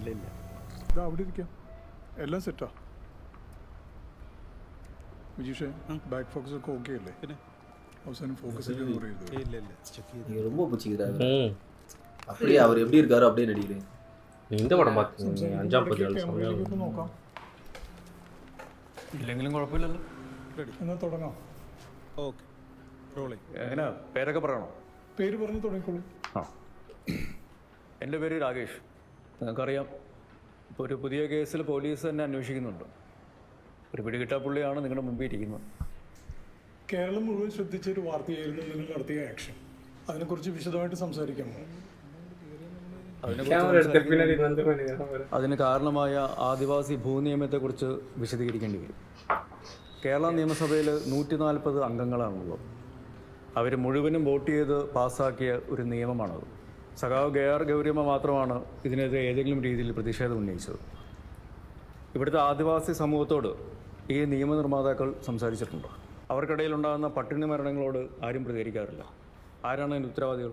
ഇല്ല ഇല്ല. ഇതാ അവിടെ ഇരിക്കാം, എല്ലാം സെറ്റാ. വിജീഷേ, ബാക്ക് ഫോക്കസ് ഒക്കെ ഓക്കെ അല്ലേ? പിന്നെ அவசரம் ஃபோக்கஸ் இல்லைன்னு ஒரு இது இல்ல இல்ல செக் நீங்க ரொம்ப பிடிச்சிக்கிறாரு. அப்படியே அவர் எப்படி இருக்காரோ அப்படியே நடிக்கிறேன். இந்த படம் பார்த்து അഞ്ചാം പതിനാല് ക്യാമറയിലേക്ക് നോക്കാം. ഇല്ലെങ്കിലും കുഴപ്പമില്ലല്ലോ. റെഡി, എന്നാൽ തുടങ്ങാം. Okay, rolling. എങ്ങനെയാ പേരൊക്കെ പറയണോ? പേര് പറഞ്ഞ് തുടങ്ങിക്കോളൂ. ആ, എൻ്റെ പേര് രാകേഷ്. നിങ്ങൾക്കറിയാം, ഇപ്പോൾ ഒരു പുതിയ കേസിൽ പോലീസ് തന്നെ അന്വേഷിക്കുന്നുണ്ട്. ഒരു പിടികിട്ടാ പുള്ളിയാണ് നിങ്ങളുടെ മുമ്പിൽ ഇരിക്കുന്നത്. കേരളം മുഴുവൻ ശ്രദ്ധിച്ചൊരു വാർത്തയായിരുന്നു നിങ്ങൾ നടത്തിയ ആക്ഷൻ. അതിനെക്കുറിച്ച് വിശദമായിട്ട് സംസാരിക്കാമോ? അതിന് കാരണമായ ആദിവാസി ഭൂനിയമത്തെക്കുറിച്ച് വിശദീകരിക്കേണ്ടി വരും. കേരള നിയമസഭയിൽ 140 അംഗങ്ങളാണുള്ളത്. അവർ മുഴുവനും വോട്ട് ചെയ്ത് പാസ്സാക്കിയ ഒരു നിയമമാണത്. സഖാവ് കെ.ആർ. ഗൗരിയമ്മ മാത്രമാണ് ഇതിനെതിരെ ഏതെങ്കിലും രീതിയിൽ പ്രതിഷേധം ഉന്നയിച്ചത്. ഇവിടുത്തെ ആദിവാസി സമൂഹത്തോട് ഈ നിയമനിർമ്മാതാക്കൾ സംസാരിച്ചിട്ടുണ്ട്. അവർക്കിടയിലുണ്ടാകുന്ന പട്ടിണി മരണങ്ങളോട് ആരും പ്രതികരിക്കാറില്ല. ആരാണ് അതിൻ്റെ ഉത്തരവാദികൾ?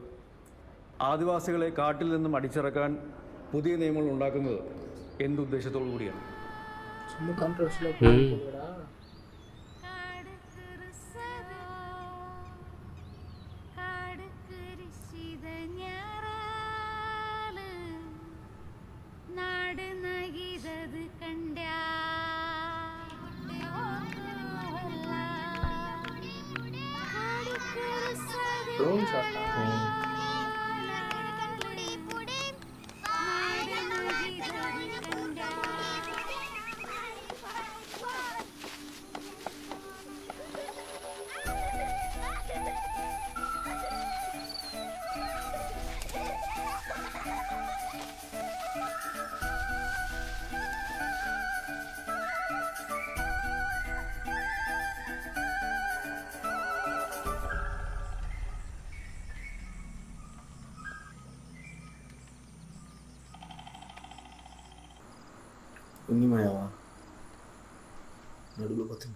ആദിവാസികളെ കാട്ടിൽ നിന്നും അടിച്ചിറക്കാൻ പുതിയ നിയമങ്ങൾ ഉണ്ടാക്കുന്നത് എന്തുദ്ദേശത്തോടു കൂടിയാണ്? ഉണ്ണിമയാവാ നടുവ് പത്ത്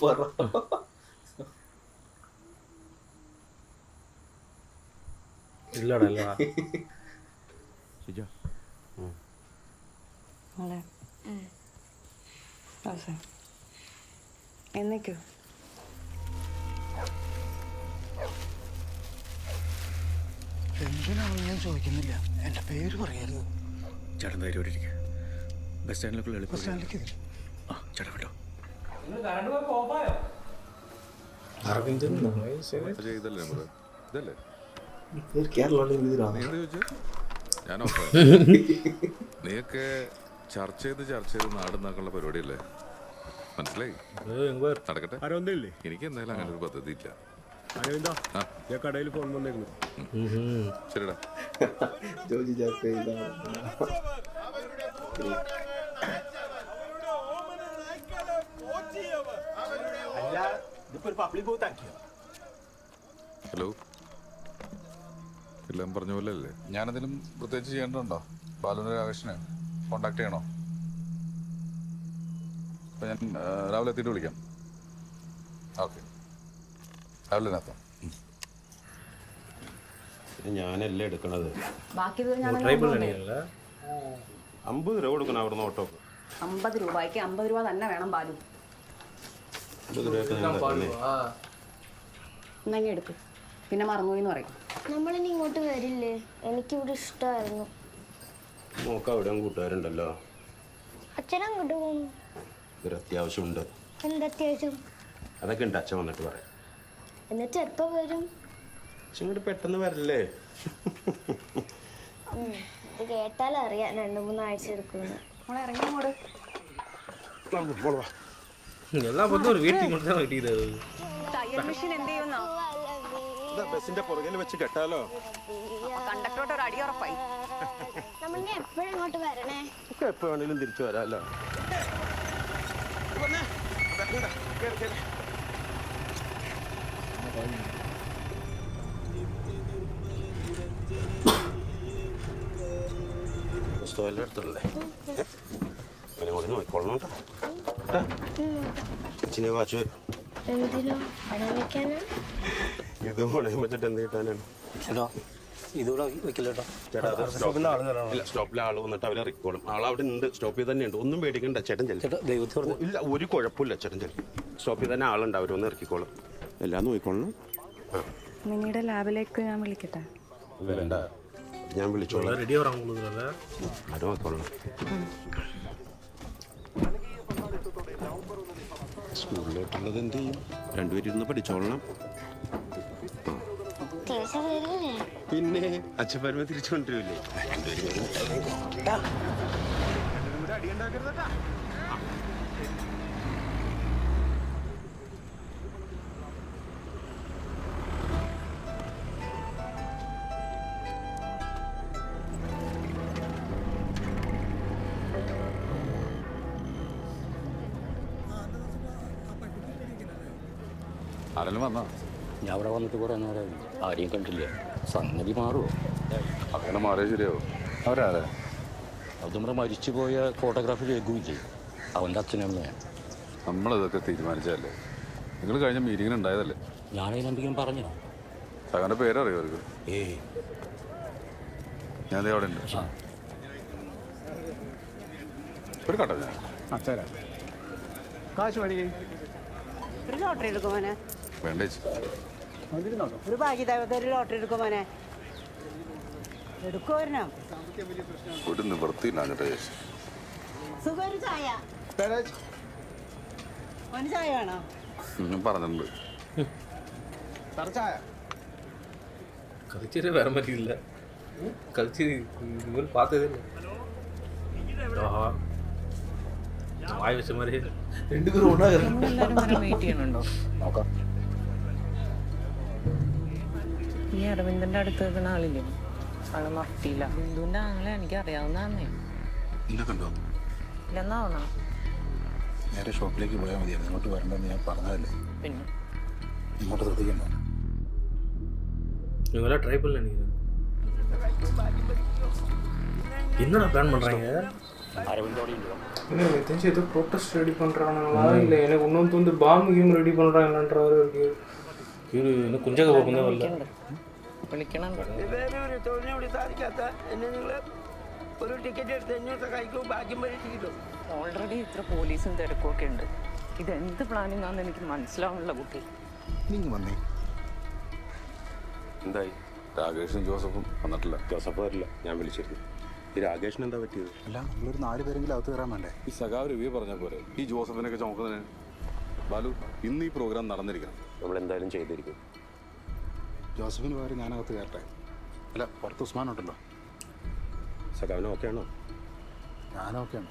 പറ ഇല്ലടല്ല എന്നേക്കോ എന്തിനാണെന്ന് ഞാൻ ചോദിക്കുന്നില്ല. എൻ്റെ പേര് പറയായിരുന്നു. ചേട്ടൻ ധൈര്യം ഇരിക്കുക. ബസ് സ്റ്റാൻഡിലേക്കുള്ള ബസ് സ്റ്റാൻഡിലേക്ക് ആ ചേട്ടാ വിട്ടോ. നീയൊക്കെ ചർച്ച ചെയ്ത് നാടുന്നാക്കുള്ള പരിപാടിയല്ലേ? മനസ്സിലായി? നടക്കട്ടെ. എനിക്ക് എന്തായാലും അങ്ങനെ ഒരു പദ്ധതി ഇല്ല. കടയിൽ ഫോൺ വന്നേക്കുന്നു. ശരിടാ. ഹലോ, എല്ലാം പറഞ്ഞ പോലെ അല്ലേ? ഞാനതിലും പ്രത്യേകിച്ച് ചെയ്യേണ്ടതുണ്ടോ? ബാലുവിനെ രാകേഷിനെ കോണ്ടാക്ട് ചെയ്യണോ? അപ്പം ഞാൻ രാവിലെ എത്തിയിട്ട് വിളിക്കാം. ഓക്കെ, രാവിലെ എത്താം. ഞാനല്ലേ എടുക്കണത്. ബാക്കി 50 രൂപ കൊടുക്കണം അവിടുന്ന് ഓട്ടോക്ക്. 50 രൂപയ്ക്ക് 50 രൂപ തന്നെ വേണം ബാലു. 50 രൂപ എന്നങ്ങി എടുക്കും. പിന്നെ മറന്നുപോയിന്ന് പറയും. നമ്മളിനി ഇങ്ങോട്ട് വരില്ലേ? എനിക്കിവിടെ ഇഷ്ടമായിരുന്നു. നോക്ക അവിടെ കൂട്ടുകാരുണ്ടല്ലോ. അച്ഛനങ്ങോട്ട് പോകുന്നു. ഒരു അത്യാവശ്യമുണ്ട്. എന്തത്യാവശ്യം? അതൊക്കെ ഉണ്ട്, അച്ഛൻ വന്നിട്ട് പറയാം. എന്നിട്ട് എപ്പോ വരും? അച്ഛൻ ഇങ്ങോട്ട് പെട്ടെന്ന് വരില്ലേ? ഇത് കേട്ടാലറിയാം 2-3 ആഴ്ച എടുക്കുമെന്ന്. നമ്മളെ ഇറങ്ങി അങ്ങോട്ട്. എല്ലാ പത്തും ഒരു വീട്ടിൽ കൊടുത്താൽ കിട്ടിയത്. തയ്യൽ മെഷീൻ എന്ത് ചെയ്യുന്നോ? ബസിന്റെ പുറകിൽ വെച്ച് കെട്ടാലോ? കണ്ടക്ടറോട്ട് ഒരു അടി ഉറപ്പായി. നമ്മളിനി എപ്പോഴും ഇങ്ങോട്ട് വരണേ? എപ്പോ വേണേലും തിരിച്ചു വരാമല്ലോ. അടുത്തല്ലേ കൂടി നോക്കിക്കൊള്ളണം കേട്ടോ. അച്ഛനെ വാച്ച് വരും. എന്തിനോ പണം വെക്കാനാ? ഇത് പണയം വെച്ചിട്ട് എന്ത് കിട്ടാനാണ്? എടോ ഇതുകൂടെ വെക്കില്ലേട്ടോ. ചേട്ടാ അത് ഇല്ല, സ്റ്റോപ്പിലെ ആൾ വന്നിട്ട് അവരെ ഇറക്കിക്കോളും. ആളവിടെ ഉണ്ട്, സ്റ്റോപ്പിൽ തന്നെ ഉണ്ട്. ഒന്നും പേടിക്കണ്ട, ചേട്ടൻ ചെല്ലും. ചേട്ടാ ദൈവത്തിൽ പറഞ്ഞു. ഇല്ല, ഒരു കുഴപ്പമില്ല, ചേട്ടൻ ചെല്ലും. സ്റ്റോപ്പിൽ തന്നെ ആളുണ്ട്, അവരൊന്ന് ഇറക്കിക്കോളും. എല്ലാം നോക്കിക്കോളണം. മിനിയുടെ ലാബിലേക്ക് ഞാൻ വിളിക്കട്ടെ? വരണ്ട, ഞാൻ വിളിച്ചോളാം. ரெடி ஆகிறாங்க உங்களுக்கு ആരും നോക്കിക്കോളണം. സ്കൂളിലോട്ടുള്ളത് എന്ത് ചെയ്യും? രണ്ടുപേരും ഇരുന്ന് പഠിച്ചോളണം. തിരിച്ചു വരില്ലേ? പിന്നെ അച്ഛൻ വരുമ്പോൾ തിരിച്ചു കൊണ്ടുവരില്ലേ? ആരെങ്കിലും വന്നോ? ഞാൻ അവിടെ വന്നിട്ട് കുറേ നേരമായി, ആരെയും കണ്ടില്ല. സംഗതി മാറുമോ? അങ്ങനെ മാറിയാൽ ശരിയാവും. അവരാരെ? അത് നമ്മുടെ മരിച്ചുപോയ ഫോട്ടോഗ്രാഫർ രഘുവില്ലേ, അവൻ്റെ അച്ഛനമ്മയാണ്. നമ്മളിതൊക്കെ തീരുമാനിച്ചതല്ലേ? നിങ്ങൾ കഴിഞ്ഞ മീറ്റിങ്ങിന് ഉണ്ടായതല്ലേ? ഞാനതിനെന്തെങ്കിലും പറഞ്ഞോ? സഖാൻ്റെ പേരറിയോ അവർക്ക്? ഏയ്, ഞാൻ ദേ അവിടെ ഉണ്ട്. ഒരു കട്ടോ ഞാൻ കാശ് മതി. ഒരു ലോട്ടറി എടുക്കുമോനെ? വേണ്ട ചേച്ചി. ഒരു ഭാഗ്യദേവത ഒരു ലോട്ടറി എടുക്കുമോനെ? എടുക്കുമായിരുന്നോ? ഒരു നിവൃത്തിയില്ല കേട്ടോ ചേച്ചി. സുഖം. ഒരു ചായ, ഒരു ചായ വേണോ? ഞാൻ പറഞ്ഞിട്ടുണ്ട്. கல்ச்சரே வர மாதிரி இல்லை. கல்ச்சர் இவரு பார்த்ததே இல்லை. ஆஹா, வாய் வச்ச மாதிரி ரெண்டு பேரும் ஒன்றா വെയിറ്റ് ചെയ്യണുണ്ടോ? നോക്കാം. ഈ അരവിന്ദന്റെ അടുത്ത് നിൽക്കുന്ന ആളില്ലേ, ആള് മഫ്തിയില്ല. ബിന്ദുവിന്റെ ആളെ എനിക്ക് അറിയാവുന്നതാന്നേ. എന്നെ കണ്ടോ? ഇല്ലെന്നാവണോ? നേരെ ഷോപ്പിലേക്ക് പോയാൽ മതിയായിരുന്നു. ഇങ്ങോട്ട് വരണ്ടെന്ന് ഞാൻ പറഞ്ഞതല്ലേ? പിന്നെ ഇങ്ങോട്ട് ശ്രദ്ധിക്കണ്ട. இவங்களாம் ட்ரை பண்ணல நினைக்கிறேன். என்னடா பிளான் பண்ணுறாங்க? അരവിന്ദോടെ ഇല്ല. இல்லை எனக்கு தெரிஞ்சு ஏதோ ப்ரொட்டஸ்ட் ரெடி பண்ணுறானுங்களா இல்லை எனக்கு இன்னொன்று வந்து பாம்பு கேம் ரெடி பண்ணுறாங்களான்ற ஒரு இருக்கு. இவரு இன்னும் குஞ்சக போகும் தான் வரல. വിളിക്കണം. ഒരു തൊഴിലിനോട് സാധിക്കാത്ത എന്നെ നിങ്ങൾ ഒരു ടിക്കറ്റ് എടുത്ത് 500 കഴിക്കും, ബാക്കി പരീക്ഷിക്കും. ഓൾറെഡി ഇത്ര പോലീസും തിരക്കും ഒക്കെ ഉണ്ട്. ഇത് എന്ത് പ്ലാനിങ് ആണെന്ന് എനിക്ക് മനസ്സിലാവുന്നില്ല കുട്ടി. നിങ്ങൾ വന്നേ. എന്തായി? രാകേഷും ജോസഫും വന്നിട്ടില്ല. ജോസഫ് വരില്ല, ഞാൻ വിളിച്ചിരുന്നു. ഈ രാകേഷിന് എന്താ പറ്റിയത്? അല്ല, നമ്മളൊരു 4 പേരെങ്കിലും അകത്ത് കയറാൻ വേണ്ടേ? ഈ സഖാവ് രവിയെ പറഞ്ഞ പോലെ ഈ ജോസഫിനൊക്കെ ചുമക്കുന്നതിന്. ബാലു, ഇന്ന് ഈ പ്രോഗ്രാം നടന്നിരിക്കണം. നമ്മൾ എന്തായാലും ചെയ്തിരിക്കും. ജോസഫിന് പകരം ഞാനകത്ത് കയറട്ടെ? അല്ല, പുറത്ത് ഉസ്മാൻ ഉണ്ടല്ലോ. സഖാവിന് ഓക്കെ ആണോ? ഞാനോക്കെയാണ്.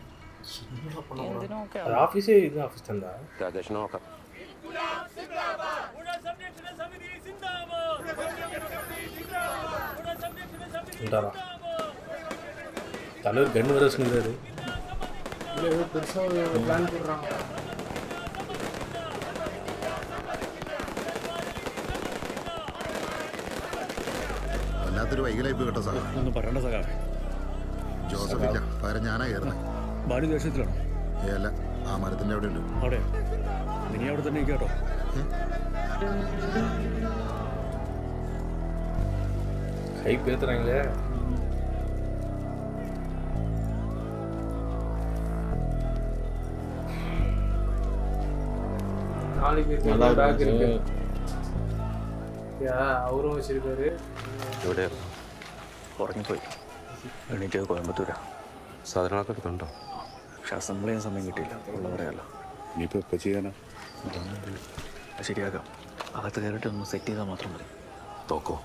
എന്തിനൊക്കെ அது ஆஃபீஸே இது ஆஃபீஸ் தான்டா. രാകേഷിനെ നോക്കാം. இந்தாடா. தலைவர் கண்ணு வர வச்சுருந்தாரு. இல்லை ஏதோ பெருசாக ஒரு பிளான் போடுறாங்க. വല്ലാത്തൊരു വൈകലായി പോയി കേട്ടോ സഖാ. ഒന്നും പറയണ്ട സഖാവേ. ജോസഫ് ഇല്ല, പകരം ഞാനാ കയറുന്നത്. ബാലു ദേഷ്യത്തിലാണോ? അല്ല, ആ മരത്തിൻ്റെ അവിടെ ഉണ്ട്. അവിടെ നീ അവിടെ തന്നെ കേട്ടോ. கை பேத்துறாங்களே. நாலு பேருக்கு பேக் இருக்கு. அவரும் வச்சிருக்காரு. എവിടെയായിരുന്നു? ഉറങ്ങിപ്പോയി. എണീറ്റ് കോയമ്പത്തൂരാ. സാധനങ്ങളൊക്കെ എടുത്തുണ്ടോ? പക്ഷെ അസംബിൾ ചെയ്യാൻ സമയം കിട്ടിയില്ല. ഉള്ള പറയാലോ. ഇനിയിപ്പോൾ എപ്പോൾ ചെയ്യാനാ? ശരിയാക്കാം. അകത്ത് കയറിയിട്ട് ഒന്ന് സെറ്റ് ചെയ്താൽ മാത്രം മതി. തോക്കോ?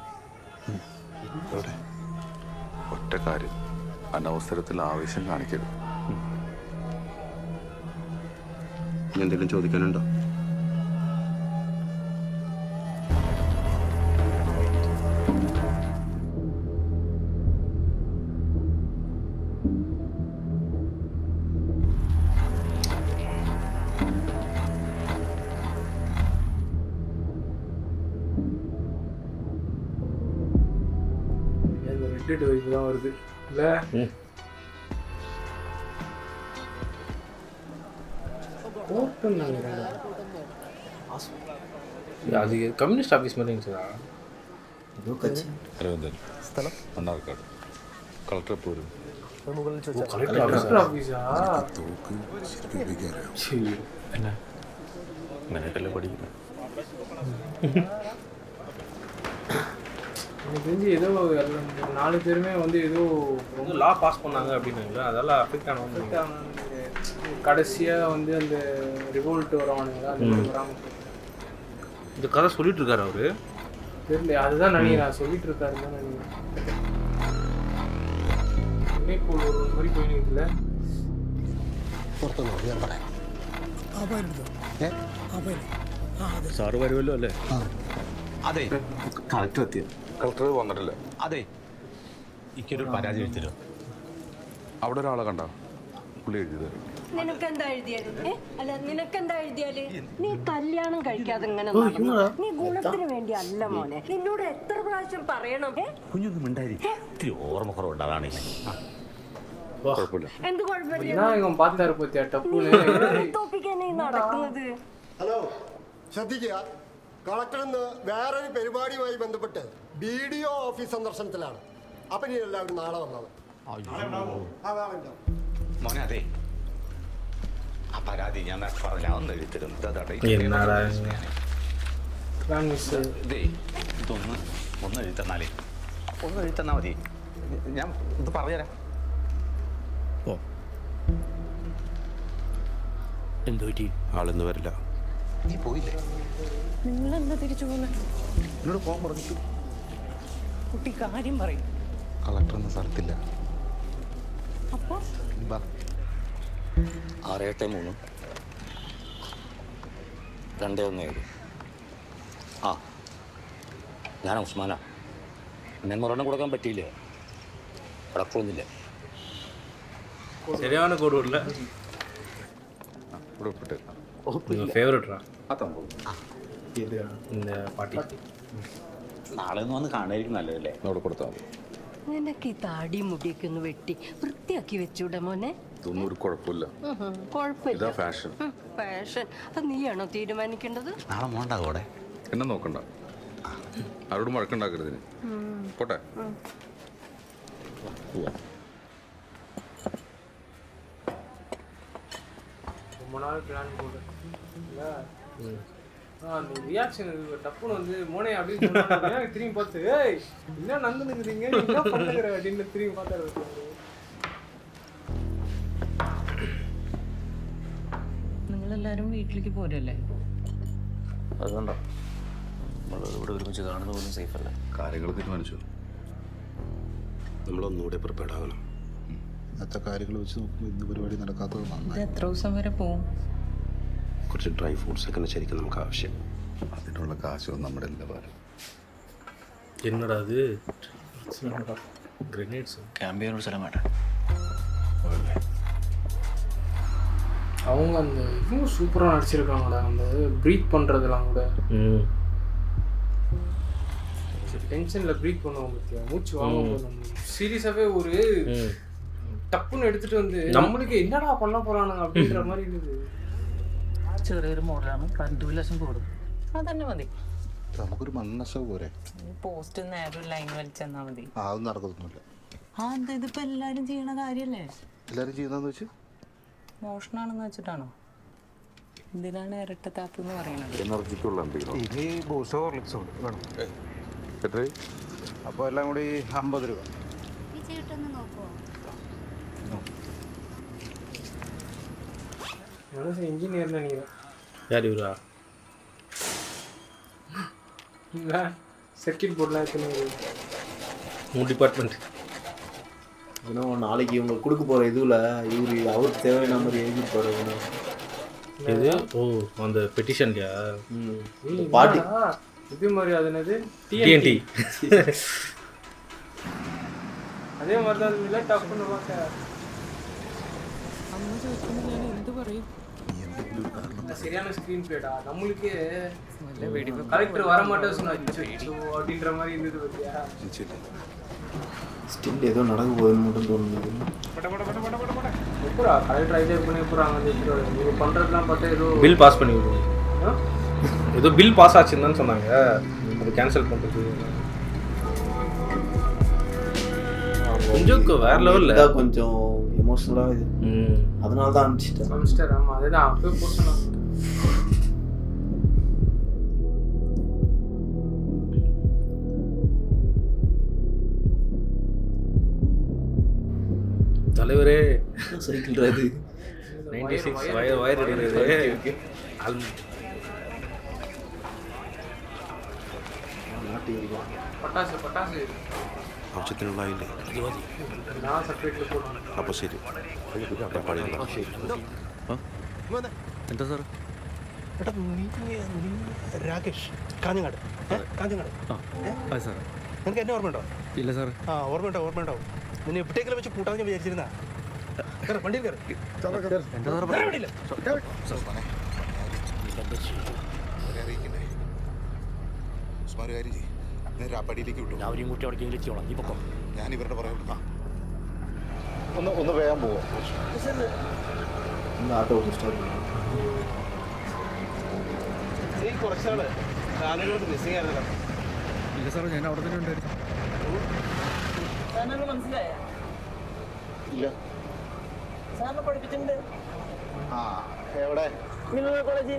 എവിടെ? ഒറ്റ കാര്യം, അനവസരത്തിൽ ആവേശം കാണിക്കരുത്. ഇനി എന്തെങ്കിലും ചോദിക്കാനുണ്ടോ? ரெட் வைப்பு தான் வருது இல்லை? ஓப்பன் நினைக்கிறேன். அது கம்யூனிஸ்ட் ஆஃபீஸ் மாதிரி இருந்துச்சுடா. അരവിന്ദൻ സ്ഥലം മണ്ണാർക്കാട് കളക്ടർ എപ്പോൾ വരും കളക്ടർ ഓഫീസാ തോക്ക് ശരിക്കും ഉപയോഗിക്കാറിയോ എന്നാ അങ്ങനെയൊക്കെയല്ലേ പഠിക്കുന്നത്. எனக்கு தெரிஞ்சு ஏதோ 4 பேருமே வந்து ஏதோ ரொம்ப லா பாஸ் பண்ணாங்க அப்படின்னாங்களே, அதெல்லாம் அஃபெக்ட் ஆனவங்க. கடைசியாக வந்து அந்த ரிவோல்ட் வரவானுங்களா அந்த மாதிரி வராமல் இந்த கதை சொல்லிட்டு இருக்காரு அவரு. தெரியல, அதுதான் நினைக்கிறேன் சொல்லிட்டு இருக்காரு தான் நினைக்கிறேன். இப்போ ஒரு மாதிரி போயிடுல സാറ് വരുമല്ലോ അല്ലേ? അതെ കളക്ടർ എത്തിയ കളക്ടർ വന്നിട്ടില്ല. അതെ എനിക്കൊരു പരാതി എഴുതരോ. അവിടെ ഒരാളെ കണ്ട പുള്ളി എഴുതി തരും. നിനക്കെന്താ എഴുതിയാല്? അല്ല നിനക്കെന്താ എഴുതിയാല്? നീ കല്യാണം കഴിക്കാതെ ഇങ്ങനെ നീ ഗുണത്തിന് വേണ്ടി അല്ല മോനെ. നിന്നോട് എത്ര പ്രാവശ്യം പറയണം? കുഞ്ഞൊന്നും മിണ്ടായിരിക്കും. ഇത്തിരി ഓർമ്മ കുറവുണ്ടാതാണ്. കുഴപ്പമില്ല. എന്ത് കുഴപ്പമില്ല? ഞാൻ ഇവൻ പാത്താറ് പറ്റിയ ടപ്പൂന് തോപ്പിക്കാനേ നടക്കുന്നത്. ഹലോ, ശ്രദ്ധിക്കുക. കളക്ടർ ഇന്ന് വേറൊരു പരിപാടിയുമായി ബന്ധപ്പെട്ട് BDO ഓഫീസ് സന്ദർശനത്തിലാണ്. അപ്പം ഇനി എല്ലാവരും നാളെ വന്നത്. മോനെ അതെ, ആ പരാതി ഞാൻ പറഞ്ഞ ഒന്ന് എഴുതരും. എന്നാടാ ഇതേ ഇതൊന്ന് എഴുതന്നാലേ, ഒന്ന് എഴുതന്നാ മതി. ഞാൻ ഇത് പറഞ്ഞുതരാം. എന്തോ പറ്റി? ആളിന്ന് വരില്ല. നീ പോയില്ലേ? നിങ്ങളെന്താ തിരിച്ചു പോകുന്നത്? എന്നോട് പോകാൻ പറഞ്ഞിട്ട് കുട്ടി കാര്യം പറയും. കളക്ടർ എന്ന സ്ഥലത്തില്ല. അപ്പൊ 683 217. ആ ഞാൻ ഉസ്മാനാ. എന്നെ മരണം കൊടുക്കാൻ പറ്റിയില്ല, കിടക്കൊന്നുമില്ല. சரியான கோடு இல்லை. ഇവിടെ വിട്ട് உங்கள் ஃபேவரட்ரா ആ സംഭവം இந்த பாட்டி. നാളെ ഒന്ന് വന്ന് കാണാതിരിക്കും നല്ലതല്ലേ? അവിടെ കൊടുത്താൽ മതി. നിനക്ക് ഈ താടി മുടിയൊക്കെ ഒന്ന് വെട്ടി വൃത്തിയാക്കി വെച്ചൂടെ മോനെ? ഇതൊന്നും ഒരു കുഴപ്പമില്ല. കുഴപ്പമില്ല. ഇതാ ഫാഷൻ. ഫാഷൻ അത് നീയാണോ തീരുമാനിക്കേണ്ടത്? നാളെ മോണ്ടാകൂടെ? എന്നെ നോക്കണ്ട, ആരോടും വഴക്കുണ്ടാക്കരുതിന്. പോട്ടെ. ரொம்ப நாள் பிளான் போட்டு அந்த ரியாக்ஷன் டப்புன்னு வந்து மோனே அப்படின்னு சொன்னாங்க. எனக்கு திரும்பி பார்த்து ஏய் என்ன நடந்துருக்குறீங்க, என்ன பண்ணுகிற அப்படின்னு திரும்பி பார்த்தாரு. നിങ്ങളെല്ലാരും വീട്ടിലേക്ക് പോരല്ലേ? അതുകൊണ്ടോ നമ്മൾ ഇവിടെ ഒരുമിച്ച് കാണുന്ന പോലും സേഫ് അല്ല. കാര്യങ്ങൾ തീരുമാനിച്ചു. നമ്മളൊന്നുകൂടെ പ്രിപ്പയർഡ് ആകണം. ഇന്നത്തെ കാര്യങ്ങൾ വെച്ച് നോക്കുമ്പോൾ ഇന്ന് പരിപാടി നടക്കാത്തത് ഇത് നന്നായി. എത്ര ദിവസം വരെ പോവും? കുറച്ച് ഡ്രൈ ഫ്രൂട്ട്സ് ഒക്കെ ശരിക്കും നമുക്ക് ആവശ്യം. അതിനുള്ള കാശൊന്നും നമ്മുടെ എല്ലാ ഭാരം. என்னடா அது? கிரனேட்ஸ். ക്യാമ്പ് ചെയ്യാനൊരു സ്ഥലം വേണ്ട. அவங்க அந்த இதுவும் சூப்பராக நடிச்சிருக்காங்கடா. அந்த ப்ரீத் பண்ணுறதுலாம் கூட டென்ஷனில் ப்ரீத் பண்ணுவோம் பற்றியா, மூச்சு வாங்க சீரியஸாகவே ஒரு டப்புன்னு எடுத்துகிட்டு வந்து நம்மளுக்கு என்னடா பண்ண போகிறானுங்க அப்படின்ற மாதிரி இருந்தது. ചെറിയൊരു മോഡലാണ്, കറണ്ട് ബില്ലും കൂടും. അതന്നെ മതി. നമുക്കൊരു മണ്ണശവ് പോരെ. പോസ്റ്റ് നേരെ ഒരു ലൈൻ വലിച്ചെന്നാ മതി. അതൊന്നും നടക്കത്തൊന്നുമില്ല. ആ എന്താ ഇതിപ്പോ എല്ലാരും ചെയ്യണ കാര്യല്ലേ? എല്ലാവരും ചെയ്യുന്നതെന്ന് വെച്ച് മോഷണാണെന്ന് വെച്ചിട്ടാണോ? എന്തിനാണ് ഇരട്ടത്താപ്പ് എന്ന് പറയണത്? എനർജിക്കുള്ള എന്തെങ്കിലും അപ്പോൾ എല്ലാം കൂടി 50 രൂപ. இன்ஜினியர் நினைக்கிறேன். யார் இவரா? இல்லை சர்க்கிட் போர்ட்லாம் எடுத்துன்னு உங்கள் டிபார்ட்மெண்ட். இன்னும் நாளைக்கு இவங்க கொடுக்க போகிற இதுவில் இவர் அவருக்கு தேவையான மாதிரி எழுதிப்பாரு. இது ஓ அந்த பெட்டிஷன்லையா? பாட்டி இது மாதிரி அது என்னது டிஎன்டி. அதே மாதிரி தான் இல்லை டப்புன்னு பார்க்க അമ്മ ചോദിക്കുമ്പോൾ ഞാൻ എന്ത് പറയും? சரியான ஸ்க்ரீன் பிளேடா. நம்மளுக்கு கலெக்டர் வர மாட்டேன்னு சொன்னாச்சு அப்படின்ற மாதிரி இருந்தது பத்தியா. ஸ்டில் ஏதோ நடக்க போகுதுன்னு மட்டும் தோணுது. எப்படா கலெக்டர் ஐடியா பண்ணி போகிறாங்க அந்த இவங்க பண்ணுறதுலாம் பார்த்தா ஏதோ பில் பாஸ் பண்ணி விடுவோம். ஏதோ பில் பாஸ் ஆச்சுன்னு தான் சொன்னாங்க. அது கேன்சல் பண்ணுறது கொஞ்சம் வேற லெவல்ல கொஞ்சம் எமோஷனலாக இது அதனால தான் அனுப்பிச்சிட்டேன். மிஸ்டர் ஆமா அதுதான் அப்பவே போசணும். தலைவரே சைக்கிள் ட்ரைவ் 96 வயர் எடுக்கிறது പട്ടാസ് പട്ടാസ് ആവശ്യത്തിനുള്ളതില്ലേ ഞാൻ സെപ്പറേറ്റിൽ പോകണം. അപ്പോൾ ശരി പാടില്ല. എന്താ സാർ? രാകേഷ് കാഞ്ഞങ്ങാട് കാഞ്ഞങ്ങാട് ആ സാർ. നിനക്ക് എന്നെ ഓർമ്മയുണ്ടോ? ഇല്ല സാർ. ആ ഓർമ്മയുണ്ടാവും. നിന്നെ എവിടേക്കെങ്കിലും വെച്ച് കൂട്ടാൻ ഞാൻ വിചാരിച്ചിരുന്ന വണ്ടിയിൽ കയറി എന്താ സാർ? വണ്ടിയില്ല. പടിയിലേക്ക് വിട്ടു. അവരെയും കൂട്ടി അവിടേക്കെങ്കിലും എത്തിയോളാം. നീ പൊക്കോ. ഞാൻ ഇവരുടെ പറയാം. ഒന്ന് വേഗം പോവാം. ആട്ടോ ഇഷ്ടമാണ്. കുറച്ചാള് കാലുകൾക്ക് മിസ്സിംഗ് ആയിരുന്നല്ലോ. ഇല്ല സാർ, ഞാൻ അവിടെ തന്നെ ഉണ്ടായിരുന്നു. മനസ്സിലായ ഇല്ല. സാറിനെ പഠിപ്പിച്ചിട്ടുണ്ട്. ആ എവിടെ? കോളേജ്.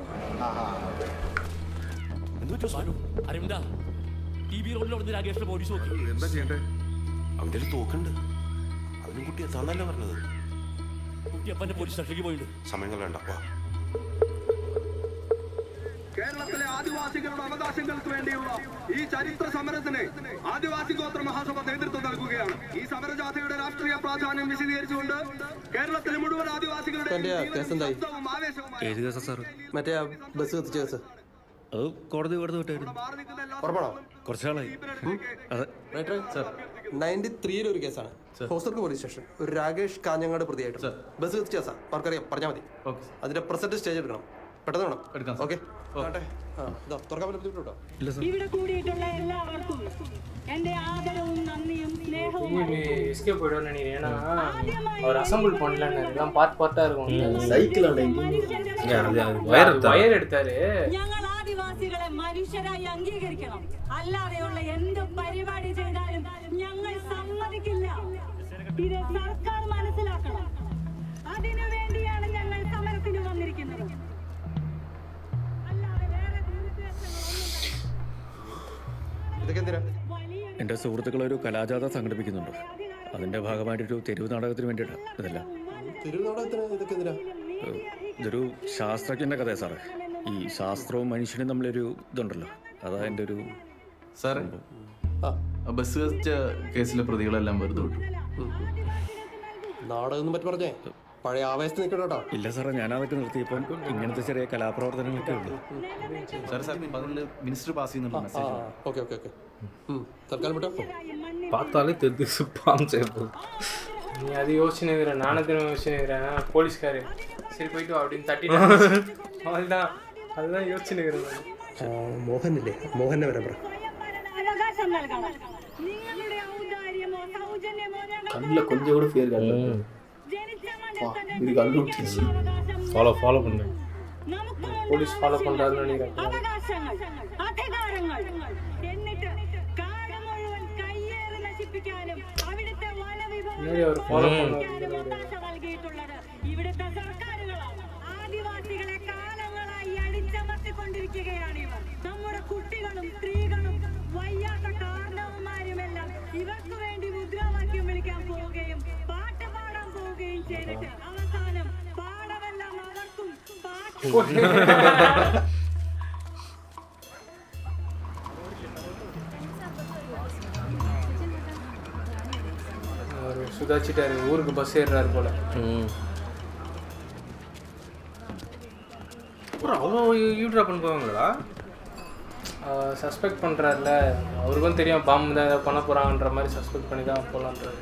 എന്താ ചെയ്യണ്ടേ? അവൻ്റെ ഒരു തോക്കുണ്ട്. അവനും കുട്ടി എത്താന്നല്ലേ പറഞ്ഞത്. സമയങ്ങൾ വേണ്ട. വാ. കേരളത്തിലെ ആദിവാസികളുടെ അവകാശങ്ങൾക്ക് വേണ്ടിയുള്ള ഈ ചരിത്ര സമരത്തിന് ആദിവാസി ഗോത്ര മഹാസഭ നേതൃത്വം നൽകുകയാണ്. ഈ സമരജാഥയുടെ രാഷ്ട്രീയ പ്രാധാന്യം വിശദീകരിച്ചുകൊണ്ട് കേരളത്തിലെ മുഴുവൻ ആദിവാസികളുടെ ഏത് കേസാ സാർ? മറ്റേ ബസ് കത്തിച്ച കേസ്. അത് കോടതി വെറുതെ വിട്ടായിരുന്നു. ഉറപ്പാണോ? കുറച്ചാളായി. അതെ 93 ഒരു കേസാണ്. ഹോസ്റ്റർക്ക് പോലീസ് സ്റ്റേഷൻ. ഒരു രാകേഷ് കാഞ്ഞങ്ങാട് പ്രതിയായിട്ട് ബസ് കത്തിച്ച കേസാ. അവർക്കറിയാം, പറഞ്ഞാൽ മതി. അതിന്റെ പ്രസന്റ് സ്റ്റേജ് എടുക്കണം. പെട്ടെന്ന് വേണം. ഓക്കെ. ഇവിടെ കൂടിയിട്ടുള്ള എല്ലാവർക്കും എന്റെ ആദരവും നന്ദിയും സ്നേഹവും. எஸ்கேப் போய்டுவான்னு நினைக்கிறேன். ஏன்னா அவர் அசம்பிள் பண்ணலன்னு எல்லாம் பார்ட்டா இருக்கும். വയർ എടുത്താല് ഞങ്ങൾ ആദിവാസികളെ മനുഷ്യരായി അംഗീകരിക്കണം. അല്ലാതെയുള്ള എന്ത് പരിപാടി ചെയ്താലും ഞങ്ങൾ സമ്മതിക്കില്ല. ഇത് സർക്കാർ മനസ്സിലാക്കണം. അതിനു വേണ്ടിയാണ് ഞങ്ങൾ സമരത്തിന് വന്നിരിക്കുന്നത്. എൻ്റെ സുഹൃത്തുക്കളൊരു കലാജാഥ സംഘടിപ്പിക്കുന്നുണ്ട്. അതിൻ്റെ ഭാഗമായിട്ടൊരു തെരുവ് നാടകത്തിന് വേണ്ടിയിട്ടാണ് ഇതെല്ലാം. ഇതൊരു ശാസ്ത്രജ്ഞൻ്റെ കഥയാണ് സാറേ. ഈ ശാസ്ത്രവും മനുഷ്യനും തമ്മിലൊരു ഇതുണ്ടല്ലോ, അതാ എൻ്റെ ഒരു സാറേ. ബസ് കത്തിച്ച കേസിലെ പ്രതികളെല്ലാം വെറുതെ വിട്ടു. നാടകം പറ്റി പറഞ്ഞേ പഴയ ആവേശത്ത് നിൽക്കണോട്ടോ. ഇല്ല സാറേ, ഞാൻ അതൊക്കെ നിർത്തിയപ്പം ഇങ്ങനത്തെ ചെറിയ കലാപ്രവർത്തനങ്ങളൊക്കെ ഉണ്ട്. മിനിസ്റ്റർ പാസ് ചെയ്യുന്നുണ്ട് മെസ്സേജ്. Okay okay okay. തൽക്കാലം വിട്ടോ. பார்த்தாலே தெரிஞ்சு பாம் செய்யப்போம். நீ அது யோசிச்சுக்கிறேன், நானும் திரும்ப யோசிச்சுக்கிறேன். போலீஸ்காரு சரி போயிட்டு வா அப்படின்னு தட்டிட்டு அதுதான் யோசிச்சுக்கிறேன். മോഹനല്ലേ? മോഹനെ വരാൻ പറ. അവകാശം നൽകണം. നിങ്ങളുടെ ഔദാര്യമോ സൗജന്യമോ കണ്ണിൽ கொஞ்சம் கூட ഫിയർ കാണില്ല. இது கண்டுபிடிச்சு ஃபாலோ பண்ணேன். போலீஸ் ஃபாலோ பண்றாருன்னு நினைக்கிறேன். അവകാശങ്ങൾ, അധികാരങ്ങൾ എന്നിട്ട് കാലം മുഴുവൻ കയ്യേറി നശിപ്പിക്കാനും അവിടുത്തെ അവകാശം നൽകിയിട്ടുള്ളത് ഇവിടുത്തെ സർക്കാരുകളാണ്. ആദിവാസികളെ കാലങ്ങളായി അടിച്ചമർത്തിക്കൊണ്ടിരിക്കുകയാണ് ഇവർ. നമ്മുടെ കുട്ടികളും സ്ത്രീകളും വയ്യാത്ത കാരണവന്മാരുമെല്ലാം ഇവർക്ക് വേണ്ടി മുദ്രാവാക്യം വിളിക്കാൻ പോവുകയും പാട്ട് പാടാൻ പോവുകയും ചെയ്തിട്ട് അവസാനം പാടമെല്ലാം അവർക്കും சுதாச்சிட்டாரு. ஊருக்கு பஸ் ஏறுறாரு போல. அவ்வளோ யூட்ரா பண்ண போவாங்களா? சஸ்பெக்ட் பண்ணுறாருல, அவருக்கும் தெரியும் பாம்பு தான் ஏதாவது பண்ண போகிறாங்கன்ற மாதிரி சஸ்பெக்ட் பண்ணி தான் போகலான்றாரு.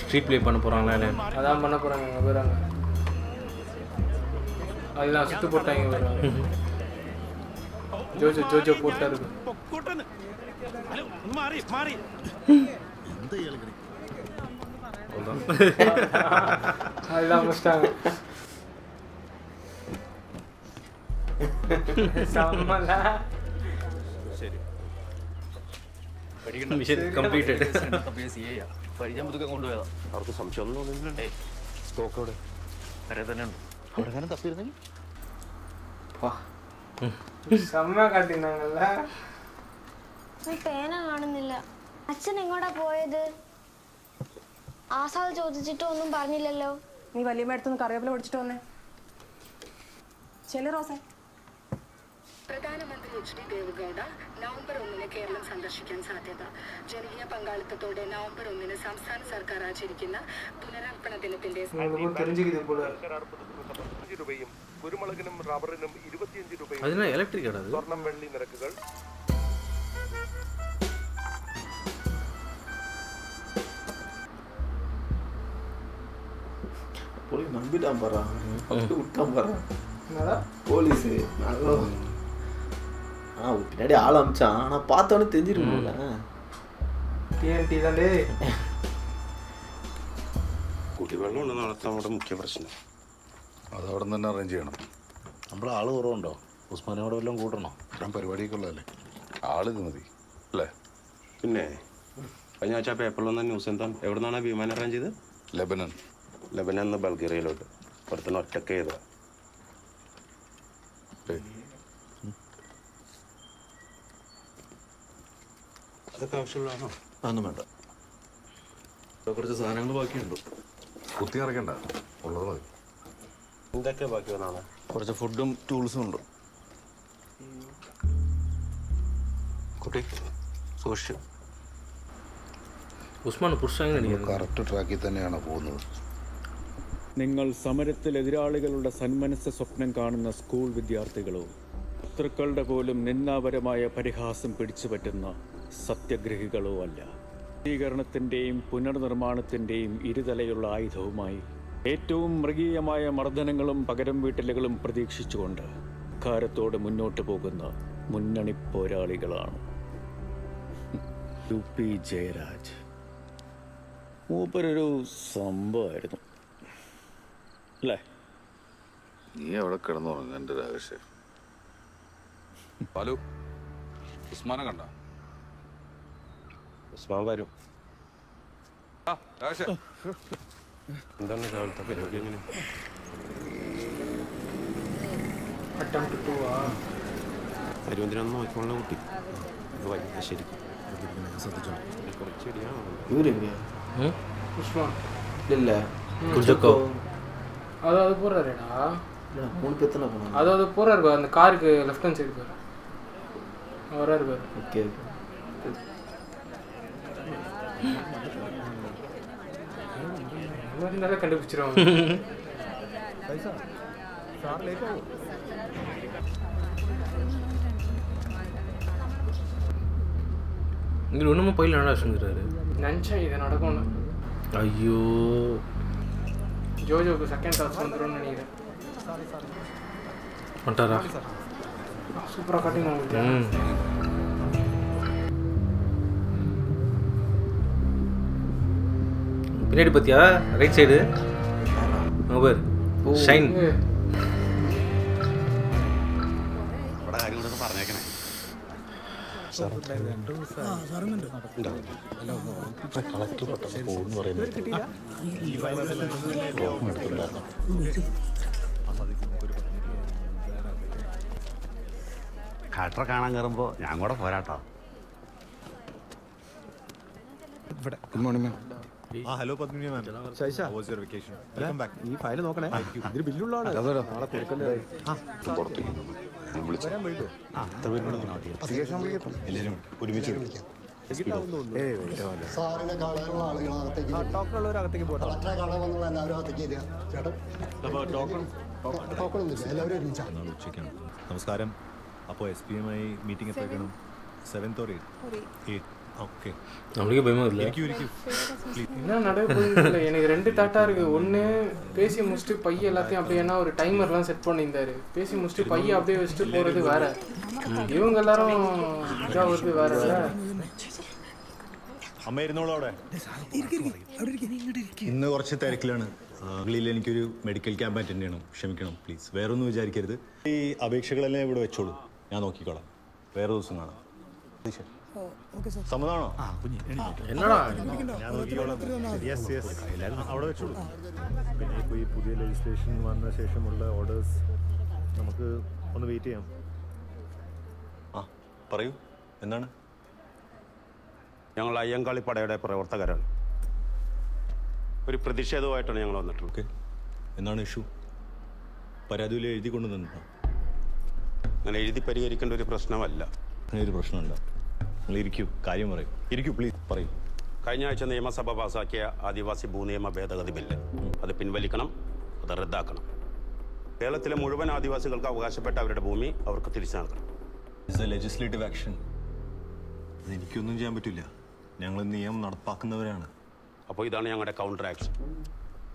ஸ்ட்ரீட் ப்ளே பண்ண போகிறாங்களா? அதான் பண்ண போகிறாங்க. அங்கே போயிறாங்க. அதெல்லாம் சுற்று போட்டாங்க. போயிறாங்க. ஜோஜோ போட்டாரு. அதெல்லாம் முடிச்சிட்டாங்க. ശരി. Mission completed. പരിചയം പുതുക്കെ കൊണ്ടുപോയതാ. അവർക്ക് സംശയമൊന്നും തോന്നുന്നില്ല. സ്റ്റോക്ക് അവിടെ വരെ തന്നെ ഉണ്ട്. അവിടെ തപ്പിയിരുന്നെങ്കിൽ செம்ம காட்டினாங்கல்ல. പേന കാണുന്നില്ല. അച്ഛൻ എങ്ങോട്ടാ പോയത്? ആസാദ് ചോദിച്ചിട്ടും ഒന്നും പറഞ്ഞില്ലല്ലോ. നീ വലിയ അടുത്തുനിന്ന് കറിവേപ്പില പൊടിച്ചിട്ട് വന്നേ. ചെല്ലു റോസേ. പ്രധാനമന്ത്രി എച്ച്.ഡി. ദേവഗൌഡ നവംബർ 1 കേരളം സന്ദർശിക്കാൻ സാധ്യത. ജനകീയ പങ്കാളിത്തത്തോടെ നവംബർ 1 സംസ്ഥാന സർക്കാർ ആചരിക്കുന്ന പുനരർപ്പണ ദിനത്തിന്റെ രൂപയും കുരുമുളകിനും റബ്ബറിനും 25 രൂപയും അതിനാ ഇലക്ട്രിക് ആണ്. സ്വർണം വെള്ളി നിരക്കുകൾ. போலீஸ் நம்பிட்டான் பாரு, அப்படி விட்டான் பாரு போலீஸு. பின்னாடி ஆள் அமிச்சான், ஆனால் பார்த்தோன்னே தெரிஞ்சிருக்கணும்ல. TNT தானே. കുടിവെള്ളമാണ് നാളത്തെ നമ്മുടെ മുഖ്യ പ്രശ്നം. അത് അവിടെ നിന്ന് തന്നെ അറേഞ്ച് ചെയ്യണം. നമ്മുടെ ആള് കുറവുണ്ടോ? ഉസ്മാനോട് വല്ലതും കൂട്ടണോ? ഞാൻ പരിപാടിയൊക്കെ ഉള്ളതല്ലേ, ആളിത് മതി അല്ലേ? പിന്നെ കഴിഞ്ഞ ആഴ്ച പേപ്പറിൽ വന്ന ന്യൂസ് എന്താ? എവിടെ നിന്നാണ് വിമാനം അറേഞ്ച് ചെയ്ത്? ലെബനൻ. ലെബനൻ നിന്ന് ബൾഗേറിയയിലോട്ട് ഒരുത്തന്നെ ഒറ്റക്ക് ചെയ്തതാ. അതൊക്കെ ആവശ്യമുള്ളതാണോ? അതൊന്നും വേണ്ട. കുറച്ച് സാധനങ്ങൾ ബാക്കിയുണ്ട്. കുത്തി നിറയ്ക്കണ്ട, ഉള്ളത് മതി. എന്തൊക്കെ ബാക്കി വന്നാണ്? കുറച്ച് ഫുഡും ടൂൾസും ഉണ്ട്. കുട്ടി സൂക്ഷിച്ചു. ഉസ്മാൻ പുരുഷൻ കറക്റ്റ് ട്രാക്കിൽ തന്നെയാണ് പോകുന്നത്. നിങ്ങൾ സമരത്തിൽ എതിരാളികളുടെ സന്മനസ് സ്വപ്നം കാണുന്ന സ്കൂൾ വിദ്യാർത്ഥികളോ ശത്രുക്കളുടെ പോലും നിന്ദാപരമായ പരിഹാസം പിടിച്ചുപറ്റുന്ന സത്യഗ്രഹികളോ അല്ല. ശീകരണത്തിൻ്റെയും പുനർനിർമ്മാണത്തിൻ്റെയും ഇരുതലയുള്ള ആയുധവുമായി ഏറ്റവും മൃഗീയമായ മർദ്ദനങ്ങളും പകരം വീട്ടലുകളും പ്രതീക്ഷിച്ചുകൊണ്ട് കാരത്തോട് മുന്നോട്ട് പോകുന്ന മുന്നണി പോരാളികളാണ്. UP ജയരാജ് മൂപ്പരൊരു സംഭവമായിരുന്നു അല്ലേ? നീ അവിടെ കിടന്നുറങ്ങ എൻ്റെ രാകേഷ്. ബാലു, ഉസ്മാനെ കണ്ട? ഉസ്മാൻ വരും. രാകേഷ്, എന്താണ് രാവിലത്തെ പരിപാടി? എങ്ങനെ അരുവന്തിനൊന്നും നോക്കിക്കൊള്ള കുട്ടി ശരി ശ്രദ്ധിച്ചോ. കുറച്ച് இவருங்க உஸ்மான் இல்ல குஜக்கோ அது போறாருடா. 3 பேர் தான போனாங்க. அது போறாரு பாரு, அந்த காருக்கு லெஃப்ட் ஹேண்ட் சைடு பாரு, வராரு பாரு. ஓகே நல்லா கண்டுபிடிச்சிருவாங்க. இங்கே ஒன்றுமே பையில் நல்லா வச்சுருக்காரு. நினச்சேன் இது நடக்கும்னு. ஐயோ, ஜோஜோக்கு செகண்ட் டாஸ் வந்துடும்னு நினைக்கிறேன். வந்துட்டாரா? சூப்பராக கட்டிங் உங்களுக்கு. பின்னாடி பார்த்தியா ரைட் சைடு அங்கே பேர் ஷைன். ഇവിടെ കാര്യം കൂടെ പറഞ്ഞേക്കണേ. കളക്ടർ പെട്ടെന്ന് പോകുന്നു പറയുന്നത്. കളക്ടറെ കാണാൻ കയറുമ്പോൾ ഞാൻ കൂടെ പോരാട്ടോ. Good morning ma'am. Hello Padmini ma'am. Welcome back. ഈ ഫയൽ നോക്കണേ, ഇതിന് ബില്ലുള്ളതാണ്. നാളെ കൊടുക്കല്ലേ. എല്ലാവരും ഒരുമിച്ച് സാറിനെ കാണാനുള്ള ആളുകൾ അകത്തേക്ക് ടോക്കണുള്ളവരകത്തേക്ക് പോകാം. കളക്ടറെ കാണാൻ വന്നുള്ള എല്ലാവരും അകത്തേക്ക് വരിക. ചേട്ടൻ ടോക്കൺ ഒന്നുമില്ല, എല്ലാവരും ഒരുമിച്ചാ. ഉച്ചയ്ക്കാണ്. നമസ്കാരം. അപ്പോൾ SPയുമായി മീറ്റിംഗ് എപ്പോഴേക്കണം? 7th or 8th? ஓகே. நம்மளுக்கே பயமா இல்லை. என்ன நடக்குது? எனக்கு 2 தாட்டா இருக்கு. ஒன்று பேசி முடிச்சுட்டு பைய எல்லாத்தையும் அப்படியே என்ன ஒரு டைமர்லாம் செட் பண்ணியிருந்தாரு. பேசி முடிச்சுட்டு பைய அப்படியே வச்சுட்டு போகிறது வேற, இவங்க எல்லாரும் இதாகிறது வேற. അമ്മ ഇരുന്നോളൂ അവിടെ. ഇന്ന് കുറച്ച് തിരക്കിലാണ്. അഗ്ലിയിൽ എനിക്കൊരു മെഡിക്കൽ ക്യാമ്പ് അറ്റൻഡ് ചെയ്യണം. ക്ഷമിക്കണം പ്ലീസ്. വേറെ ഒന്നും വിചാരിക്കരുത്. ഈ അപേക്ഷകളെല്ലാം ഇവിടെ വെച്ചോളൂ, ഞാൻ നോക്കിക്കോളാം. വേറെ ദിവസം കാണാം. സമ്മതമാണോ? എന്നടാ ഞാൻ നോക്കിക്കോളാം. യെസ് യെസ്, എല്ലാവരും അവിടെ വെച്ചോളൂ. പിന്നെ ഇപ്പോൾ ഈ പുതിയ ലെജിസ്ലേഷൻ വന്ന ശേഷമുള്ള ഓർഡേഴ്സ് നമുക്ക് ഒന്ന് വെയിറ്റ് ചെയ്യാം. ആ പറയൂ, എന്താണ്? ഞങ്ങൾ അയ്യങ്കാളിപ്പടയുടെ പ്രവർത്തകരാണ്. ഒരു പ്രതിഷേധവുമായിട്ടാണ് ഞങ്ങൾ വന്നിട്ടുള്ളത്. ഓക്കെ, എന്താണ് ഇഷ്യൂ? പരാതിയിൽ എഴുതി കൊണ്ടു തന്നിട്ടോ? അങ്ങനെ എഴുതി പരിഹരിക്കേണ്ട ഒരു പ്രശ്നമല്ല. അങ്ങനെ ഒരു പ്രശ്നമല്ല. നിങ്ങൾ ഇരിക്കൂ, കാര്യം പറയൂ. ഇരിക്കൂ പ്ലീസ്, പറയൂ. കഴിഞ്ഞ ആഴ്ച നിയമസഭ പാസാക്കിയ ആദിവാസി ഭൂനിയമ ഭേദഗതി ബില്ല് അത് പിൻവലിക്കണം, അത് റദ്ദാക്കണം. കേരളത്തിലെ മുഴുവൻ ആദിവാസികൾക്ക് അവകാശപ്പെട്ട അവരുടെ ഭൂമി അവർക്ക് തിരിച്ചു നൽകണം. It's a legislative action. അതെനിക്കൊന്നും ചെയ്യാൻ പറ്റില്ല. ഞങ്ങൾ നിയമം നടപ്പാക്കുന്നവരാണ്. അപ്പോൾ ഇതാണ് ഞങ്ങളുടെ കൗണ്ടർ ആക്ഷൻ.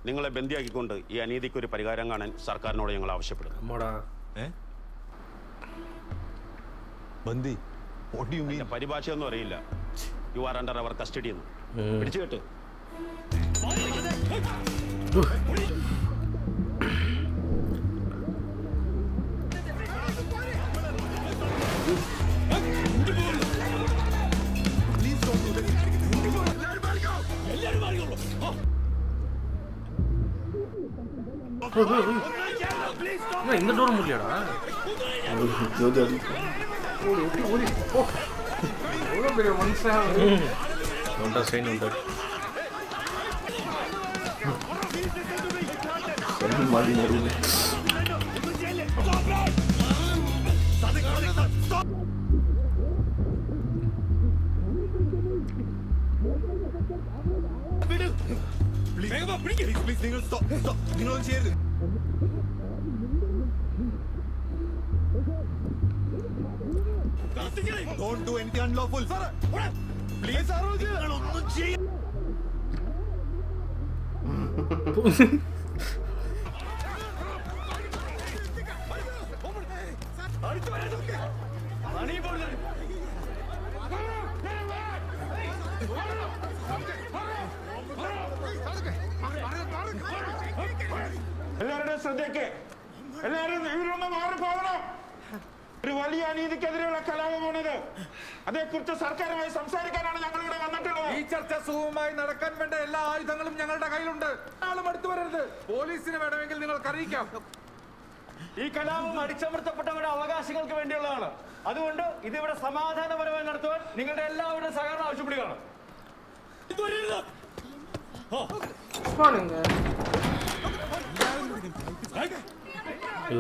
നിങ്ങളെ ബന്ദിയാക്കിക്കൊണ്ട് ഈ അനീതിക്ക് ഒരു പരിഹാരം കാണാൻ സർക്കാരിനോട് ഞങ്ങൾ ആവശ്യപ്പെടുന്നു. ബന്ദി? What do you mean? പരിഭാഷയൊന്നും അറിയില്ല. You are under our custody എന്ന് പിടിച്ചു കേട്ട്. இந்த டோர் முடியலடா. எவ்வளோ பெரிய மனுஷன். உண்டா சைன் உண்டா. மாடி நடுவில் നിങ്ങളൊന്നും ചെയ്യരുത്. Don't do anything unlawful. Please, നിങ്ങളൊന്നും ചെയ്യരുത്. എല്ലാവരുടെയും ശ്രദ്ധയ്ക്ക്, എല്ലാവരും ഇവരൊന്ന് മാറിപ്പോകണം. ഒരു വലിയ അനീതിക്കെതിരെയുള്ള കലാപമാണിത്. അതേക്കുറിച്ച് സർക്കാരുമായി സംസാരിക്കാനാണ് ഞങ്ങൾ ഇവിടെ വന്നിട്ടുള്ളത്. ഈ ചർച്ച സുഗമമായി നടക്കാൻ വേണ്ട എല്ലാ ആയുധങ്ങളും ഞങ്ങളുടെ കയ്യിലുണ്ട്. ആളും അടുത്തു വരരുത്. പോലീസിന് വേണമെങ്കിൽ നിങ്ങൾക്ക് അറിയിക്കാം. ഈ കലാപം അടിച്ചമർത്തപ്പെട്ടവരുടെ അവകാശങ്ങൾക്ക് വേണ്ടിയുള്ളതാണ്. അതുകൊണ്ട് ഇതിവിടെ സമാധാനപരമായി നടത്തുവാൻ നിങ്ങളുടെ എല്ലാവരുടെയും സഹകരണം ആവശ്യപ്പെടുകയാണ്.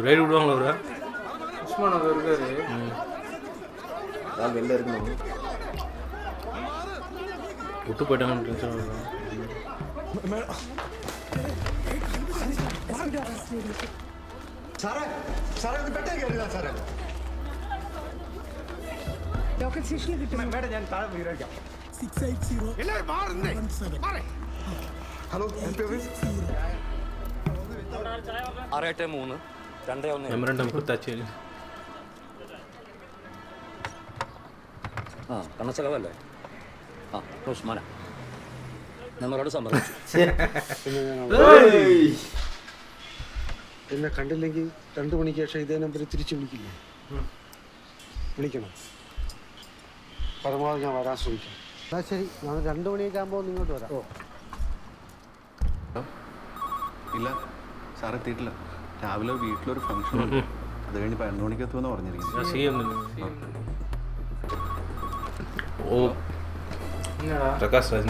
ரைடு விடுவாங்களா அவரை? உஸ்மான் அவர் இருக்காரு. வெளில இருக்கணும். விட்டு போயிட்டாங்கன்னு டென்ஷன் ஆகுது. സാറേ സാറേ ഒന്ന് പെട്ടെന്ന് കയറില്ല സാറേ. ലോക്കൽ സ്റ്റേഷനിൽ കിട്ടും. മേഡം ഞാൻ താഴെ വീരാക്കാം. 680 എല്ലാവരും മാറുന്നേ. ഹലോ എംപി 683 21 മെമ്മറണ്ടം കൊടുത്താച്ചേല്. ആ കണ്ണസലവല്ലേ? ആ ഉസ്മാന നമ്മളോട് സമ്മതിച്ചു. എന്നെ കണ്ടില്ലെങ്കിൽ 2 മണിക്ക് ശേഷം ഇതേ നമ്പറിൽ തിരിച്ചു വിളിക്കില്ലേ? വിളിക്കണം. പരമാവധി ഞാൻ വരാൻ ശ്രമിക്കാം. എന്നാൽ ശരി, ഞാൻ 2 മണിയൊക്കെ ആകുമ്പോൾ ഇങ്ങോട്ട് വരാം. ഇല്ല, സാർ എത്തിയിട്ടില്ല. രാവിലെ വീട്ടിലൊരു ഫംഗ്ഷൻ ഉണ്ട്. അത് കഴിഞ്ഞ് 11 മണിക്ക് എത്തുമെന്ന് പറഞ്ഞിരിക്കുന്നത്. ഓ பிரகாஷ் ராஜ்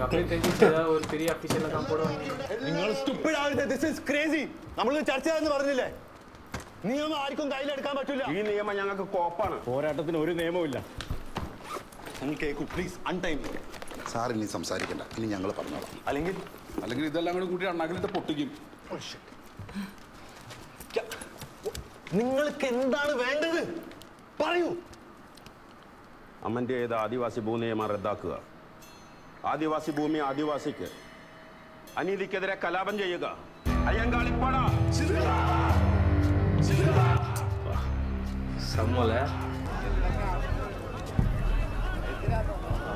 அப்படியே தெரிஞ்சிச்சு ஒரு பெரிய அஃபீஷியலாக தான் போடுவாங்க. നിങ്ങൾ സ്റ്റുപ്പിഡ് ആവരുത്. This is crazy. നമ്മൾ ചർച്ച ചെയ്യാന്ന് പറഞ്ഞില്ലേ? നിയമം ആർക്കും കയ്യിലെടുക്കാൻ പറ്റില്ല. ഈ നിയമം ഞങ്ങൾക്ക് കോപ്പാണ്. പോരാട്ടത്തിന് ഒരു നിയമവും നിങ്ങൾ കേൾക്കൂ പ്ലീസ്. അൺടൈം സാർ ഇനി സംസാരിക്കണ്ട, ഇനി ഞങ്ങൾ പറഞ്ഞോളാം. അല്ലെങ്കിൽ ഇതെല്ലാം കൂടി കൂട്ടി അണ്ണാക്കിലിട്ട് പൊട്ടിക്കും. നിങ്ങൾക്ക് എന്താണ് വേണ്ടത് പറയൂ. അമൻഡ് ചെയ്ത ആദിവാസി ഭൂനിയമം റദ്ദാക്കുക. ആദിവാസി ഭൂമി ആദിവാസിക്ക്. അനീതിക്കെതിരെ കലാപം ചെയ്യുക. അയ്യങ്കാളിപ്പട சம்மல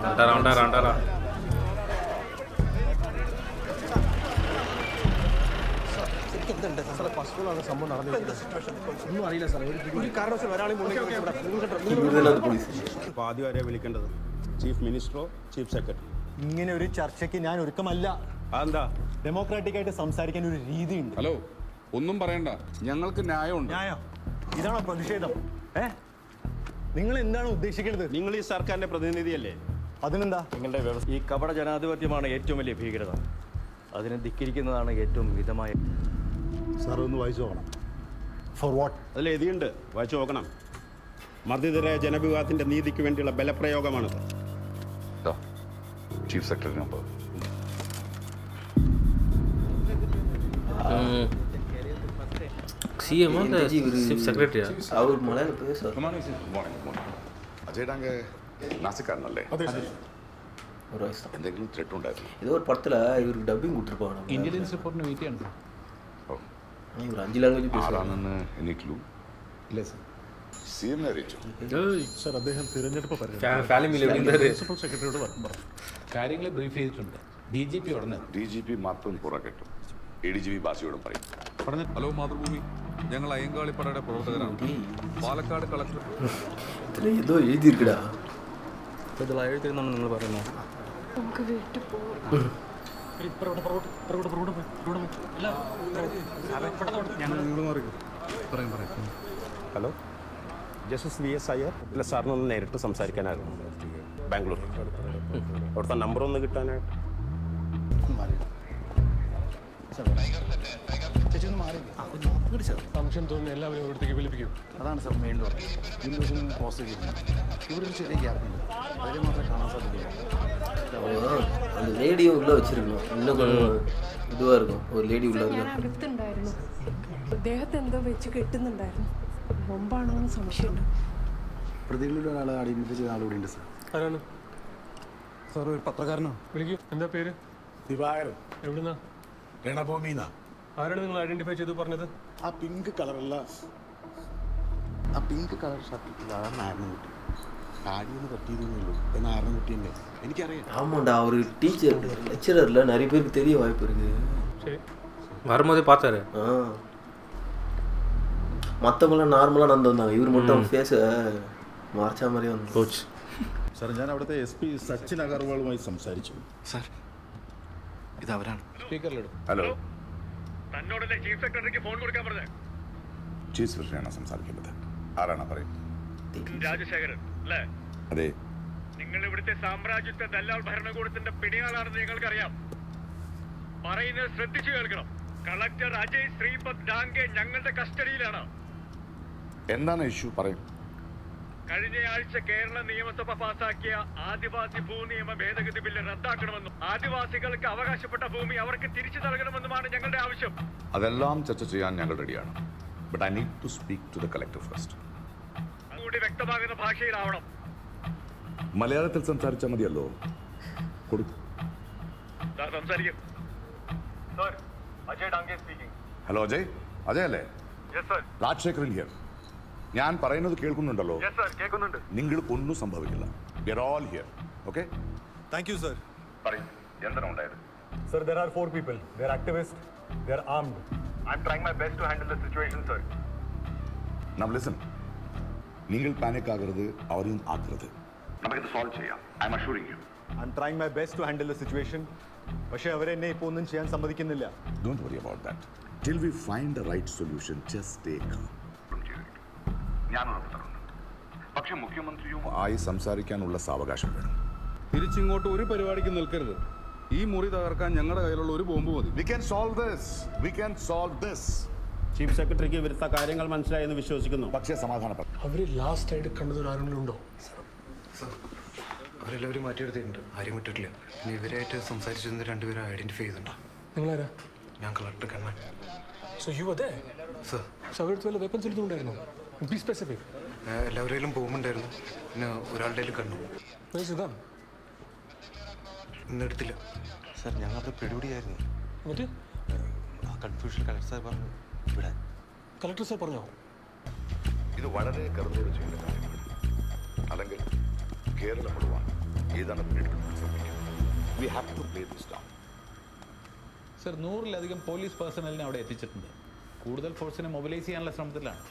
அண்டாரா സാർക്ക് എന്തുണ്ട് സാറേ ഫസ്റ്റിലാണ് സംഭവം നടന്നിരിക്കുന്നത് ഒന്നും അറിയില്ല സാറേ ഒരു കാരണവശാലും ഒരാളെയും അപ്പോൾ ആദ്യം ആരെയാണ് വിളിക്കേണ്ടത്? ചീഫ് മിനിസ്റ്ററോ ചീഫ് സെക്രട്ടറി? ഇങ്ങനെ ഒരു ചർച്ചയ്ക്ക് ഞാൻ ഒരുക്കമല്ല. അതെന്താ? ഡെമോക്രാറ്റിക് ആയിട്ട് സംസാരിക്കാൻ ഒരു രീതിയുണ്ട്. ഹലോ, ഒന്നും പറയണ്ട, ഞങ്ങൾക്ക് ന്യായമുണ്ട്. ന്യായം? ഇതാണോ പ്രതിഷേധം? നിങ്ങൾ എന്താണ് ഉദ്ദേശിക്കുന്നത്? നിങ്ങൾ ഈ സർക്കാരിന്റെ പ്രതിനിധിയല്ലേ? അതിനെന്താ? നിങ്ങളുടെ വ്യവസ്ഥ ഈ കപട ജനാധിപത്യമാണ് ഏറ്റവും വലിയ ഭീകരത. അതിനെ ധിക്കരിക്കുന്നതാണ് ഏറ്റവും മിതമായ. സാർ ഒന്ന് വായിച്ചു നോക്കണം. For what? അതിൽ എഴുതിയുണ്ട്, വായിച്ചു നോക്കണം. മർദ്ദിതരായ ജനവിഭാഗത്തിന്റെ നീതിക്ക് വേണ്ടിയുള്ള ബലപ്രയോഗമാണത്. Chief secretary number. CM chief സെക്രട്ടറിയാ? അവർ മലയാളം പേശ. അജയ് ഡാങ്ക നാസിക്കാരനല്ലേ? ഒരു എന്തെങ്കിലും ത്രെട്ട് ഉണ്ടായിരുന്നു? ஏதோ ஒரு படத்தில் இவருக்கு டப்பிங் கொடுத்துருப்பாங்க. ഇന്റലിജൻസ് റിപ്പോർട്ടിന് വെയിറ്റ് ചെയ്യണം. இவர் 5 ലാംഗ്വേജ് പേശ. ആരാണെന്ന് എനി ക്ലൂ ഇല്ല സർ. CM അറിയിച്ചു. സാർ അദ്ദേഹം തിരഞ്ഞെടുപ്പ് പ്രിൻസിപ്പൽ സെക്രട്ടറിയോട് പറഞ്ഞു. കാര്യങ്ങൾ ബ്രീഫ് ചെയ്തിട്ടുണ്ട്. DGP ഉടനെ DGP മാത്രം പുറകെട്ടു. ADGP ബാസിയോടും പറയും. ഹലോ മാതൃഭൂമി, ഞങ്ങൾ അയ്യങ്കാളിപ്പടയുടെ പ്രവർത്തകരാണ്. പാലക്കാട് കളക്ടർ ஏதோ எழுதியிருக்குடா. ഇതിൽ എഴുതിയിരുന്നാണ് നിങ്ങൾ പറയുന്നത്. നമുക്ക് വീട്ടിൽ പോകാം. Hello, justice VS Iyer. ഇല്ല, സാറിനൊന്ന് നേരിട്ട് സംസാരിക്കാനായിരുന്നു. ബാംഗ്ലൂർ. അവിടുത്തെ നമ്പർ ഒന്ന് കിട്ടാനായിട്ട്. സംശയം തോന്നുന്നു എല്ലാവരും ഇവിടത്തേക്ക് വിളിപ്പിക്കും. അതാണ് സാർ മെയിൻ ഡോർ. വിൻഡോസിൽ പോസ്റ്റ് ചെയ്തിരുന്നു. ഇവിടെ ഒരു ചെറിയ ഗ്യാപ്പുണ്ട്, അതിൽ മാത്രമേ കാണാൻ സാധിക്കില്ല. அந்த லேடியும் உள்ளே வச்சிருக்கணும். இன்னும் கொஞ்சம் இதுவாக இருக்கும். ஒரு லேடி உள்ள இருக்கும். അടുത്തുണ്ടായിരുന്നു. അദ്ദേഹത്തെ എന്തോ വെച്ച് കെട്ടുന്നുണ്ടായിരുന്നു. ബോംബാണോ എന്ന് സംശയമുണ്ട്. പ്രതികളിൽ ഒരാളെ ഐഡന്റിഫൈ ചെയ്ത ആൾ ഇവിടെ ഉണ്ട് സാർ. ആരാണ് സാർ? ഒരു പത്രക്കാരനാണ്. വിളിക്കൂ. എന്താ പേര്? ദിവാകരൻ. എവിടുന്നാ? രണഭൂമിന്നാ. ആരാണ് നിങ്ങൾ ഐഡന്റിഫൈ ചെയ്ത് പറഞ്ഞത്? ആ പിങ്ക് കളറുള്ള, ആ പിങ്ക് കളർ ഷർട്ടിൽ അതാണ് നാരായണൻകുട്ടി. താടിയൊന്ന് കട്ടിയതേയുള്ളൂ. നാരായണൻകുട്ടിൻ്റെ എനിക്കറിയാം. ஆமாண்டா, அவர் டீச்சர் லெக்சரர்ல நிறைய பேருக்கு தெரிய வாய்ப்பு இருக்கு. சரி, வரும்போதே பார்த்தாரு. மற்றவங்களாம் நார்மலாக நடந்து வந்தாங்க. இவர் மட்டும் ஃபேஸை മറച്ച மாதிரி വന്നു. കോച്ച് സാർ, ഞാൻ അവിടുത്തെ SP സച്ചിൻ അഗർവാളുമായി സംസാരിച്ചു. സാർ, ഇത് അവരാണ്. സ്പീക്കറിലിടും. ഹലോ, തന്നോടല്ലേ ചീഫ് സെക്രട്ടറിക്ക് ഫോൺ കൊടുക്കാൻ പറഞ്ഞത്? ചീഫ് സെക്രട്ടറിയാണ് സംസാരിക്കുന്നത്. ആരാണ് പറയും? രാജശേഖരൻ അല്ലേ? അതെ. നിങ്ങൾ ഇവിടുത്തെ സാമ്രാജ്യത്വ ദല്ലാൽ ഭരണകൂടത്തിന്റെ പിടിയാളാണെന്ന് ഞങ്ങൾക്കറിയാം. പറയുന്നത് ശ്രദ്ധിച്ചു കേൾക്കണം. കളക്ടർ അജയ് ശ്രീപദ് ഡാംഗെ ഞങ്ങളുടെ കസ്റ്റഡിയിലാണ്. എന്താണ് ഇഷ്യൂ? പറയും. കഴിഞ്ഞയാഴ്ച കേരള നിയമസഭ പാസാക്കിയ ആദിവാസി ഭൂനിയമ ഭേദഗതി ബില്ല് റദ്ദാക്കണമെന്നും ആദിവാസികൾക്ക് അവകാശപ്പെട്ട ഭൂമി അവർക്ക് തിരിച്ചു നൽകണമെന്നുമാണ് ഞങ്ങളുടെ ആവശ്യം. അതെല്ലാം ചർച്ച ചെയ്യാൻ ഞങ്ങൾ റെഡിയാണ്. But I need to speak to the collector first. അതുകൂടി വ്യക്തമാകുന്ന ഭാഷയിലാവണം. മലയാളത്തിൽ സംസാരിച്ചാൽ മതിയല്ലോ. കൊടുക്കും. സംസാരിക്കും. അജയ് ഡാംഗെ സ്പീക്കിംഗ്. ഹലോ അജയ്. അജയ് അല്ലേ? Yes sir. രാജശേഖരൻ ഹിയർ. ഞാൻ പറയുന്നത് കേൾക്കുന്നുണ്ടല്ലോ? യെസ് സർ, കേൾക്കുന്നുണ്ട്. നിങ്ങൾക്കൊന്നും സംഭവിക്കില്ല. We are all here. Okay? Thank you sir. പറയും. എന്താണ് ഉണ്ടായത്? Sir, there are 4 people. They are activists. They are armed. I'm trying my best to handle the situation, sir. Now listen. നിങ്ങൾ panic ആകരുത്, അവരെയും ആക്കരുത്. നമുക്കിത് സോൾവ് ചെയ്യാം. I am assuring you. I'm trying my best to handle the situation. പക്ഷേ അവരെന്നെ ഇപ്പോൾ ഒന്നും ചെയ്യാൻ സമ്മതിക്കുന്നില്ല. Don't worry about that. Till we find the right solution, just stay calm. ഞാൻ ഉറപ്പ് തരുന്നു. പക്ഷേ മുഖ്യമന്ത്രിയും ആയി സംസാരിക്കാനുള്ള സാവകാശം വേണം. തിരിച്ചിങ്ങോട്ട് ഒരു പരിപാടിക്ക് നിൽക്കരുത്. ഈ മുറി തകർക്കാൻ ഞങ്ങളുടെ കയ്യിലുള്ള ഒരു ബോംബ് മതി. We can solve this. We can solve this. Chief സെക്രട്ടറിക്ക് ഇവിടുത്തെ കാര്യങ്ങൾ മനസ്സിലായെന്ന് വിശ്വസിക്കുന്നു. പക്ഷേ സമാധാനപ്പെടും. അവർ ലാസ്റ്റ് ആയിട്ട് കണ്ടത് ആരെങ്കിലും ഉണ്ടോ? അവരെല്ലാവരും മാറ്റിയെടുത്തിട്ടുണ്ട്. ആരും വിട്ടിട്ടില്ല. പിന്നെ ഇവരായിട്ട് സംസാരിച്ചിരുന്ന രണ്ടുപേരും ഐഡന്റിഫൈ ചെയ്തിട്ടുണ്ടോ? നിങ്ങളാരാ? ഞാൻ collector Kannan. So you were there? Sir, അവരുടെ വല്ല വെപ്പൻസ് എടുത്തുകൊണ്ടായിരുന്നു? B specific. എല്ലാവരുടെയും ബോംബുണ്ടായിരുന്നു. പിന്നെ ഒരാളുടെ കണ്ടു. ഇന്നെടുത്തില്ല. സാർ, ഞങ്ങളുടെ പിടിപിടിയായിരുന്നു. എന്നിട്ട് ആ കൺഫ്യൂഷൻ കളക്ടർ സാർ പറഞ്ഞു ഇവിടെ. കളക്ടർ സാർ പറഞ്ഞോ? ഇത് വളരെ കരുതലോടെ ചെയ്യേണ്ട കാര്യമാണ്. അല്ലെങ്കിൽ കേരളം മുഴുവൻ ഏതാണ് പിന്നീട് സംഭവിക്കുന്നത്. We have to play this down. Sir 100-ലധികം പോലീസ് പേഴ്സണലിനെ അവിടെ എത്തിച്ചിട്ടുണ്ട്. കൂടുതൽ ഫോഴ്സിനെ മൊബിലൈസ് ചെയ്യാനുള്ള ശ്രമത്തിലാണ്.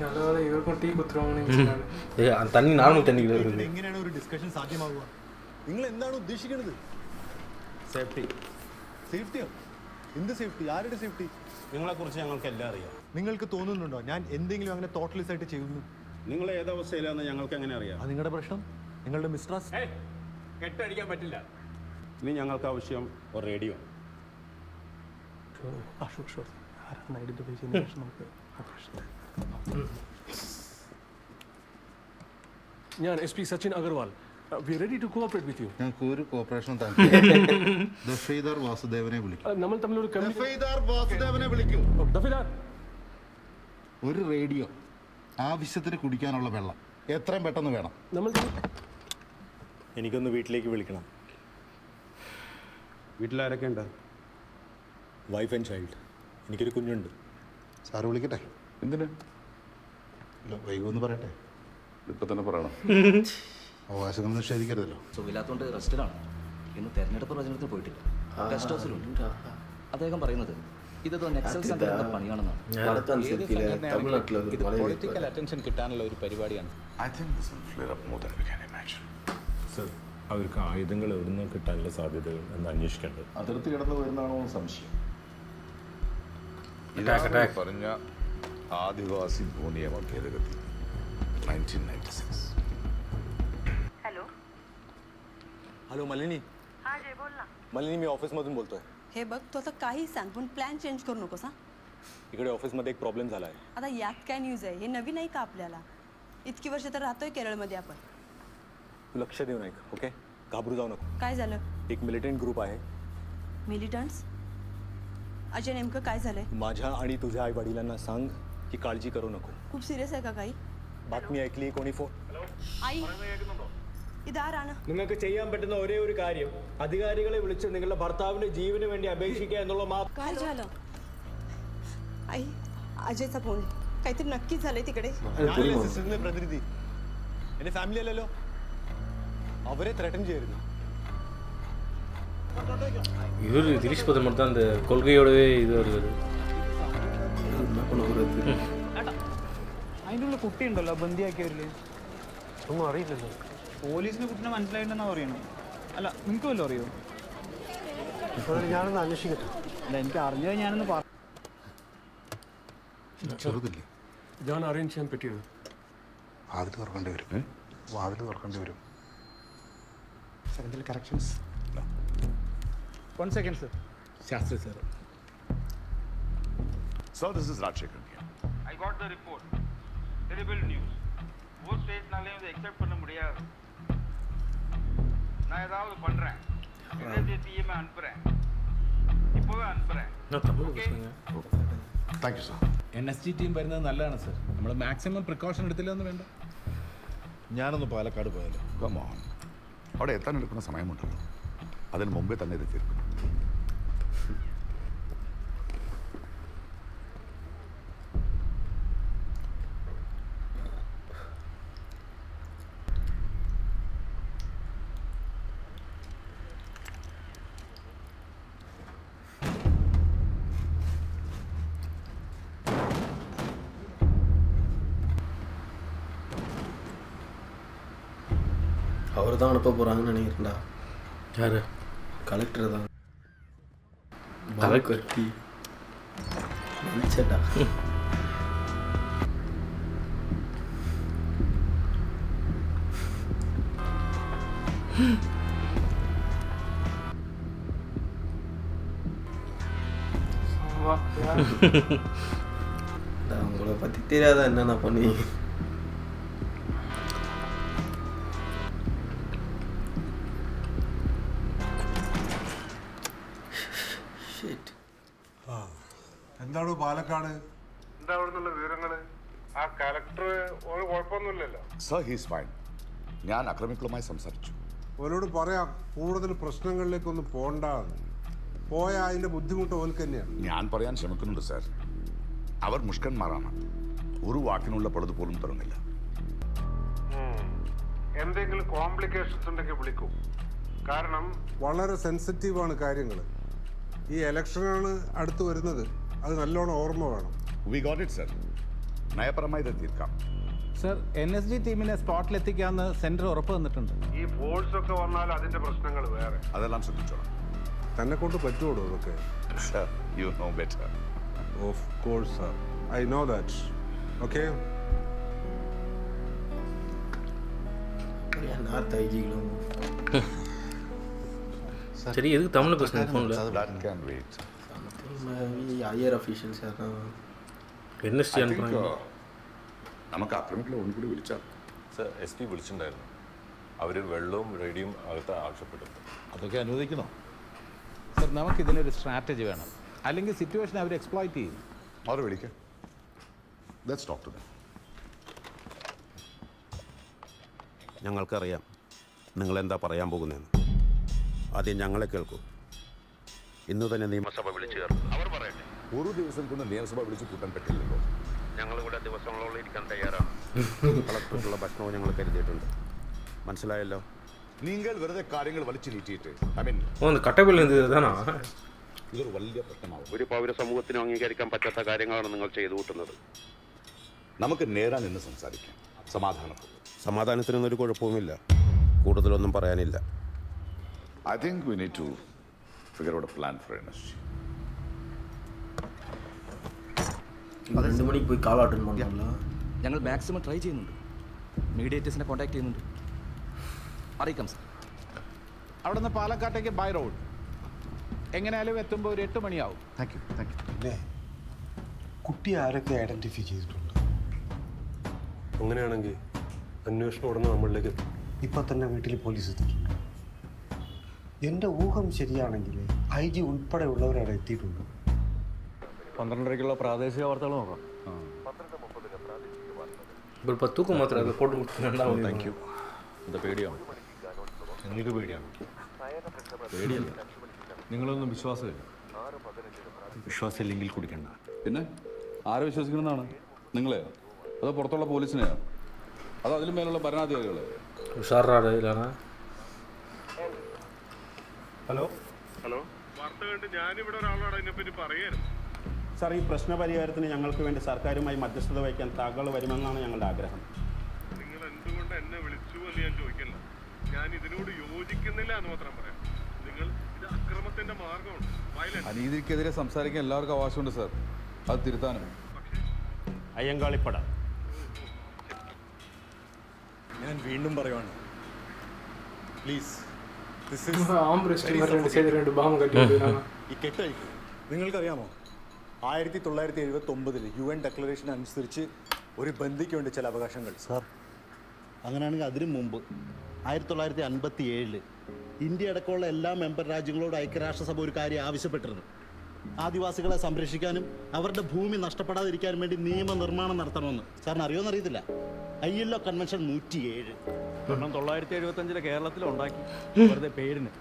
നല്ലപോലെ ഇവർക്കും ടീ കുത്തുവാണ്. തണ്ണി നാർമൽ തണ്ണി. എങ്ങനെയാണ് ഒരു ഡിസ്കഷൻ സാധ്യമാകുക? നിങ്ങൾ എന്താണ് ഉദ്ദേശിക്കുന്നത്? സേഫ്റ്റി. സേഫ്റ്റിയോ? എന്ത് സേഫ്റ്റി? ആരുടെ സേഫ്റ്റി? നിങ്ങളെക്കുറിച്ച് ഞങ്ങൾക്ക് എല്ലാം അറിയാം. നിങ്ങൾക്ക് തോന്നുന്നുണ്ടോ ഞാൻ എന്തെങ്കിലും അങ്ങനെ തോട്ട്ലെസ് ആയിട്ട് ചെയ്യുന്നു? നിങ്ങൾ ഏതവസ്ഥയിലാണെന്ന് ഞങ്ങൾക്ക് എങ്ങനെ അറിയാം? അത് നിങ്ങളുടെ പ്രശ്നം, നിങ്ങളുടെ മിസ്ട്രസ്റ്റ്. കെട്ടടിക്കാൻ പറ്റില്ല. ഇനി ഞങ്ങൾക്ക് ആവശ്യം ഒരു റേഡിയോ. ഐഡന്റിഫൈ ചെയ്യുന്ന പ്രശ്നം നമുക്ക് ഞാൻ SP Sachin Agarwal. We ready to cooperate with you. ഞങ്ങൾക്ക് ഒരു കോപ്പറേഷൻ ദഫേദാർ വാസുദേവനെ വിളിക്കും. നമ്മൾ തമ്മിൽ ഒരു വാസുദേവനെ വിളിക്കും. ദഫേദാർ, ഒരു റേഡിയോ, ആവശ്യത്തിന് കുടിക്കാനുള്ള വെള്ളം എത്രയും പെട്ടെന്ന് വേണം. നമ്മൾ എനിക്കൊന്ന് വീട്ടിലേക്ക് വിളിക്കണം. വീട്ടിലാരൊക്കെ ഉണ്ട്? Wife and child. എനിക്കൊരു കുഞ്ഞുണ്ട്. സാറ് വിളിക്കട്ടെ? എന്തിന്? വൈകുമെന്ന് പറയട്ടെ. ഇപ്പം തന്നെ പറയണം. അവകാശങ്ങൾ നിഷേധിക്കരുതല്ലോ. സുഖമില്ലാത്തതുകൊണ്ട് റെസ്റ്റിലാണ്. ഇന്ന് തെരഞ്ഞെടുപ്പ് പ്രചരണത്തിൽ പോയിട്ടില്ല. ഗസ്റ്റ് ഹൗസിലുണ്ട്. അദ്ദേഹം പറയുന്നത് ഇതൊക്കെ നെക്സൽ സംഘടന പണിയാണെന്നാണ്. ഇത് പൊളിറ്റിക്കൽ അറ്റൻഷൻ കിട്ടാനുള്ള ഒരു പരിപാടിയാണ്. സർ, അവർക്ക് ആയുധങ്ങൾ എവിടെ നിന്ന് കിട്ടാനുള്ള സാധ്യതകൾ എന്ന് അന്വേഷിക്കേണ്ടത്. അതിർത്തി കടന്നു വരുന്നതാണോ സംശയം? പറഞ്ഞ ആദിവാസി ഭൂനിയമ ഭേദഗതി 1996. हॅलो मालिनी. हा जय बोल ना. मालिनी, मी ऑफिसमधून बोलतोय. हे बघ तू आता काही सांग पण प्लॅन चेंज करू नकोस हा. इकडे ऑफिसमध्ये एक प्रॉब्लेम झाला आहे. आता यात काय न्यूज आहे? हे नवीन आहे का आपल्याला? इतकी वर्ष तर राहतोय केरळमध्ये आपण. तू लक्ष देऊ नये, ओके? घाबरू जाऊ नको. काय झालं? एक मिलिटंट ग्रुप आहे. मिलिटंट्स? अजय नेमकं काय झालंय? माझ्या आणि तुझ्या आई वडिलांना सांग की काळजी करू नको. खूप सिरियस आहे का काही? बातमी ऐकली कोणी फोन? आई ഇതാരാണ്? നിങ്ങൾക്ക് ചെയ്യാൻ പറ്റുന്ന ഒരേ ഒരു കാര്യം അധികാരികളെ വിളിച്ച് നിങ്ങളുടെ ഭർത്താവിന്റെ ജീവന് വേണ്ടി അപേക്ഷിക്കുക എന്നുള്ള മാത്രം. काय झालं? आई, अजयचा फोन. काहीतरी नक्कीच झालंय तिकडे. സിസ്റ്ററിന്റെ പ്രതിനിധി എന്റെ ഫാമിലി അല്ലല്ലോ. അവരെ ത്രെട്ടൻ ചെയ്യരുത്. இவர் திலீஷ் பதம் மட்டும் அந்த கொள்கையோடவே இது வருது. അതിനുള്ള കുട്ടിയുണ്ടല്ലോ ബന്ദിയാക്കിയവരില്. ഒന്നും അറിയില്ലല്ലോ. പോലീസിന് കുട്ടിനെ മനസ്സിലായിട്ടെന്നാ പറയണത്. അല്ല നിങ്ങൾക്ക് വല്ലതും അറിയോ? ഞാനൊന്ന് അന്വേഷിക്കട്ടെ. അല്ല എനിക്ക് അറിഞ്ഞത് ഞാനൊന്ന് ചെറുതില്ലേ? ഞാൻ അറേഞ്ച് ചെയ്യാൻ പറ്റിയത്. വാതിൽ തുറക്കേണ്ടി വരും. വാതിൽ തുറക്കേണ്ടി വരും. Corrections. 1 second sir. Shastri sir. Sir, this is Rajshekhar here. I got the report. Terrible news. वो स्टेटனாலே வந்து एक्सेप्ट பண்ண முடியாது. நான் ஏதாவது பண்றேன். என்னது டீம் அனுப்புறேன். இப்போவே அனுப்புறேன். நான் தமிழ் பேசுறேன். Thank you, sir. NSG team വരുന്നത് നല്ലതാണ് സർ. നമ്മൾ മാക്സിമം പ്രിക്കോഷൻ എടുത്തില്ലെന്ന് വേണ്ട. ഞാനൊന്ന് പാലക്കാട് പോയാലോ? Come on. അവിടെ എത്താൻ എടുക്കുന്ന സമയമുണ്ടല്ലോ. അതിന് മുമ്പേ തന്നെ ഇത് തീർക്കും. அவர் தான் அனுப்ப போகிறாங்கன்னு நினைக்கிறேன்டா. யார்? கலெக்டர் தான். கட்டி நினச்சேன்டா. உங்களை பற்றி தெரியாத என்னென்ன பண்ணுவீங்க? എന്താണ് പാലക്കാട്? എന്താ അവിടുന്നുള്ള വിവരങ്ങള്? ആ കലക്ടർ ഒരു കുഴപ്പമൊന്നുമില്ലല്ലോ. Sir, he's fine. ഞാൻ അക്രമികളുമായി സംസാരിച്ചു. ഓരോട് പറയാം കൂടുതൽ പ്രശ്നങ്ങളിലേക്കൊന്നും പോണ്ട. പോയാൽ അതിന്റെ ബുദ്ധിമുട്ട് ഓൽക്ക് തന്നെയാണ്. ഞാൻ പറയാൻ ശ്രമിക്കുന്നുണ്ട് സാർ. അവർ മുഷ്കന്മാരാണ്. ഒരു വാക്കിനുള്ള പഴുത് പോലും തുറന്നില്ല. എന്തെങ്കിലും കോംപ്ലിക്കേഷൻസ് ഉണ്ടെങ്കിൽ വിളിക്കൂ. കാരണം വളരെ സെൻസിറ്റീവാണ് കാര്യങ്ങൾ. ഈ ഇലക്ഷനാണ് അടുത്ത് വരുന്നത്, അത് നല്ലോണം ഓർമ്മ വേണം. We got it sir. നയപരമായി ഇത് തീർക്കാം. സർ, NSG ടീമിനെ സ്പോട്ടിലെത്തിക്കാമെന്ന് സെന്റർ ഉറപ്പ് തന്നിട്ടുണ്ട്. ഈ ഫോഴ്സ് ഒക്കെ വന്നാൽ അതിന്റെ പ്രശ്നങ്ങൾ വേറെ. അതെല്ലാം ശ്രദ്ധിച്ചോളാം. തന്നെ കൊണ്ട് പറ്റുമോ അതൊക്കെ? You know better. Of course sir, I know that. Okay. சரி எதுக்கு தமிழ்ல பேசுறீங்க ஃபோன்ல? That can wait. Higher officials NSG അനുഭവം നമുക്ക് അക്രമികളെ ഒന്നുകൂടി വിളിച്ചാൽ. സർ, SP വിളിച്ചിട്ടുണ്ടായിരുന്നു. അവർ വെള്ളവും റേഡിയും അകത്ത് ആവശ്യപ്പെട്ടിട്ടുണ്ട്. അതൊക്കെ അനുവദിക്കണോ? സർ, നമുക്കിതിനൊരു സ്ട്രാറ്റജി വേണം, അല്ലെങ്കിൽ സിറ്റുവേഷൻ അവർ എക്സ്പ്ലോയിറ്റ് ചെയ്യും. അവർ വിളിക്കാം. Let's talk to them. ഞങ്ങൾക്കറിയാം നിങ്ങളെന്താ പറയാൻ പോകുന്നതെന്ന്. ആദ്യം ഞങ്ങളെ കേൾക്കൂ. ഇന്ന് തന്നെ നിയമസഭ വിളിച്ചു ചേർക്കും. അവർ പറയട്ടെ. ഒരു ദിവസം കൊണ്ട് നിയമസഭ വിളിച്ച് കൂട്ടാൻ പറ്റില്ലല്ലോ. ഞങ്ങളിവിടെ ദിവസങ്ങളോളം ഇരിക്കാൻ തയ്യാറാണ്. കളക്ടർക്കുള്ള ഭക്ഷണവും ഞങ്ങൾ കരുതിയിട്ടുണ്ട്. മനസ്സിലായല്ലോ? നിങ്ങൾ വെറുതെ കാര്യങ്ങൾ വലിച്ചു നീട്ടിയിട്ട് ഇതൊരു വലിയ പ്രശ്നമാവും. ഒരു പൗര സമൂഹത്തിനും അംഗീകരിക്കാൻ പറ്റാത്ത കാര്യങ്ങളാണ് നിങ്ങൾ ചെയ്തു കൂട്ടുന്നത്. നമുക്ക് നേരാൻ നിന്ന് സംസാരിക്കാം. സമാധാനത്തിനൊന്നും ഒരു കുഴപ്പവുമില്ല. കൂടുതലൊന്നും പറയാനില്ല. I think we need to figure out a plan for NSG. 2 മണിക്ക് പോയി കാൾ അറ്റൻഡ് பண்ணல. ഞങ്ങൾ മാക്സിമം ട്രൈ ചെയ്യുന്നുണ്ട്. മീഡിയേറ്റേഴ്സിനെ കോൺടാക്ട് ചെയ്യുന്നുണ്ട്. അറിയിക്കാം സർ. അവിടെ നിന്ന് പാലക്കാട്ടേക്ക് ബൈ റോഡ് എങ്ങനെയാലും എത്തുമ്പോൾ ഒരു 8 മണിയാവും. Thank you. പിന്നെ കുട്ടി ആരൊക്കെ ഐഡന്റിഫൈ ചെയ്തിട്ടുണ്ട്? അങ്ങനെയാണെങ്കിൽ അന്വേഷണം ഉടനെ നമ്മളിലേക്ക് എത്തും. ഇപ്പം തന്നെ വീട്ടിൽ പോലീസ് എത്തിയിട്ടുണ്ട്. എൻ്റെ ഊഹം ശരിയാണെങ്കിൽ IG ഉൾപ്പെടെയുള്ളവരവിടെ എത്തിയിട്ടുണ്ട്. 12:30 പ്രാദേശിക വാർത്തകൾ നോക്കാം. തൂക്കം മാത്രമേ ഫോട്ടോ കൊടുക്കുന്നുണ്ടാവും. Thank you. എന്താ പേടിയാണോ? നിങ്ങൾക്ക് പേടിയാണോ? പേടിയല്ല, നിങ്ങളൊന്നും വിശ്വാസമില്ല. വിശ്വാസമില്ലെങ്കിൽ കുടിക്കണ്ട. പിന്നെ ആരെ വിശ്വസിക്കണമെന്നാണ്? നിങ്ങളെയോ അതോ പുറത്തുള്ള പോലീസിനെയോ അതോ അതിലും മേലുള്ള ഭരണാധികാരികളെ? ഹലോ വാർത്ത കണ്ട് ഞാനിവിടെ ഒരാളോട് അതിനെപ്പറ്റി പറയാനും. സാർ, ഈ പ്രശ്ന പരിഹാരത്തിന് ഞങ്ങൾക്ക് വേണ്ടി സർക്കാരുമായി മധ്യസ്ഥത വഹിക്കാൻ താങ്കൾ വരുമെന്നാണ് ഞങ്ങളുടെ ആഗ്രഹം. നിങ്ങൾ എന്തുകൊണ്ട് എന്നെ വിളിച്ചു എന്ന് ഞാൻ ചോദിക്കില്ല. ഞാൻ ഇതിനോട് യോജിക്കുന്നില്ല എന്ന് മാത്രം പറയാം. നിങ്ങൾ ഇത് അക്രമത്തിന്റെ മാർഗമാണ്. അനീതിക്കെതിരെ സംസാരിക്കാൻ എല്ലാവർക്കും അവകാശമുണ്ട് സാർ. അത് തിരുത്താനും. അയ്യങ്കാളിപ്പട. ഞാൻ വീണ്ടും പറയുവാണ്, പ്ലീസ് ഈ കെട്ടഴിക്കും. നിങ്ങൾക്കറിയാമോ, 1979 UN ഡെക്ലറേഷൻ അനുസരിച്ച് ഒരു ബന്ദിക്ക് വേണ്ടി ചില അവകാശങ്ങൾ. സാർ, അങ്ങനെയാണെങ്കിൽ അതിനു മുമ്പ് 1957 ഇന്ത്യ അടക്കമുള്ള എല്ലാ മെമ്പർ രാജ്യങ്ങളോട് ഐക്യരാഷ്ട്രസഭ ഒരു കാര്യം ആവശ്യപ്പെട്ടിരുന്നു. ആദിവാസികളെ സംരക്ഷിക്കാനും അവരുടെ ഭൂമി നഷ്ടപ്പെടാതിരിക്കാനും വേണ്ടി നിയമനിർമ്മാണം നടത്തണമെന്ന്. സാറിന് അറിയുമെന്ന് അറിയത്തില്ല. ILO കൺവെൻഷൻ 107 1975 കേരളത്തിൽ ഉണ്ടാക്കി, വെറുതെ പേരിന്.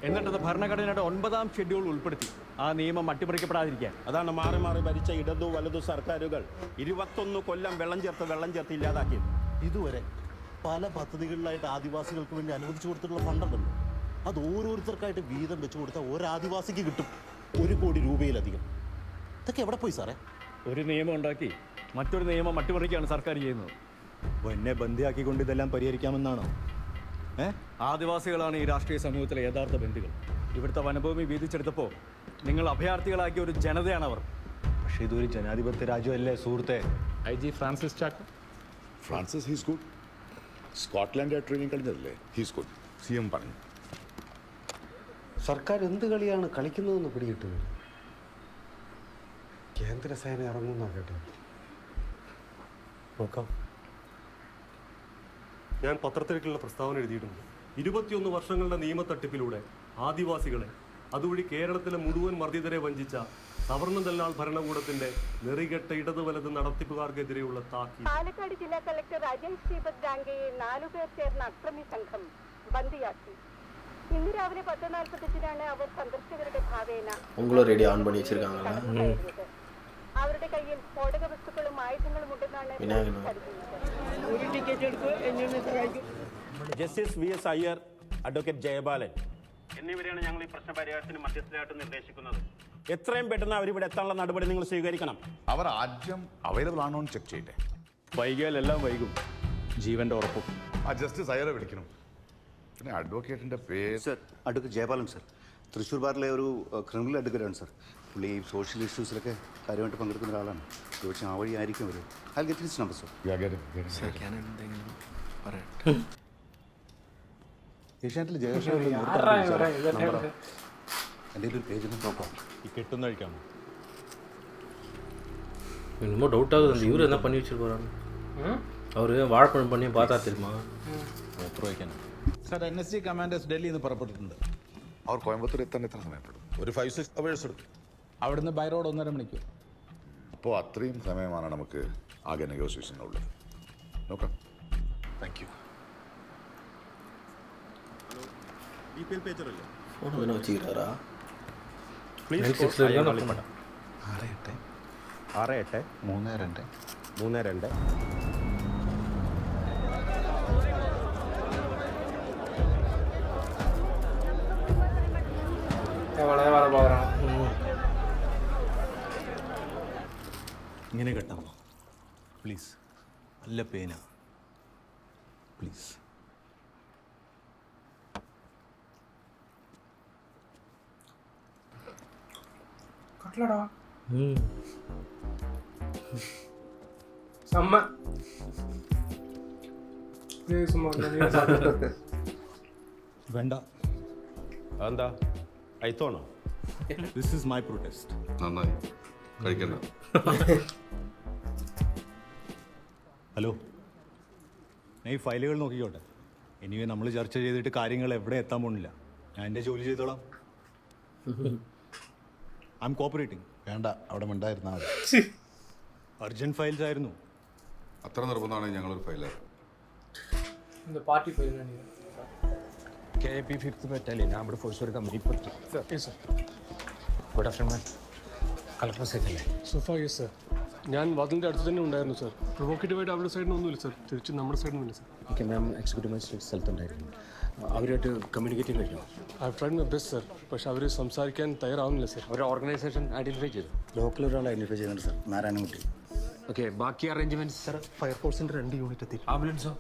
എന്നിട്ടത് ഭരണഘടനയുടെ 9ാം ഷെഡ്യൂൾ ഉൾപ്പെടുത്തി ആ നിയമം അട്ടിമറിക്കപ്പെടാതിരിക്കാൻ. അതാണ് മാറി മാറി ഭരിച്ച ഇടതു വലതു സർക്കാരുകൾ 21 കൊല്ലം വെള്ളം ചേർത്ത് ഇല്ലാതാക്കിയത്. ഇതുവരെ പല പദ്ധതികളിലായിട്ട് ആദിവാസികൾക്ക് വേണ്ടി അനുവദിച്ചു കൊടുത്തിട്ടുള്ള ഫണ്ടുണ്ടല്ലോ, അത് ഓരോരുത്തർക്കായിട്ട് വീതം വെച്ച് കൊടുത്താൽ ഒരു ആദിവാസിക്ക് കിട്ടും 1 കോടി രൂപയിലധികം. ഇതൊക്കെ എവിടെ പോയി സാറേ? ഒരു നിയമം ഉണ്ടാക്കി മറ്റൊരു നിയമം അട്ടിമറിക്കുകയാണ് സർക്കാർ ചെയ്യുന്നത്. എന്നെ ബന്ദിയാക്കിക്കൊണ്ട് ഇതെല്ലാം പരിഹരിക്കാമെന്നാണോ? ആദിവാസികളാണ് ഈ രാഷ്ട്രീയ സമൂഹത്തിലെ യഥാർത്ഥ ബന്ധികൾ. ഇവിടുത്തെ വനഭൂമി വീതിച്ചെടുത്തപ്പോൾ നിങ്ങൾ അഭയാർത്ഥികളാക്കിയ ഒരു ജനതയാണ് അവർ. പക്ഷേ ഇതൊരു ജനാധിപത്യ രാജ്യമല്ലേ സുഹൃത്തെ? IG Francis Chacko. Francis he's good. Scotland training കഴിഞ്ഞതല്ലേ? He's good. CM പറഞ്ഞു. സർക്കാർ എന്ത് കളിയാണ് കളിക്കുന്നതെന്ന് പിടികിട്ടുന്നത്. കേന്ദ്രസേന ഇറങ്ങുന്ന കേട്ടോ. നോക്കാം. ഞാൻ പത്രത്തിലേക്കുള്ള പ്രസ്താവന എഴുതിയിട്ടുണ്ട്. 21 വർഷങ്ങളുടെ നിയമത്തട്ടിപ്പിലൂടെ ആദിവാസികളെ, അതുവഴി കേരളത്തിലെ മുഴുവൻ മർദ്ദിതരെ വഞ്ചിച്ച സവർണ്ണ ദല്ലാൾ ഭരണകൂടത്തിന്റെ നെറികെട്ട ഇടതു വലത് നടത്തിപ്പുകാർക്കെതിരെയുള്ള താക്കീത്. പാലക്കാട് ജില്ലാ കളക്ടർ അജയ് ശ്രീപദ് ഗാംഗയെ 4 പേർ ചേർന്ന അക്രമി സംഘം ബന്ദിയാക്കി. ഇന്ന് രാവിലെ 10:45 അവർ സന്ദർശകരുടെ ഭാവേന അവരുടെ കയ്യിൽ സ്ഫോടക വസ്തുക്കളും ആയുധങ്ങളും ഉണ്ടെന്നാണ് justice VS Iyer advocate Jayabalan എന്നിവരെയാണ് ഞങ്ങൾ ഈ പ്രശ്ന പരിഹാരത്തിന് മധ്യസ്ഥരായിട്ട് നിർദ്ദേശിക്കുന്നത്. എത്രയും പെട്ടെന്ന് അവരിവിടെ എത്താനുള്ള നടപടി നിങ്ങൾ സ്വീകരിക്കണം. അവർ ആദ്യം അവൈലബിൾ ആണോ എന്ന് ചെക്ക് ചെയ്യട്ടെ. വൈകിയാൽ എല്ലാം വൈകും. ജീവന്റെ ഉറപ്പും. ആ ജസ്റ്റിസ് അയ്യരെ വിളിക്കണം. പിന്നെ അഡ്വക്കേറ്റിന്റെ പേര് sir, advocate Jayapalan sir. Thrissur ബാറിലെ ഒരു ക്രിമിനൽ അഡ്വക്കേറ്റാണ് സർ. പുള്ളി ഈ സോഷ്യൽ ഇഷ്യൂസിലൊക്കെ കാര്യമായിട്ട് പങ്കെടുക്കുന്ന ഒരാളാണ്. ചോദിച്ചാൽ ആ വഴി ആയിരിക്കും അവർ. I get his number sir. ഏഷ്യാനെറ്റിൽ ജയകൃഷ്ണൻ എൻ്റെ ഒരു പേജ് നോക്കാം. ഈ കെട്ടുന്ന കഴിക്കാമോ? என்னமோ டவுட் ஆகுது. அந்த இவர் என்ன பண்ணி வச்சிருப்பாரு? அவர் வாழைப்பழம் பண்ணி பார்த்தா தெரியுமா? എത്ര വയ്ക്കാനാണ് സാർ? NSG കമാൻഡേഴ്സ് ഡൽഹിയിൽ നിന്ന് പുറപ്പെട്ടിട്ടുണ്ട്. അവർ കോയമ്പത്തൂർ എത്താൻ എത്ര സമയപ്പെടും? ഒരു 5-6 hours എടുക്കും. അവിടുന്ന് ബൈ റോഡ് 1.5 മണിക്കൂർ. അപ്പോൾ അത്രയും സമയമാണ് നമുക്ക് ആകെ നെഗോസിയേഷനുള്ളത്. നോക്കാം. Thank you. DPL പേജർ അല്ലേ? ഫോൺ അങ്ങനെ വെച്ചിട്ടാ പ്ലീസ് 6-8-3-2 വളരെ വളരെ പോകണം. ഇങ്ങനെ കെട്ടാമോ പ്ലീസ്? നല്ല പേന പ്ലീസ്. കട്ട്ലടാ സമ്മ വേണ്ട. അതെന്താ അയത്തോണോ? This is my protest. നന്നായി കഴിക്കണ്ട. ഹലോ, ഞാൻ ഈ ഫയലുകൾ നോക്കിക്കോട്ടെ. എനിവേ നമ്മൾ ചർച്ച ചെയ്തിട്ട് കാര്യങ്ങൾ എവിടെ എത്താൻ പോകുന്നില്ല. ഞാൻ എൻ്റെ ജോലി ചെയ്തോളാം. I M cooperating. വേണ്ട, അവിടെ ഉണ്ടായിരുന്നാൽ മതി. അർജന്റ് ഫയൽസ് ആയിരുന്നു. അത്ര നിർബന്ധമാണെങ്കിൽ ഞങ്ങളൊരു ഫയലാണ്. இந்த பார்ட்டி ஃபைல் நினைக்கிறேன். KAP 5th ബറ്റാലിയൻ നമ്മുടെ ഫോഴ്സ് ഒരു കമ്പനി പറ്റി. Sir yes sir. Good afternoon. Collector സെറ്റല്ലേ? സോഫാ യെസ് സർ. ഞാൻ വാതിലിൻ്റെ അടുത്ത് തന്നെ ഉണ്ടായിരുന്നു സർ. പ്രൊവോക്കേറ്റീവായിട്ട് അവരുടെ സൈഡിൽ ഒന്നുമില്ല സർ. തിരിച്ച് നമ്മുടെ സൈഡിൽ നിന്നില്ല sir. Okay ma'am, executive magistrate സ്ഥലത്തുണ്ടായിരുന്നു. അവരുമായിട്ട് കമ്മ്യൂണിക്കേറ്റ് ചെയ്യാൻ കഴിഞ്ഞു? I try my best sir. പക്ഷെ അവർ സംസാരിക്കാൻ തയ്യാറാവുന്നില്ല സർ. അവരുടെ ഓർഗനൈസേഷൻ ഐഡൻറ്റിഫൈ ചെയ്തു? ലോക്കൽ ഒരാൾ ഐഡൻറ്റിഫൈ ചെയ്യുന്നുണ്ട് സർ, നാരായണൻകുട്ടി. ഓക്കെ, ബാക്കി അറേഞ്ച്മെൻറ്റ്സ്? സർ, ഫയർഫോഴ്സിൻ്റെ 2 യൂണിറ്റ് എത്തി. ആംബുലൻസോ?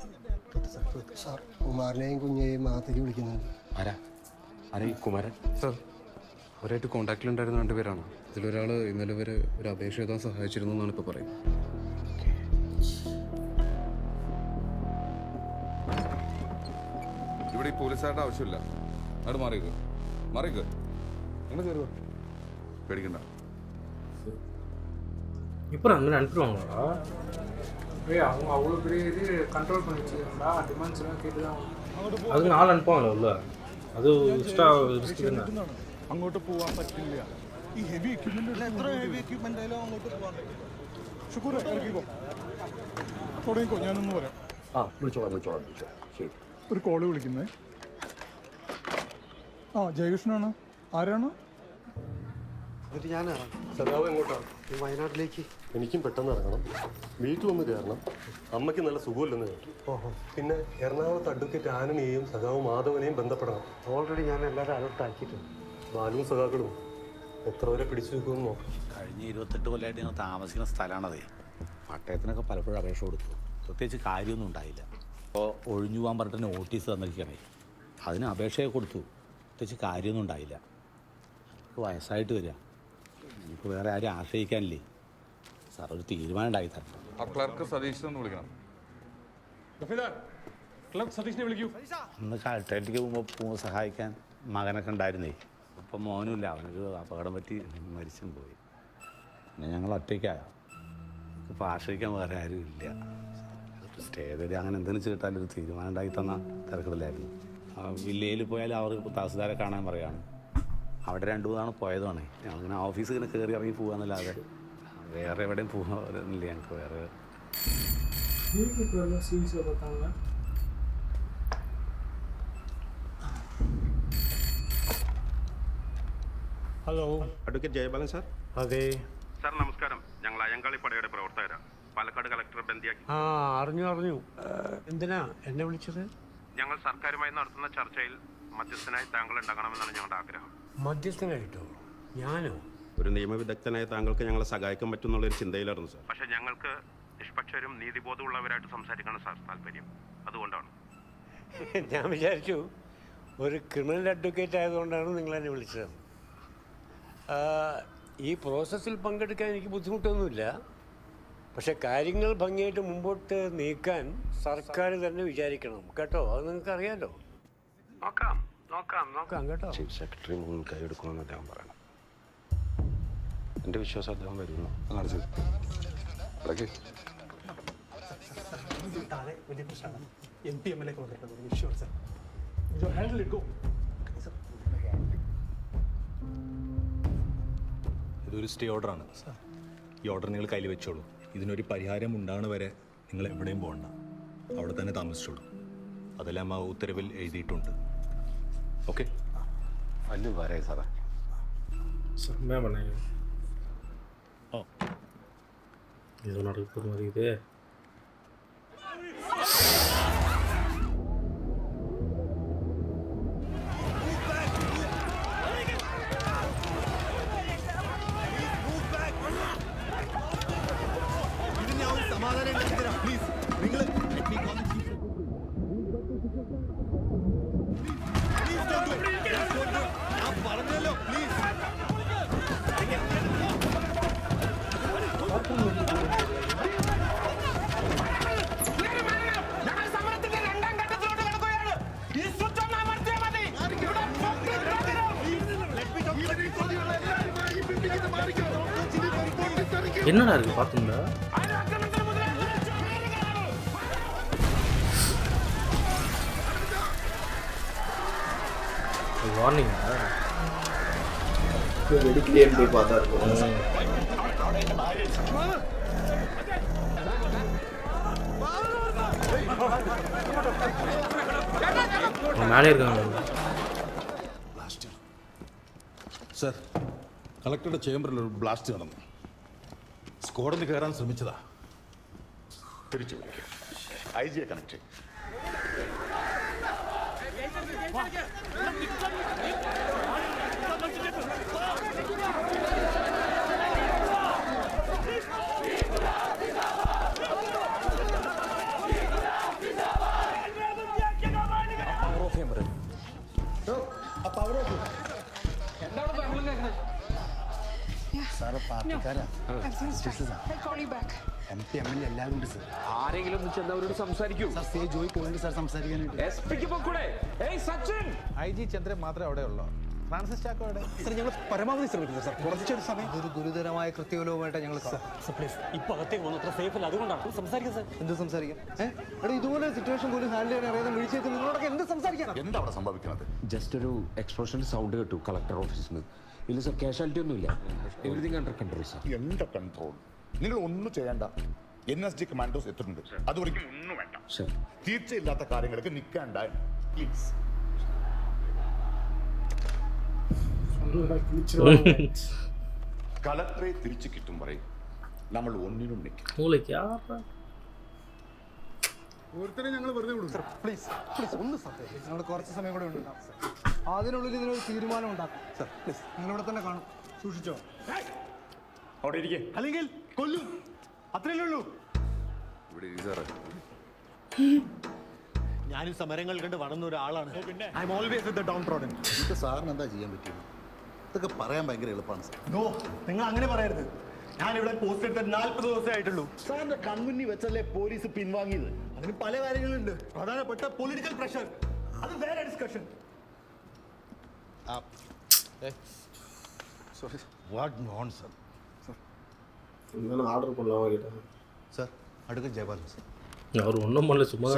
സാർ, കുമാരനെയും കുഞ്ഞയെയും മാത്തേക്ക് വിളിക്കുന്നുണ്ട്. ആരാ ആരാ ഈ കുമാരൻ? സർ, അവരായിട്ട് കോൺടാക്റ്റിലുണ്ടായിരുന്ന 2 പേരാണ്. ഇതിലൊരാൾ ഇന്നലെ വരെ ഒരു അപേക്ഷ എഴുതാൻ സഹായിച്ചിരുന്നു എന്നാണ് ഇപ്പോൾ പറയുന്നത്. ഇവിടെ ഈ പോലീസുകാരുടെ ആവശ്യമില്ല. അവിടെ മാറിക്ക് നിങ്ങൾ കയറുക. പേടിക്കണ്ട. இப்போ அங்கே அனுப்பிடுவாங்களா? அவங்க அவ்வளோ பெரிய இது கண்ட்ரோல் பண்ணி வச்சுருக்காங்களா? டிமாண்ட்ஸ் எல்லாம் கேட்டு தான் அதுக்கு ஆள் அனுப்புவாங்களா உள்ள? அது எக்ஸ்ட்ரா ரிஸ்க் தானே. അങ്ങോട്ട് പോകാൻ പറ്റില്ല. ഈ ഹെവി എക്യുപ്മെന്റ് അങ്ങോട്ട് പോകാൻ പറ്റില്ല. ഷുക്കൂർ ഇറക്കിക്കോ, തുടങ്ങിക്കോ. ഞാനൊന്ന് പറയാം. വിളിച്ചോളാം. ശരി. ഒരു കോള് വിളിക്കുന്നേ. ആ, ജയകൃഷ്ണനാണ്. ആരാണ്? എന്നിട്ട് ഞാൻ ഇറങ്ങാം. സഖാവ് എങ്ങോട്ടാണ്? ഈ വയനാട്ടിലേക്ക്. എനിക്കും പെട്ടെന്ന് ഇറങ്ങണം. വീട്ടിലൊന്ന് കയറണം. അമ്മയ്ക്ക് നല്ല സുഖമില്ലെന്ന് കേട്ടു. പിന്നെ എറണാകുളത്ത് അഡ്വക്കേറ്റ് ആനണിയെയും സഖാവ് മാധവനെയും ബന്ധപ്പെടണം. ഓൾറെഡി ഞാൻ എല്ലാവരും അലർട്ട് ആക്കിയിട്ടുണ്ട്. ബാലുവും സഖാക്കളും എത്ര വരെ പിടിച്ചു വെക്കുമെന്ന് നോക്കാം. കഴിഞ്ഞ 28 കൊല്ലമായിട്ട് ഞങ്ങൾ താമസിക്കുന്ന സ്ഥലമാണത്. പട്ടയത്തിനൊക്കെ പലപ്പോഴും അപേക്ഷ കൊടുത്തു. പ്രത്യേകിച്ച് കാര്യമൊന്നും ഉണ്ടായില്ല. അപ്പോൾ ഒഴിഞ്ഞു പോകാൻ പറഞ്ഞിട്ട് നോട്ടീസ് തന്നിരിക്കണേ. അതിന് അപേക്ഷയൊക്കെ കൊടുത്തു. പ്രത്യേകിച്ച് കാര്യമൊന്നും ഉണ്ടായില്ല. വയസ്സായിട്ട് വരിക. ഇപ്പോൾ വേറെ ആരും ആശ്രയിക്കാനില്ലേ. സാർ, ഒരു തീരുമാനം ഉണ്ടായി തരണം. ആ ക്ലർക്ക് സതീഷിനൊന്ന് വിളിക്കണം. സതീഷിനെ വിളിക്കൂ. അന്ന് കളക്ടറേറ്റിലേക്ക് പോകുമ്പോൾ സഹായിക്കാൻ മകനൊക്കെ ഉണ്ടായിരുന്നേ. ഇപ്പം മോനുമില്ല. അവനൊരു അപകടം പറ്റി മരിച്ചും പോയി. പിന്നെ ഞങ്ങൾ ഒറ്റയ്ക്കായ. ഇപ്പോൾ ആശ്രയിക്കാൻ വേറെ ആരും ഇല്ല. സ്റ്റേ തരി അങ്ങനെ എന്തെങ്കിലും ചെയ്തിട്ടാലും ഒരു തീരുമാനം ഉണ്ടാക്കി തന്ന തിരക്കില്ലായിരുന്നു. വില്ലേജിൽ പോയാൽ അവർക്ക് തഹസിൽദാരെ കാണാൻ പറയുകയാണ്. അവിടെ 2 തവണ പോയതാണ്. ഞങ്ങളിങ്ങനെ ഓഫീസിൽ ഇങ്ങനെ കയറി ഇറങ്ങി പോകാന്നല്ലാതെ വേറെ എവിടെയും പോകാനില്ല ഞങ്ങൾക്ക്. വേറെ ഹലോ, അഡ്വക്കേറ്റ് ജയബാലൻ സാർ. അതെ സാർ നമസ്കാരം. ഞങ്ങൾ അയ്യങ്കാളി പടയുടെ പ്രവർത്തകരാണ്. പാലക്കാട് കളക്ടറെ ബന്ദിയാക്കി. അറിഞ്ഞു. എന്തിനാ എന്നെ വിളിച്ചത്? ഞങ്ങൾ സർക്കാരുമായി നടത്തുന്ന ചർച്ചയിൽ മധ്യസ്ഥനായി താങ്കൾ ഉണ്ടാകണമെന്നാണ് ഞങ്ങളുടെ ആഗ്രഹം. മധ്യസ്ഥനായിട്ടോ? ഞാനോ? ഒരു നിയമവിദഗ്ധനായ താങ്കൾക്ക് ഞങ്ങളെ സഹായിക്കാൻ പറ്റുമെന്നുള്ളൊരു ചിന്തയിലായിരുന്നു സാർ. പക്ഷേ ഞങ്ങൾക്ക് നിഷ്പക്ഷരും നീതിബോധമുള്ളവരായിട്ട് സംസാരിക്കണം സാർ താല്പര്യം. അതുകൊണ്ടാണ് ഞാൻ വിചാരിച്ചു ഒരു ക്രിമിനൽ അഡ്വക്കേറ്റ് ആയതുകൊണ്ടാണ് നിങ്ങളെന്നെ വിളിച്ചത്. ഈ പ്രോസസ്സിൽ പങ്കെടുക്കാൻ എനിക്ക് ബുദ്ധിമുട്ടൊന്നുമില്ല. പക്ഷെ കാര്യങ്ങൾ ഭംഗിയായിട്ട് മുമ്പോട്ട് നീക്കാൻ സർക്കാർ തന്നെ വിചാരിക്കണം കേട്ടോ. അത് നിങ്ങൾക്ക് അറിയാലോ. നോക്കാം നോക്കാം നോക്കാം കേട്ടോ. ചീഫ് സെക്രട്ടറി മുന്നിൽ കൈയെടുക്കണമെന്ന് അദ്ദേഹം പറയണം. എൻ്റെ വിശ്വാസം അദ്ദേഹം വരുന്നു. ഇതൊരു സ്റ്റേ ഓർഡറാണ്. ഈ ഓർഡർ നിങ്ങൾ കയ്യിൽ വെച്ചോളൂ. ഇതിനൊരു പരിഹാരം ഉണ്ടാകുന്ന വരെ നിങ്ങൾ എവിടെയും പോകണ്ട, അവിടെ തന്നെ താമസിച്ചോളൂ. അതെല്ലാം ആ ഉത്തരവിൽ എഴുതിയിട്ടുണ്ട്. ഓക്കെ? അല്ലു വരെ സാറേ. ഇത് നടക്കുന്നത് ഇതേ என்னடா இருக்கு பாத்தீங்களா? வார்னிங்கா? வெடிக்கலையேன்னு போய் பார்த்தா இருக்கும். மேலே இருக்காங்க സാർ. കളക്ടറുടെ ചേംബറിൽ ഒരു ബ്ലാസ്റ്റ് നടന്നു. സ്ക്വാഡിൽ കയറാൻ ശ്രമിച്ചതാ. തിരിച്ചു വിളിക്കാം. IG connect. ആരെങ്കിലും ഒന്ന് ചെന്ന് അവരോട് സംസാരിക്കൂ. IG ചന്ദ്രൻ മാത്രമേ അവിടെ ഉള്ളൂ. ഫ്രാൻസിസ് ചാക്കോ അവിടെ. ഞങ്ങൾ പരമാവധി ശ്രമിക്കുന്നു സാർ. കുറച്ചൊരു സമയം. ഒരു ഗുരുതരമായ കൃത്യവിലോപമായിട്ട് ഞങ്ങൾ ഇപ്പൊ അകത്തേക്ക് പോകുന്നു. അത്ര സേഫ് അല്ല, അതുകൊണ്ടാണ് സംസാരിക്കാം സാർ. എന്ത് സംസാരിക്കാം? എടാ ഇതുപോലെ സിറ്റുവേഷൻ പോലും ഹാൻഡിൽ ചെയ്യാൻ അറിയാതെ വിളിച്ചേക്ക് നിങ്ങളോടൊക്കെ എന്ത് സംസാരിക്കണം? എന്താ അവിടെ സംഭവിക്കുന്നത്? ജസ്റ്റ് ഒരു എക്സ്പ്ലോഷൻ്റെ സൗണ്ട് കേട്ടു കളക്ടർ ഓഫീസിൽ നിന്ന്. ഇല്ല സാർ, കാഷ്വാലിറ്റി ഒന്നുമില്ല. Everything under control sir. എന്റെ കൺട്രോൾ. നിങ്ങൾ ഒന്നും ചെയ്യണ്ട. NSG കമാൻഡോസ് എത്തുന്നുണ്ട്. അതുവരെയും ഒന്നും വേണ്ട. തീർച്ചയില്ലാത്ത കാര്യങ്ങൾക്ക് നിൽക്കണ്ട പ്ലീസ്. കളക്ടറെ തിരിച്ചു കിട്ടും വരെ നമ്മൾ ഒന്നിനും നിൽക്കും. ഓരോരുത്തരെ ഞങ്ങൾ വെറുതെ വിടും. പ്ലീസ് പ്ലീസ് ഒന്ന് സത്യം. ഞങ്ങൾ കുറച്ച് സമയം കൂടെ ഉണ്ടാകും. അതിനുള്ളിൽ ഇതിനൊരു തീരുമാനം ഉണ്ടാക്കും സാർ. പ്ലീസ് നിങ്ങളിവിടെ തന്നെ കാണും. സൂക്ഷിച്ചോ. അവിടെ ഇരിക്കേ, അല്ലെങ്കിൽ കൊല്ലും. അത്രയല്ലേ ഉള്ളൂ. ഞാനും സമരങ്ങൾ കണ്ട് വളർന്ന ഒരാളാണ്. I M always with the Dawn trodden. ഇത് സാറിന് എന്താ ചെയ്യാൻ പറ്റിയത്? ഇതൊക്കെ പറയാൻ ഭയങ്കര എളുപ്പമാണ് സാർ. നോ, നിങ്ങൾ അങ്ങനെ പറയരുത്. ഞാനിവിടെ പോസ്റ്റ് എടുത്ത 40 ദിവസമേ ആയിട്ടുള്ളൂ. സാറിന്റെ കൺമുന്നിൽ വെച്ചല്ലേ പോലീസ് പിൻവാങ്ങിയത്? അതിന് പല കാര്യങ്ങളുണ്ട്. പ്രധാനപ്പെട്ട പൊളിറ്റിക്കൽ പ്രഷർ, അത് വേറെ ഡിസ്കഷൻ. What nonsense. ஆர்டர் பண்ணலாம் கேட்டாங்க സാർ. അടുത്ത ജയപാലൻ സാർ. അവർ ഒന്നും പോലെ ചുമ്മാ.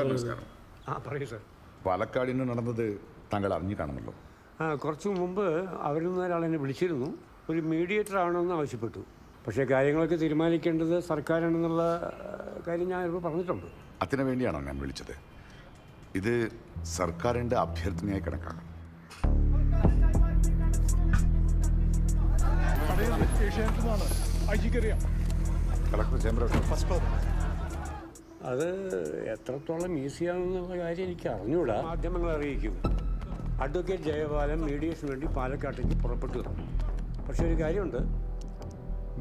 പറയൂ സാർ. പാലക്കാടിന് നടന്നത് താങ്കൾ അറിഞ്ഞു കാണുമല്ലോ. കുറച്ച് മുമ്പ് അവരിൽ നിന്ന് ഒരാളെന്നെ വിളിച്ചിരുന്നു. ഒരു മീഡിയേറ്റർ ആവണമെന്ന് ആവശ്യപ്പെട്ടു. പക്ഷേ കാര്യങ്ങളൊക്കെ തീരുമാനിക്കേണ്ടത് സർക്കാരാണെന്നുള്ള കാര്യം ഞാൻ ഇപ്പോൾ പറഞ്ഞിട്ടുണ്ട്. അതിനു വേണ്ടിയാണോ ഞാൻ വിളിച്ചത്? ഇത് സർക്കാരിൻ്റെ അഭ്യർത്ഥനയായി കണക്കാക്കണം. Collector chamber first floor. അത് എത്രത്തോളം ഈസിയാണെന്നുള്ള കാര്യം എനിക്ക് അറിഞ്ഞുകൂടാ. മാധ്യമങ്ങളെ അറിയിക്കും. അഡ്വക്കേറ്റ് ജയപാലൻ മീഡിയേഷന് വേണ്ടി പാലക്കാട്ടേക്ക് പുറപ്പെട്ടു വന്നു. പക്ഷേ ഒരു കാര്യമുണ്ട്,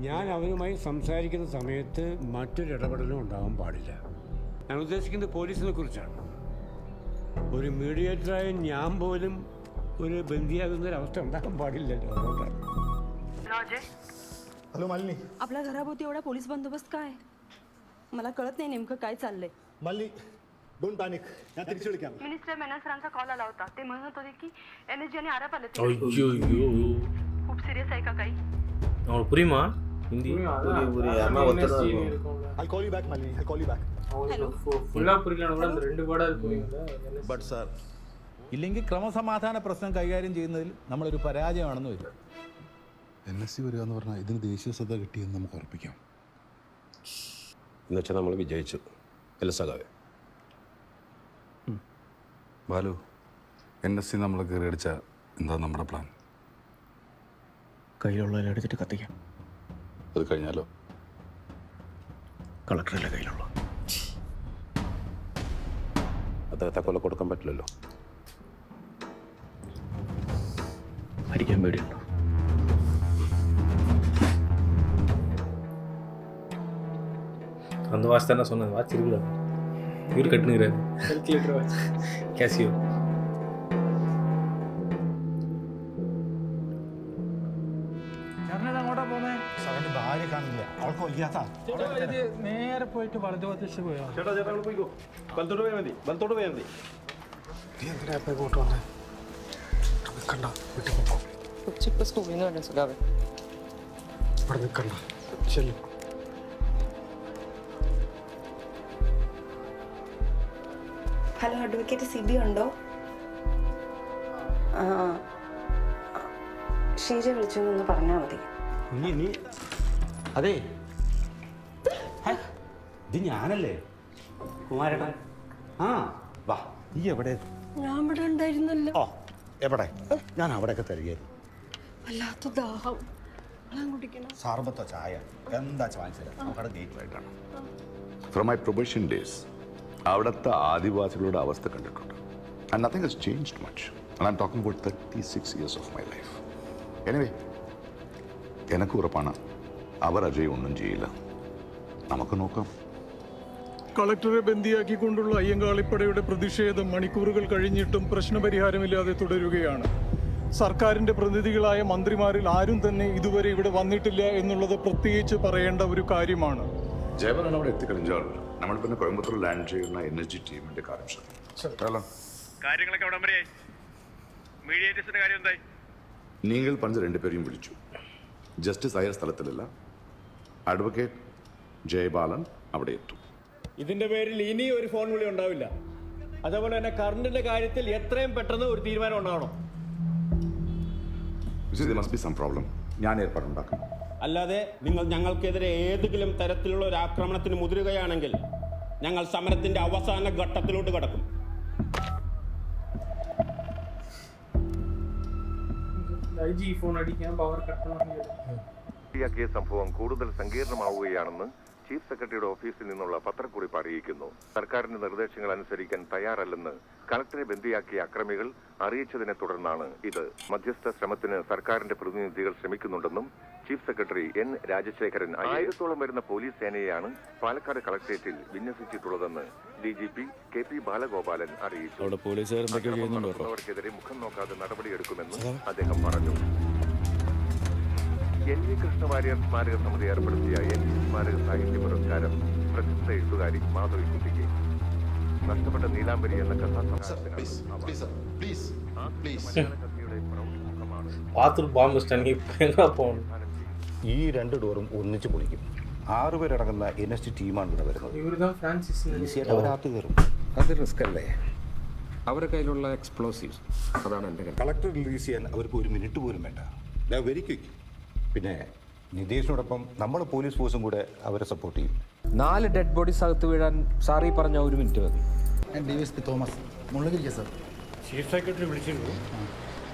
ഞാൻ അവനുമായി സംസാരിക്കുന്ന സമയത്ത് മറ്റൊരു ഇടപെടലും ഉണ്ടാകാൻ പാടില്ല. ഞാൻ ഉദ്ദേശിക്കുന്നത് പോലീസിനെ കുറിച്ചാണ്. ഒരു മീഡിയേറ്ററായ ഞാൻ പോലും ഒരു ബന്ദിയാകുന്നൊരവസ്ഥ ഉണ്ടാകാൻ പാടില്ലല്ലോ. അതുകൊണ്ടാണ്. हॅलो मालिनी. आपल्या घराभोवती एवढा पोलीस बंदोबस्त काय? मला कळत नाही नेमकं काय चाललंय. मालिनी डोंट पॅनिक, ഞാൻ തിരിച്ചു വിളിക്കാം. मिनिस्टर मेनन सरांचा कॉल आला होता. ते म्हणत होते की एनर्जी आणि आरोप आले. ஐயோ खूप सिरियस आहे का काही? அவங்களுக்கு புரியுமா Hindi? I'll call you back Malini, I'll call you back. ഫുള്ളാ പുരിയിലാണ് കൂടെ 2 വേർഡ് പുരിയുന്നത്. ബട്ട് സാർ, ഇല്ലെങ്കിൽ ക്രമസമാധാന പ്രശ്നം കൈകാര്യം ചെയ്യുന്നതിൽ നമ്മളൊരു പരാജയമാണെന്ന് വരും. NSC വരിക എന്ന് പറഞ്ഞാൽ ഇതിന് ദേശീയ ശ്രദ്ധ കിട്ടിയെന്ന് നമുക്ക് ഉറപ്പിക്കാം. എന്നുവെച്ചാൽ നമ്മൾ വിജയിച്ചു അല്ല സഖാവേ? ബാലു, NSC നമ്മൾ കയറി അടിച്ച എന്താ നമ്മുടെ പ്ലാൻ? കയ്യിലുള്ളതിൽ എടുത്തിട്ട് കത്തിക്കാം. അത് കഴിഞ്ഞാലോ? കളക്ടറല്ലേ കയ്യിലുള്ള. അദ്ദേഹത്തെ കൊല കൊടുക്കാൻ പറ്റില്ലല്ലോ. അടിക്കാൻ പേടിയുണ്ടോ? அந்த வாட்ச் தானே சொன்னது. வாட்ச் இருக்குல்ல, இவர் கட்டுனுங்கிறாரு. Calculator watch Casio. ഭാര്യ കാണില്ല, അവൾക്ക് വയ്യാത്ത. നേരെ പോയിട്ട് വലതുഭാഗത്ത് പോയോ? ചേട്ടാ ചേട്ടാ അവിടെ പോയിക്കോ. വലത്തോട്ട് പോയാൽ മതി, വലത്തോട്ട് പോയാൽ മതി. നീ എന്തിനാ ഇപ്പൊ ഇങ്ങോട്ട് വന്നേ? നിൽക്കണ്ട, വീട്ടിൽ പോക്കോ. ഉച്ചയ്ക്ക് സ്കൂളിൽ നിന്ന് വേണ്ട സുഖാവേ. ഇവിടെ നിൽക്കണ്ട, ചെല്ലും. ഹലോ, അഡ്വക്കേറ്റ് സിബി ഉണ്ടോ? ഷീജ വിളിച്ചു എന്ന് പറഞ്ഞാൽ മതി. നീ അതെ, ഇത് ഞാനല്ലേ കുമാരേട്ടൻ? ആ വാ. നീ എവിടെ? ഞാൻ ഇവിടെ ഉണ്ടായിരുന്നല്ലോ. ഓ, എവിടെ? ഞാൻ അവിടെയൊക്കെ തരികയായിരുന്നു. വല്ലാത്ത ദാഹം, വെള്ളം കുടിക്കണം. സർബത്തോ ചായ എന്താ വാങ്ങിച്ചത്? നമുക്കവിടെ ഗേറ്റുമായിട്ടാണ്. ഫ്രം മൈ പ്രൊബേഷൻ ഡേയ്സ് അവിടുത്തെ ആദിവാസികളുടെ അവസ്ഥ കണ്ടിട്ടുണ്ട്. And nothing has changed much. And I'm talking about 36 years of my life. Anyway, എനിക്ക് ഉറപ്പാണ് അവർ അജയ് ഒന്നും ചെയ്യില്ല. നമുക്ക് നോക്കാം. കളക്ടറെ ബന്ദിയാക്കിക്കൊണ്ടുള്ള അയ്യങ്കാളിപ്പടയുടെ പ്രതിഷേധം മണിക്കൂറുകൾ കഴിഞ്ഞിട്ടും പ്രശ്നപരിഹാരമില്ലാതെ തുടരുകയാണ്. സർക്കാരിന്റെ പ്രതിനിധികളായ മന്ത്രിമാരിൽ ആരും തന്നെ ഇതുവരെ ഇവിടെ വന്നിട്ടില്ല എന്നുള്ളത് പ്രത്യേകിച്ച് പറയേണ്ട ഒരു കാര്യമാണ്. ജയപാലൻ അവിടെ എത്തിക്കഴിഞ്ഞാൽ നമ്മൾ പിന്നെ കോയമ്പത്തൂർ ലാൻഡ് ചെയ്യുന്ന എനർജി ടീമിന്റെ കാര്യം ശ്രദ്ധിക്കും. കാര്യങ്ങളൊക്കെ അവിടെ വരെയായി. മീഡിയേറ്റേഴ്സിന്റെ കാര്യം എന്തായി? നിങ്ങൾ പറഞ്ഞ 2 പേരെയും വിളിച്ചു. ജസ്റ്റിസ് അയ്യർ സ്ഥലത്തിലല്ല. അഡ്വക്കേറ്റ് ജയപാലൻ അവിടെ എത്തും. ഇതിന്റെ പേരിൽ ഇനി ഒരു ഫോൺ വിളി ഉണ്ടാവില്ല. അതേപോലെ തന്നെ കറണ്ടിന്റെ കാര്യത്തിൽ എത്രയും പെട്ടെന്ന് ഒരു തീരുമാനം ഉണ്ടാവണം. There must be some problem. ഞാൻ ഏർപ്പാടുണ്ടാക്കാം. അല്ലാതെ നിങ്ങൾ ഞങ്ങൾക്കെതിരെ ഏതെങ്കിലും തരത്തിലുള്ള ഒരു ആക്രമണത്തിന് മുതിരുകയാണെങ്കിൽ ഞങ്ങൾ സമരത്തിന്റെ അവസാന ഘട്ടത്തിലോട്ട് കടക്കും. ഫോൺ അടിക്കാൻ പവർ കട്ട്. കേസ് സംഭവം കൂടുതൽ സങ്കീർണമാവുകയാണെന്ന് ചീഫ് സെക്രട്ടറിയുടെ ഓഫീസിൽ നിന്നുള്ള പത്രക്കുറിപ്പ് അറിയിക്കുന്നു. സർക്കാരിന്റെ നിർദ്ദേശങ്ങൾ അനുസരിക്കാൻ തയ്യാറല്ലെന്ന് കളക്ടറെ ബന്ദിയാക്കിയ അക്രമികൾ അറിയിച്ചതിനെ തുടർന്നാണ് ഇത്. മധ്യസ്ഥ ശ്രമത്തിന് സർക്കാരിന്റെ പ്രതിനിധികൾ ശ്രമിക്കുന്നുണ്ടെന്നും ചീഫ് സെക്രട്ടറി N. രാജശേഖരൻ 1000-ഓളം വരുന്ന പോലീസ് സേനയെയാണ് പാലക്കാട് കളക്ടറേറ്റിൽ വിന്യസിച്ചിട്ടുള്ളതെന്ന് DGP KP ബാലഗോപാലൻ അറിയിച്ചു. അവർക്കെതിരെ മുഖം നോക്കാതെ നടപടിയെടുക്കുമെന്നും അദ്ദേഹം പറഞ്ഞു. NV കൃഷ്ണവാര്യർ സ്മാരക സമിതി ഏർപ്പെടുത്തിയ NV സ്മാരക സാഹിത്യ പുരസ്കാരം പ്രശസ്ത എഴുത്തുകാരി മാധവിക്കുട്ടിക്ക്. നഷ്ടപ്പെട്ട നീലാംബരി എന്ന കഥാസംഹാരത്തിനാണ് பாத்ரூம் பாம்பு ஸ்டாண்ட் எங்கே போகணும்? ഈ 2 ഡോറും ഒന്നിച്ച് പൊളിക്കും. 6 പേരടങ്ങുന്ന NSG ടീമാണ് ഇവിടെ വരുന്നത്. ഈസിയായിട്ട് അവരകത്ത് കയറും. അത് റിസ്ക് അല്ലേ? അവരുടെ കയ്യിലുള്ള എക്സ്പ്ലോസീവ്സ്, അതാണ് എൻ്റെ കാര്യം. കളക്ടർ റിലീസ് ചെയ്യാൻ അവർക്ക് 1 മിനിറ്റ് പോലും വേണ്ട. Very quick. പിന്നെ നിതേഷിനോടൊപ്പം നമ്മുടെ പോലീസ് ഫോഴ്സും കൂടെ അവരെ സപ്പോർട്ട് ചെയ്യും. 4 ഡെഡ് ബോഡീസ് അകത്ത് വീഴാൻ സാറി പറഞ്ഞ 1 മിനിറ്റ് മതി. DSP Thomas Mullagiri sir. Chief secretary വിളിച്ചിരുന്നു.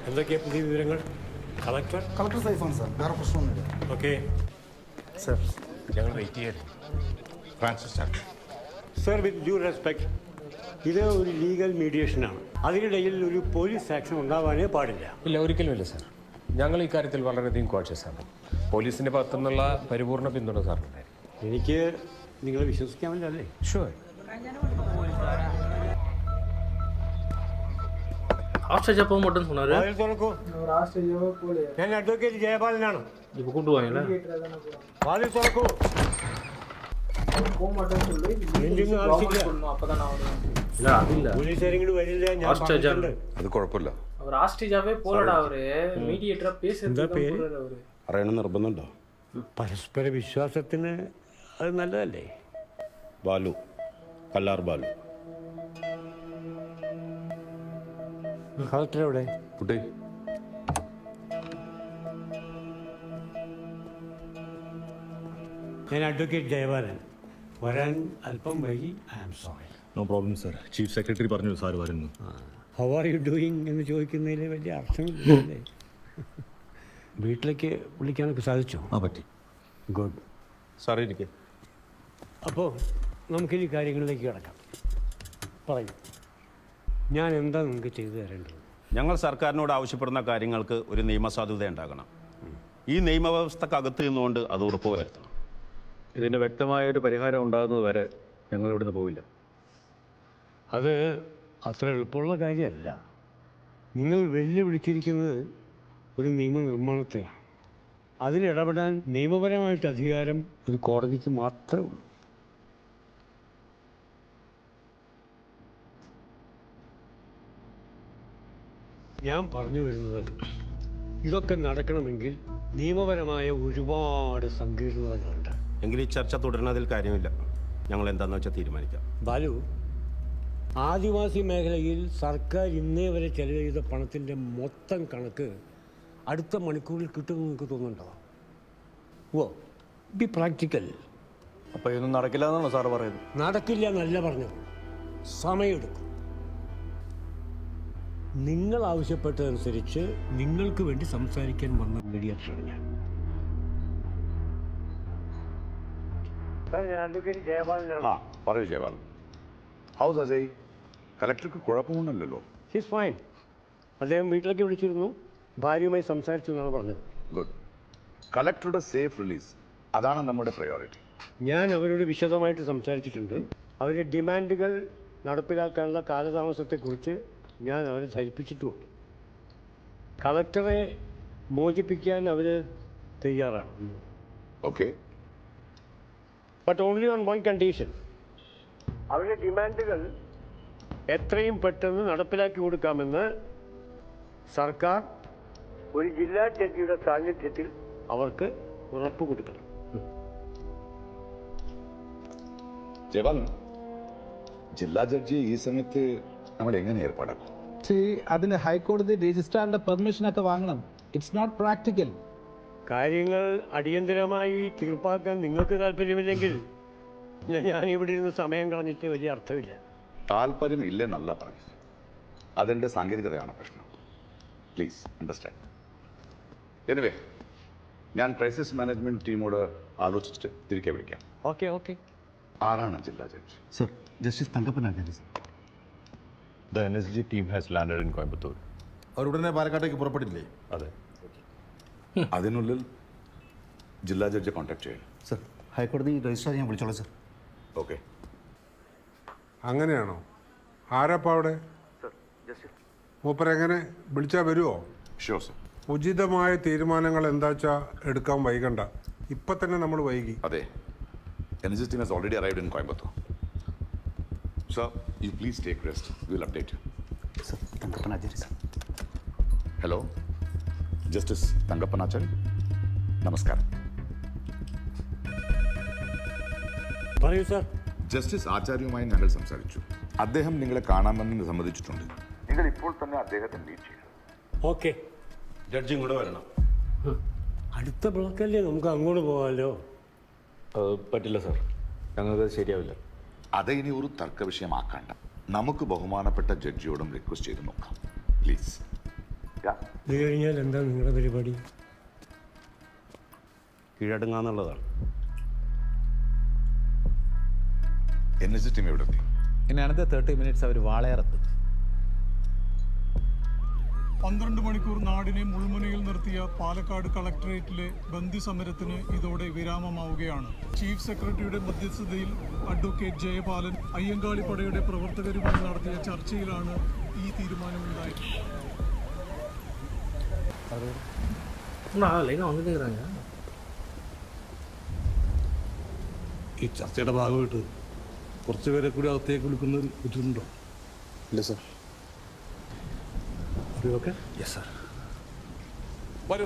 എന്തൊക്കെയാ പുതിയ വിവരങ്ങൾ? കളക്ടർ സേഫാണ് സാർ, വേറെ പ്രശ്നമൊന്നുമില്ല. ഓക്കെ സർ, ഞങ്ങൾ വെയിറ്റ് ചെയ്യാൻ. Francis sir. Sir, with due respect, ഇത് ഒരു ലീഗൽ മീഡിയേഷനാണ്. അതിനിടയിൽ ഒരു പോലീസ് ആക്ഷൻ ഉണ്ടാവാനേ പാടില്ല. ഇല്ല, ഒരിക്കലുമില്ല സാർ. ഞങ്ങൾ ഈ കാര്യത്തിൽ വളരെയധികം കോൺഷ്യസ് ആണ്. പോലീസിൻ്റെ ഭാഗത്തു നിന്നുള്ള പരിപൂർണ്ണ പിന്തുണ സാറിനുണ്ടായിരുന്നു. എനിക്ക് നിങ്ങളെ വിശ്വസിക്കാമല്ലോ അല്ലേ? ഷുവർ. വാതിൽ തുറക്കൂ. ഞാൻ അഡ്വക്കേറ്റ് ജയപാലനാണ്. വാതിൽ തുറക്കൂ. പോലീസുകാരെങ്കിലും വരില്ല. ഞാൻ അത് കുഴപ്പമില്ല. அவர் ஆஸ்ட்ரேலியாவே போலடா அவரு மீடியேட்டரா பேசுறது அவரு അറിയണം നിർബന്ധമുണ്ടോ? പരസ്പര വിശ്വാസത്തിന് അത് നല്ലതല്ലേ? ബാലു, കല്ലാർ ബാലു. കളക്ടർ എവിടെ? കുട്ടി ഞാൻ അഡ്വക്കേറ്റ് ജയപാലൻ. വരാൻ അല്പം വൈകി. I am sorry. No problem sir. Chief secretary പറഞ്ഞു സാർ വരുന്നു. ഹൗ ആർ യു ഡൂയിങ് എന്ന് ചോദിക്കുന്നതിൽ വലിയ അർത്ഥമില്ലേ? വീട്ടിലേക്ക് വിളിക്കാനൊക്കെ സാധിച്ചോ? പറ്റി. ഗുഡ്. സാർ ഇരിക്കെ. അപ്പോൾ നമുക്കിനി കാര്യങ്ങളിലേക്ക് കിടക്കാം. പറയൂ, ഞാൻ എന്താ നിങ്ങൾക്ക് ചെയ്തു തരേണ്ടത്? ഞങ്ങൾ സർക്കാരിനോട് ആവശ്യപ്പെടുന്ന കാര്യങ്ങൾക്ക് ഒരു നിയമസാധുത ഉണ്ടാകണം. ഈ നിയമവ്യവസ്ഥക്കകത്ത് നിന്നുകൊണ്ട് അത് ഉറപ്പുവരുത്തണം. ഇതിന് വ്യക്തമായ ഒരു പരിഹാരം ഉണ്ടാകുന്നത് വരെ ഞങ്ങൾ ഇവിടുന്ന് പോവില്ല. അത് അത്ര എളുപ്പമുള്ള കാര്യമല്ല. നിങ്ങൾ വെല്ലുവിളിച്ചിരിക്കുന്നത് ഒരു നിയമനിർമ്മാണത്തെയാണ്. അതിലിടപെടാൻ നിയമപരമായിട്ട് അധികാരം ഒരു കോടതിക്ക് മാത്രമേ ഉള്ളൂ. ഞാൻ പറഞ്ഞു വരുന്നത്, ഇതൊക്കെ നടക്കണമെങ്കിൽ നിയമപരമായ ഒരുപാട് സങ്കീർണതകളുണ്ട്. എങ്കിൽ ഈ ചർച്ച തുടരുന്നതിൽ കാര്യമില്ല. ഞങ്ങൾ എന്താണെന്ന് വെച്ചാൽ തീരുമാനിക്കാം. ബാലു, ആദിവാസി മേഖലയിൽ സർക്കാർ ഇന്നേ വരെ ചെലവ് ചെയ്ത പണത്തിൻ്റെ മൊത്തം കണക്ക് അടുത്ത മണിക്കൂറിൽ കിട്ടുമെന്ന് നിങ്ങൾക്ക് തോന്നുന്നുണ്ടോ? ഓ, ബി പ്രാക്ടിക്കൽ. അപ്പോൾ ഇതൊന്നും നടക്കില്ല എന്നാണോ സാറ് പറയുന്നത്? നടക്കില്ല എന്നല്ല പറഞ്ഞത്, സമയമെടുക്കും. നിങ്ങൾ ആവശ്യപ്പെട്ടതനുസരിച്ച് നിങ്ങൾക്ക് വേണ്ടി സംസാരിക്കാൻ വന്ന മീഡിയേറ്ററാണ് ഞാൻ. അഡ്വക്കേറ്റ് ജയപാലനാണ്. പറയൂ ജയപാലൻ. ഹൗസ് അജയ്? കലക്ടർക്ക് കുഴപ്പമൊന്നുമില്ലല്ലോ? His fine. അദ്ദേഹം വീട്ടിലേക്ക് വിളിച്ചിരുന്നു, ഭാര്യയുമായി സംസാരിച്ചു എന്നാണ് പറഞ്ഞത്. ഗുഡ്. കലക്ടറുടെ സേഫ് റിലീസ്, അതാണ് നമ്മുടെ പ്രയോറിറ്റി. ഞാൻ അവരോട് വിശദമായിട്ട് സംസാരിച്ചിട്ടുണ്ട്. അവരുടെ ഡിമാൻഡുകൾ നടപ്പിലാക്കാനുള്ള കാലതാമസത്തെക്കുറിച്ച് ഞാൻ അവരെ ധരിപ്പിച്ചിട്ടുമുണ്ട്. കളക്ടറെ മോചിപ്പിക്കാൻ അവർ തയ്യാറാണ്. Okay. But only on one condition. അവരുടെ ഡിമാൻഡുകൾ എത്രയും പെട്ടെന്ന് നടപ്പിലാക്കി കൊടുക്കാമെന്ന് സർക്കാർ ഒരു ജില്ലാ ജഡ്ജിയുടെ സാന്നിധ്യത്തിൽ അവർക്ക് ഉറപ്പ് കൊടുക്കണം. ജയപാലൻ, ജില്ലാ ജഡ്ജി ഈ സമയത്ത് നമ്മൾ എങ്ങനെ ഏർപ്പാടാക്കും? അതിന് ഹൈക്കോടതി രജിസ്ട്രാറിന്റെ പെർമിഷനൊക്കെ വാങ്ങണം. It's not practical. കാര്യങ്ങൾ അടിയന്തരമായി തീർപ്പാക്കാൻ നിങ്ങൾക്ക് താല്പര്യമില്ലെങ്കിൽ ഞാൻ ഇവിടെ ഇരുന്ന് സമയം കളഞ്ഞിട്ട് വലിയ അർത്ഥമില്ല. താല്പര്യം ഇല്ലെന്നല്ല പറഞ്ഞു, അതിൻ്റെ സാങ്കേതികതയാണ് പ്രശ്നം. Please understand. എനിവേ, ഞാൻ ക്രൈസിസ് മാനേജ്മെന്റ് ടീമോട് ആലോചിച്ചിട്ട് തിരികെ വിളിക്കാം. Okay okay. ആരാണ് ജില്ലാ ജഡ്ജി? Sir, justice Thankappanachari sir. The NSG team has landed in Coimbatore. അവരുടനെ പാലക്കാട്ടേക്ക് പുറപ്പെടില്ലേ? അതെ. അതിനുള്ളിൽ ജില്ലാ ജഡ്ജി കോൺടാക്ട് ചെയ്യണം. സർ, ഹൈക്കോടതി രജിസ്ട്രാർ ഞാൻ വിളിച്ചോളാം സർ. ഓക്കെ. അങ്ങനെയാണോ? ആരാപ്പാ അവിടെ? മൂപ്പരെങ്ങനെ വിളിച്ചാൽ വരുമോ? Sure sir. ഉചിതമായ തീരുമാനങ്ങൾ എന്താ വെച്ചാൽ എടുക്കാൻ വൈകണ്ട. ഇപ്പം തന്നെ നമ്മൾ വൈകി. അതെ. NSG team has already arrived in Coimbatore. Sir, you please take rest. We will update you. Sir, Tangappanachari sir. Hello, Justice Tangappanachari. നമസ്കാരം. പറയൂ സർ. ജസ്റ്റിസ് ആചാര്യയുമായി ഞങ്ങൾ സംസാരിച്ചു. അദ്ദേഹം നിങ്ങളെ കാണാമെന്ന് സമ്മതിച്ചിട്ടുണ്ട്. നിങ്ങൾ ഇപ്പോൾ തന്നെ അദ്ദേഹത്തെ മീറ്റ് ചെയ്യണം. ഓക്കെ. ജഡ്ജിയും കൂടെ വരണം. അടുത്ത ബ്ലോക്കല്ലേ, നമുക്ക് അങ്ങോട്ട് പോകാമല്ലോ. പറ്റില്ല സാർ, ഞങ്ങൾക്ക് ശരിയാവില്ല. അത് ഇനി ഒരു തർക്ക വിഷയമാക്കണ്ട. നമുക്ക് ബഹുമാനപ്പെട്ട ജഡ്ജിയോടും റിക്വസ്റ്റ് ചെയ്ത് നോക്കാം, പ്ലീസ്. ഇത് കഴിഞ്ഞാൽ എന്താ നിങ്ങളുടെ പരിപാടി? കീഴടങ്ങാന്നുള്ളതാണ്. NSG ടീം എവിടെ എത്തി? ഇൻ അനദർ 30 minutes അവർ വാളയാറെത്തും. 12 മണിക്കൂർ നാടിനെ മുൾമുനയിൽ നിർത്തിയ പാലക്കാട് കളക്ടറേറ്റിലെ ബന്ദി സമരത്തിന് ഇതോടെ വിരാമമാവുകയാണ്. ചീഫ് സെക്രട്ടറിയുടെ മധ്യസ്ഥതയിൽ അഡ്വക്കേറ്റ് ജയപാലൻ അയ്യങ്കാളിപ്പടയുടെ പ്രവർത്തകരുമായി നടത്തിയ ചർച്ചയിലാണ് ഈ തീരുമാനമുണ്ടായത്. ഈ ചർച്ചയുടെ ഭാഗമായിട്ട് കുറച്ചുപേരെ കൂടി അകത്തേക്ക് വിളിക്കുന്നതിൽ ബുദ്ധിമുട്ടുണ്ടോ? ഇല്ല സാർ. ഓക്കെ? Yes sir. വരൂ.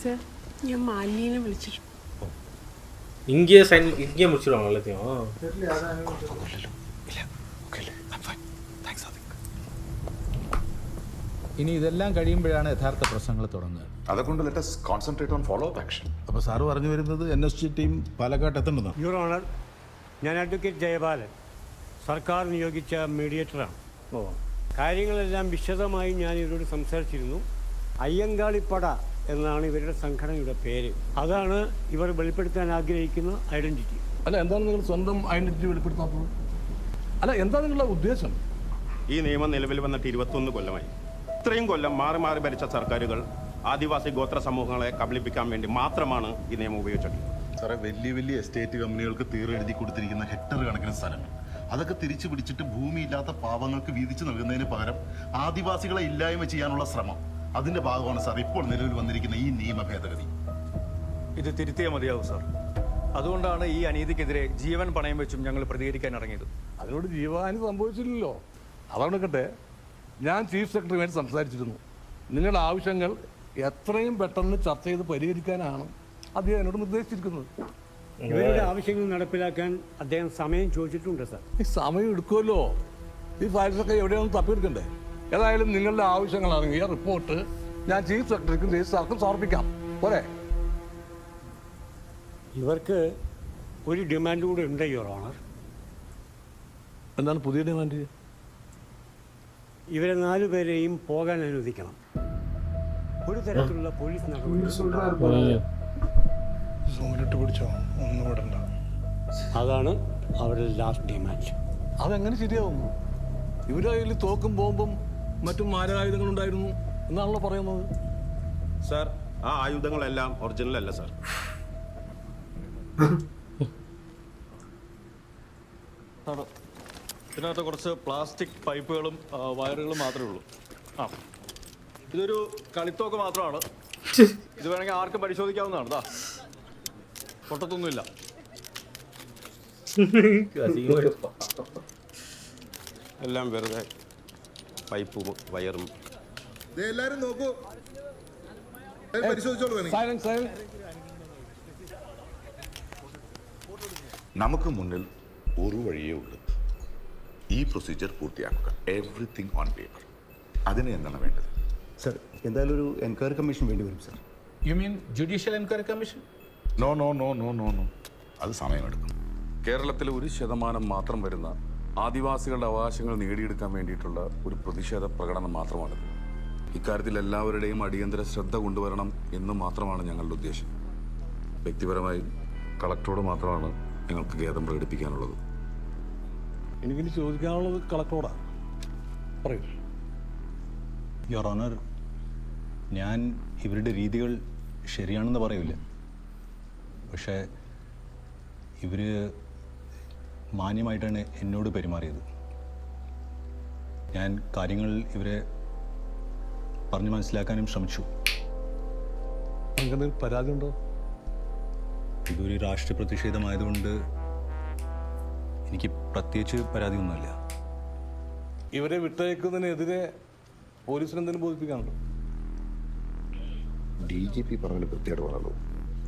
சார் என் மாலினியை விളിച്ചിട്ടുണ്ട്. இங்கே முடிச்சிடுவாங்க எல்லாத்தையும். ഇനി ഇതെല്ലാം കഴിയുമ്പോഴാണ് യഥാർത്ഥ പ്രശ്നങ്ങൾ തുടങ്ങുക. അതുകൊണ്ട് let us concentrate on follow-up action. അപ്പോൾ സാറ് പറഞ്ഞു വരുന്നത് NSG ടീം പാലക്കാട്ട് എത്തേണ്ടതാണ്. യുവർ ഓണർ, ഞാൻ അഡ്വക്കേറ്റ് ജയപാലൻ, സർക്കാർ നിയോഗിച്ച മീഡിയേറ്ററാണ്. കാര്യങ്ങളെല്ലാം വിശദമായി ഞാൻ ഇവരോട് സംസാരിച്ചിരുന്നു. അയ്യങ്കാളിപ്പട എന്നാണ് ഇവരുടെ സംഘടനയുടെ പേര്. അതാണ് ഇവർ വെളിപ്പെടുത്താൻ ആഗ്രഹിക്കുന്ന ഐഡന്റിറ്റി. അല്ല, എന്താണ് നിങ്ങൾ സ്വന്തം ഐഡന്റിറ്റി വെളിപ്പെടുത്താത്തത്? അല്ല, എന്താണ് നിങ്ങളുടെ ഉദ്ദേശം? ഈ നിയമം നിലവിൽ വന്നിട്ട് 21 കൊല്ലമായി. ഇത്രയും കൊല്ലം മാറി മാറി ഭരിച്ച സർക്കാരുകൾ ആദിവാസി ഗോത്ര സമൂഹങ്ങളെ കബളിപ്പിക്കാൻ വേണ്ടി മാത്രമാണ് ഈ നിയമം ഉപയോഗിച്ചിട്ടുള്ളത്. സാറേ, വലിയ വലിയ എസ്റ്റേറ്റ് കമ്പനികൾക്ക് തീരെഴുതി കൊടുത്തിരിക്കുന്ന ഹെക്ടർ കണക്കിന് സ്ഥലങ്ങൾ അതൊക്കെ തിരിച്ചു പിടിച്ചിട്ട് ഭൂമിയില്ലാത്ത പാവങ്ങൾക്ക് വീതിച്ചു നൽകുന്നതിന് പകരം ആദിവാസികളെ ഇല്ലായ്മ ചെയ്യാനുള്ള ശ്രമം, അതിന്റെ ഭാഗമാണ് സാർ ഇപ്പോൾ നിലവിൽ വന്നിരിക്കുന്ന ഈ നിയമ ഭേദഗതി. ഇത് തിരുത്തിയേ മതിയാവും സാർ. അതുകൊണ്ടാണ് ഈ അനീതിക്കെതിരെ ജീവൻ പണയം വെച്ചും ഞങ്ങൾ പ്രതികരിക്കാൻ ഇറങ്ങിയത്. അതിനോട് ജീവഹാനി സംഭവിച്ചില്ലല്ലോ. അതാണൊക്കെ ഞാൻ ചീഫ് സെക്രട്ടറിയുമായിട്ട് സംസാരിച്ചിരുന്നു. നിങ്ങളുടെ ആവശ്യങ്ങൾ എത്രയും പെട്ടെന്ന് ചർച്ച ചെയ്ത് പരിഹരിക്കാനാണ് അദ്ദേഹം എന്നോട് നിർദ്ദേശിച്ചിരിക്കുന്നത്. ഇവരുടെ ആവശ്യങ്ങൾ നടപ്പിലാക്കാൻ അദ്ദേഹം സമയം ചോദിച്ചിട്ടുണ്ട് സാർ. ഈ സമയം എടുക്കുമല്ലോ. ഈ ഫയൽസൊക്കെ എവിടെയൊന്നും തപ്പിയെടുക്കണ്ടേ? ഏതായാലും നിങ്ങളുടെ ആവശ്യങ്ങളാണെങ്കിൽ റിപ്പോർട്ട് ഞാൻ ചീഫ് സെക്രട്ടറിക്കും രജിസ്ട്രാർക്കും സമർപ്പിക്കാം. പോരെ? ഇവർക്ക് ഒരു ഡിമാൻഡ് കൂടെ ഉണ്ട് യുവർ ഓണർ. എന്താണ് പുതിയ ഡിമാൻഡ്? ഇവരെ 4 പേരെയും പോകാൻ അനുവദിക്കണം. ഒരു തരത്തിലുള്ള പോലീസ് പിടിച്ചോ, ഒന്നും വിടണ്ട. അതാണ് അവരുടെ ലാസ്റ്റ് ഡിമാൻഡ്. അതെങ്ങനെ ശരിയാവും? ഇവരുടെ കയ്യിൽ തോക്കും ബോംബും മറ്റും മാരകായുധങ്ങളുണ്ടായിരുന്നു എന്നാണല്ലോ പറയുന്നത്. സാർ, ആ ആയുധങ്ങളെല്ലാം ഒറിജിനൽ അല്ല സാർ. ഇതിനകത്ത് കുറച്ച് പ്ലാസ്റ്റിക് പൈപ്പുകളും വയറുകളും മാത്രമേ ഉള്ളൂ. ഇതൊരു കളിത്തോക്ക് മാത്രമാണ്. ഇത് വേണമെങ്കിൽ ആർക്കും പരിശോധിക്കാവുന്നതാണ്. ദാ, പൊട്ടത്തൊന്നുമില്ല. എല്ലാം വെറുതെ പൈപ്പും വയറും. എല്ലാവരും നോക്കൂ, നമുക്ക് മുന്നിൽ ഒരു വഴിയേ ഉള്ളൂ. ഈ പ്രൊസീജിയർ പൂർത്തിയാക്കുക. Everything on paper. അതിന് എന്താണ് വേണ്ടത്? സർ, എന്തായാലും ഒരു എൻക്വയറി കമ്മീഷൻ വേണ്ടി വരും sir. You mean judicial enquiry commission? No no no no no no അത് സമയമെടുക്കും. കേരളത്തിൽ 1% മാത്രം വരുന്ന ആദിവാസികളുടെ അവകാശങ്ങൾ നേടിയെടുക്കാൻ വേണ്ടിയിട്ടുള്ള ഒരു പ്രതിഷേധ പ്രകടനം മാത്രമാണിത്. ഇക്കാര്യത്തിൽ എല്ലാവരുടെയും അടിയന്തര ശ്രദ്ധ കൊണ്ടുവരണം എന്ന് മാത്രമാണ് ഞങ്ങളുടെ ഉദ്ദേശം. വ്യക്തിപരമായി കളക്ടറോട് മാത്രമാണ് ഞങ്ങൾക്ക് ഖേദം പ്രകടിപ്പിക്കാനുള്ളത്. എനിക്കിനി ചോദിക്കാനുള്ളത് കളക്ടറോടാണ്. പറയൂ. യുവർ ഓണർ, ഞാൻ ഇവരുടെ രീതികൾ ശരിയാണെന്ന് പറയില്ല. പക്ഷേ ഇവർ മാന്യമായിട്ടാണ് എന്നോട് പെരുമാറിയത്. ഞാൻ കാര്യങ്ങൾ ഇവരെ പറഞ്ഞു മനസ്സിലാക്കാനും ശ്രമിച്ചു. അങ്ങനെ പരാതി ഉണ്ടോ? ഇതൊരു രാഷ്ട്രീയ പ്രതിഷേധമായതുകൊണ്ട് എനിക്ക് പ്രത്യേകിച്ച് പരാതിയൊന്നുമില്ല. ഇവരെ വിട്ടയക്കുന്നതിനെതിരെ പോലീസിന് എന്തെങ്കിലും ബോധിപ്പിക്കാനുണ്ടോ? DGP പറഞ്ഞ കൃത്യമായിട്ട് പറഞ്ഞല്ലോ,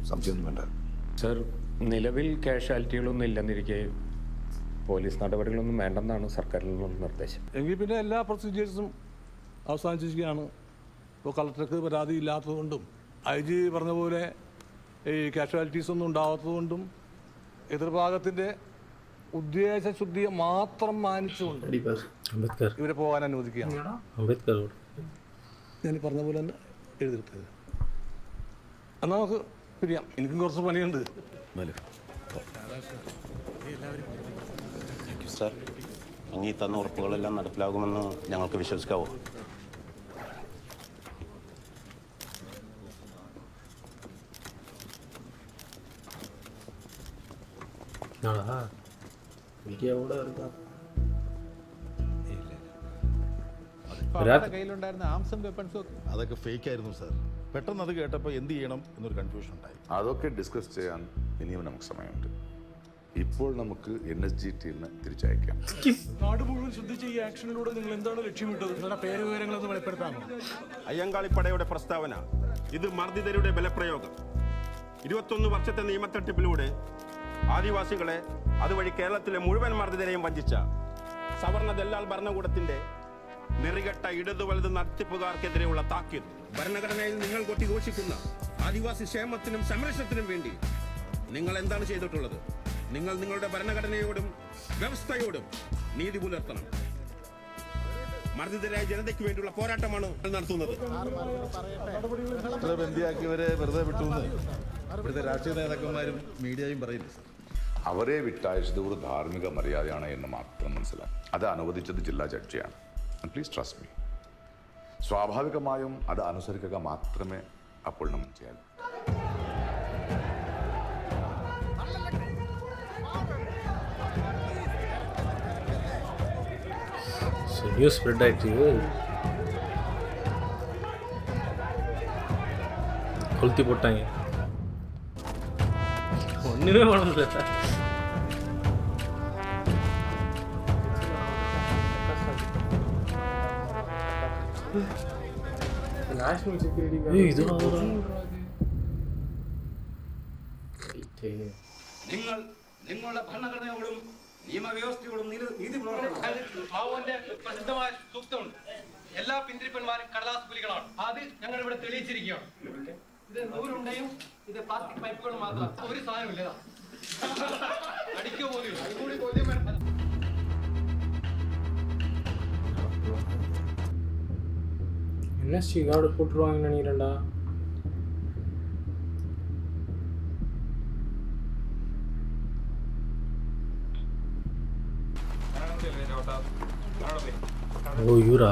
സംശയമൊന്നും വേണ്ട. സർ, നിലവിൽ കാഷ്വാലിറ്റികളൊന്നും ഇല്ലെന്നിരിക്കെ പോലീസ് നടപടികളൊന്നും വേണ്ടെന്നാണ് സർക്കാരിൽ നിന്നുള്ള നിർദ്ദേശം. എങ്കിൽ പിന്നെ എല്ലാ പ്രൊസീജിയേഴ്സും അവസാനിച്ചിരിക്കുകയാണ്. ഇപ്പോൾ കളക്ടർക്ക് പരാതി ഇല്ലാത്തതുകൊണ്ടും IG പറഞ്ഞ പോലെ ഈ കാഷ്വാലിറ്റീസ് ഒന്നും ഉണ്ടാവാത്തതുകൊണ്ടും എതിർഭാഗത്തിൻ്റെ ഉദ്ദേശശുദ്ധിയെ മാത്രം മാനിച്ചുകൊണ്ട് അംബേദ്കർ ഇവരെ പോകാൻ അനുവദിക്കുകയാണ്. അംബേദ്കർ ഞാൻ പറഞ്ഞ പോലെ തന്നെ എഴുതിയെടുത്തത്. എന്നാൽ നമുക്ക് പിരിയാം, എനിക്കും കുറച്ച് പണിയുണ്ട്. സാർ, അങ്ങ് ഈ തന്ന ഉറപ്പുകളെല്ലാം നടപ്പിലാകുമെന്ന് ഞങ്ങൾക്ക് വിശ്വസിക്കാവോ? കയ്യിലുണ്ടായിരുന്ന ആംസ് ആൻഡ് വെപ്പൺസും അതൊക്കെ ഫേക്ക് ആയിരുന്നു സാർ. പെട്ടെന്ന് അത് കേട്ടപ്പോൾ എന്ത് ചെയ്യണം എന്നൊരു കൺഫ്യൂഷൻ ഉണ്ടായി. അതൊക്കെ ഡിസ്കസ് ചെയ്യാൻ ഇനിയും നമുക്ക് സമയമുണ്ട്. ഇപ്പോൾ നമുക്ക് NSGTന് തിരിച്ചയക്കാം. നാട് മുഴുവൻ ശുദ്ധിച്ച് ഈ ആക്ഷനിലൂടെ നിങ്ങൾ എന്താണ് ലക്ഷ്യമിട്ടത്? നിങ്ങളുടെ പേര് വിവരങ്ങളൊന്ന് വെളിപ്പെടുത്താമോ? അയ്യങ്കാളിപ്പടയുടെ പ്രസ്താവന ഇത് മർദ്ദിതരുടെ ബലപ്രയോഗം. 21 വർഷത്തെ നിയമത്തട്ടിപ്പിലൂടെ ആദിവാസികളെ അതുവഴി കേരളത്തിലെ മുഴുവൻ മർദ്ദിതരെയും വഞ്ചിച്ച സവർണ ദല്ലാൽ ഭരണകൂടത്തിന്റെ നെറികെട്ട ഇടതു വലത് നടത്തിപ്പുകാർക്കെതിരെയുള്ള താക്കീത്. ഭരണഘടനയിൽ നിങ്ങൾ കൊട്ടിഘോഷിക്കുന്ന ആദിവാസി ക്ഷേമത്തിനും സംരക്ഷണത്തിനും വേണ്ടി നിങ്ങൾ എന്താണ് ചെയ്തിട്ടുള്ളത്? നിങ്ങൾ നിങ്ങളുടെ ഭരണഘടനയോടും വ്യവസ്ഥയോടും നീതി പുലർത്തണം. മർദ്ദിതരായ ജനതയ്ക്ക് വേണ്ടിയുള്ള പോരാട്ടമാണ് നടത്തുന്നത്. ബന്ദിയാക്കിയവരെ വെറുതെ വിട്ടുവെന്ന് ഇവിടുത്തെ രാഷ്ട്രീയ നേതാക്കന്മാരും മീഡിയയും പറയില്ല സാർ. അവരെ വിട്ടയച്ചത് ഒരു ധാർമ്മിക മര്യാദയാണ് എന്ന് മാത്രം മനസ്സിലാക്കി. അത് അനുവദിച്ചത് ജില്ലാ ജഡ്ജിയാണ്. Please trust me. സ്വാഭാവികമായും അത് അനുസരിക്കുക മാത്രമേ അപ്പോൾ നമ്മൾ ചെയ്യാൻ. ന്യൂസ് സ്പ്രെഡ് ആയിട്ട് കൊളുത്തി പോട്ടാங்க. ഒന്നിനെ വേണമെന്നില്ല സാർ. നാഷണൽ സെക്യൂരിറ്റി നിങ്ങൾ നിങ്ങളുടെ ഭരണഘടനയോടും നിയമവ്യവസ്ഥയോടും നീതി പുലർത്തണം. പ്രസിദ്ധമായ സൂക്തമുണ്ട്, എല്ലാ പിന്തിരിപ്പന്മാരും കടലാസ് പുലികളാണ്. അത് ഞങ്ങൾ ഇവിടെ തെളിയിച്ചിരിക്കുകയാണ്. ഇത് നൂലുണ്ടയും ഇത് പ്ലാസ്റ്റിക് പൈപ്പുകളും മാത്രം, ഒരു സാധനമില്ല. അടിക്കുക പോലും അതുകൂടി ബോധ്യം വേണം. என்ன ஸ்ரீகாவோட போட்டுருவாங்கன்னு நினைக்கிறேன்டா. ഓ യൂരാ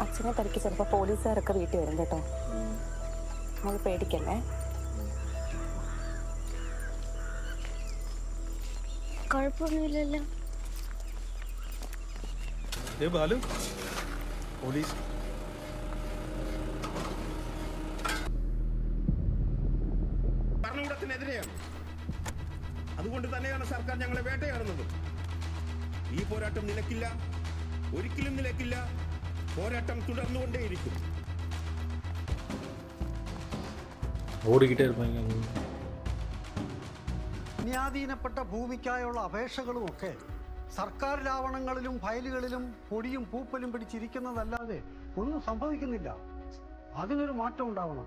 അച്ഛനെ തിരക്കി ചിലപ്പോൾ പോലീസുകാരൊക്കെ വീട്ടിൽ വരും കേട്ടോ. നമ്മൾ പേടിക്കല്ലേ. കുഴപ്പമൊന്നുമില്ലല്ലോ. പോലീസ് ഭരണകൂടത്തിനെതിരെയാണ്. അതുകൊണ്ട് തന്നെയാണ് സർക്കാർ ഞങ്ങളെ വേട്ടയാടുന്നത്. ഈ പോരാട്ടം നിലക്കില്ല, ഒരിക്കലും നിലക്കില്ല. പോരാട്ടം തുടർന്നുകൊണ്ടേയിരിക്കും. ഓടിക്കിട്ടേ ഇരുപ്പാங்க. അന്യാധീനപ്പെട്ട ഭൂമിക്കായുള്ള അപേക്ഷകളുമൊക്കെ സർക്കാർ ലാവണങ്ങളിലും ഫയലുകളിലും പൊടിയും പൂപ്പലും പിടിച്ചിരിക്കുന്നതല്ലാതെ ഒന്നും സംഭവിക്കുന്നില്ല. അതിനൊരു മാറ്റം ഉണ്ടാവണം.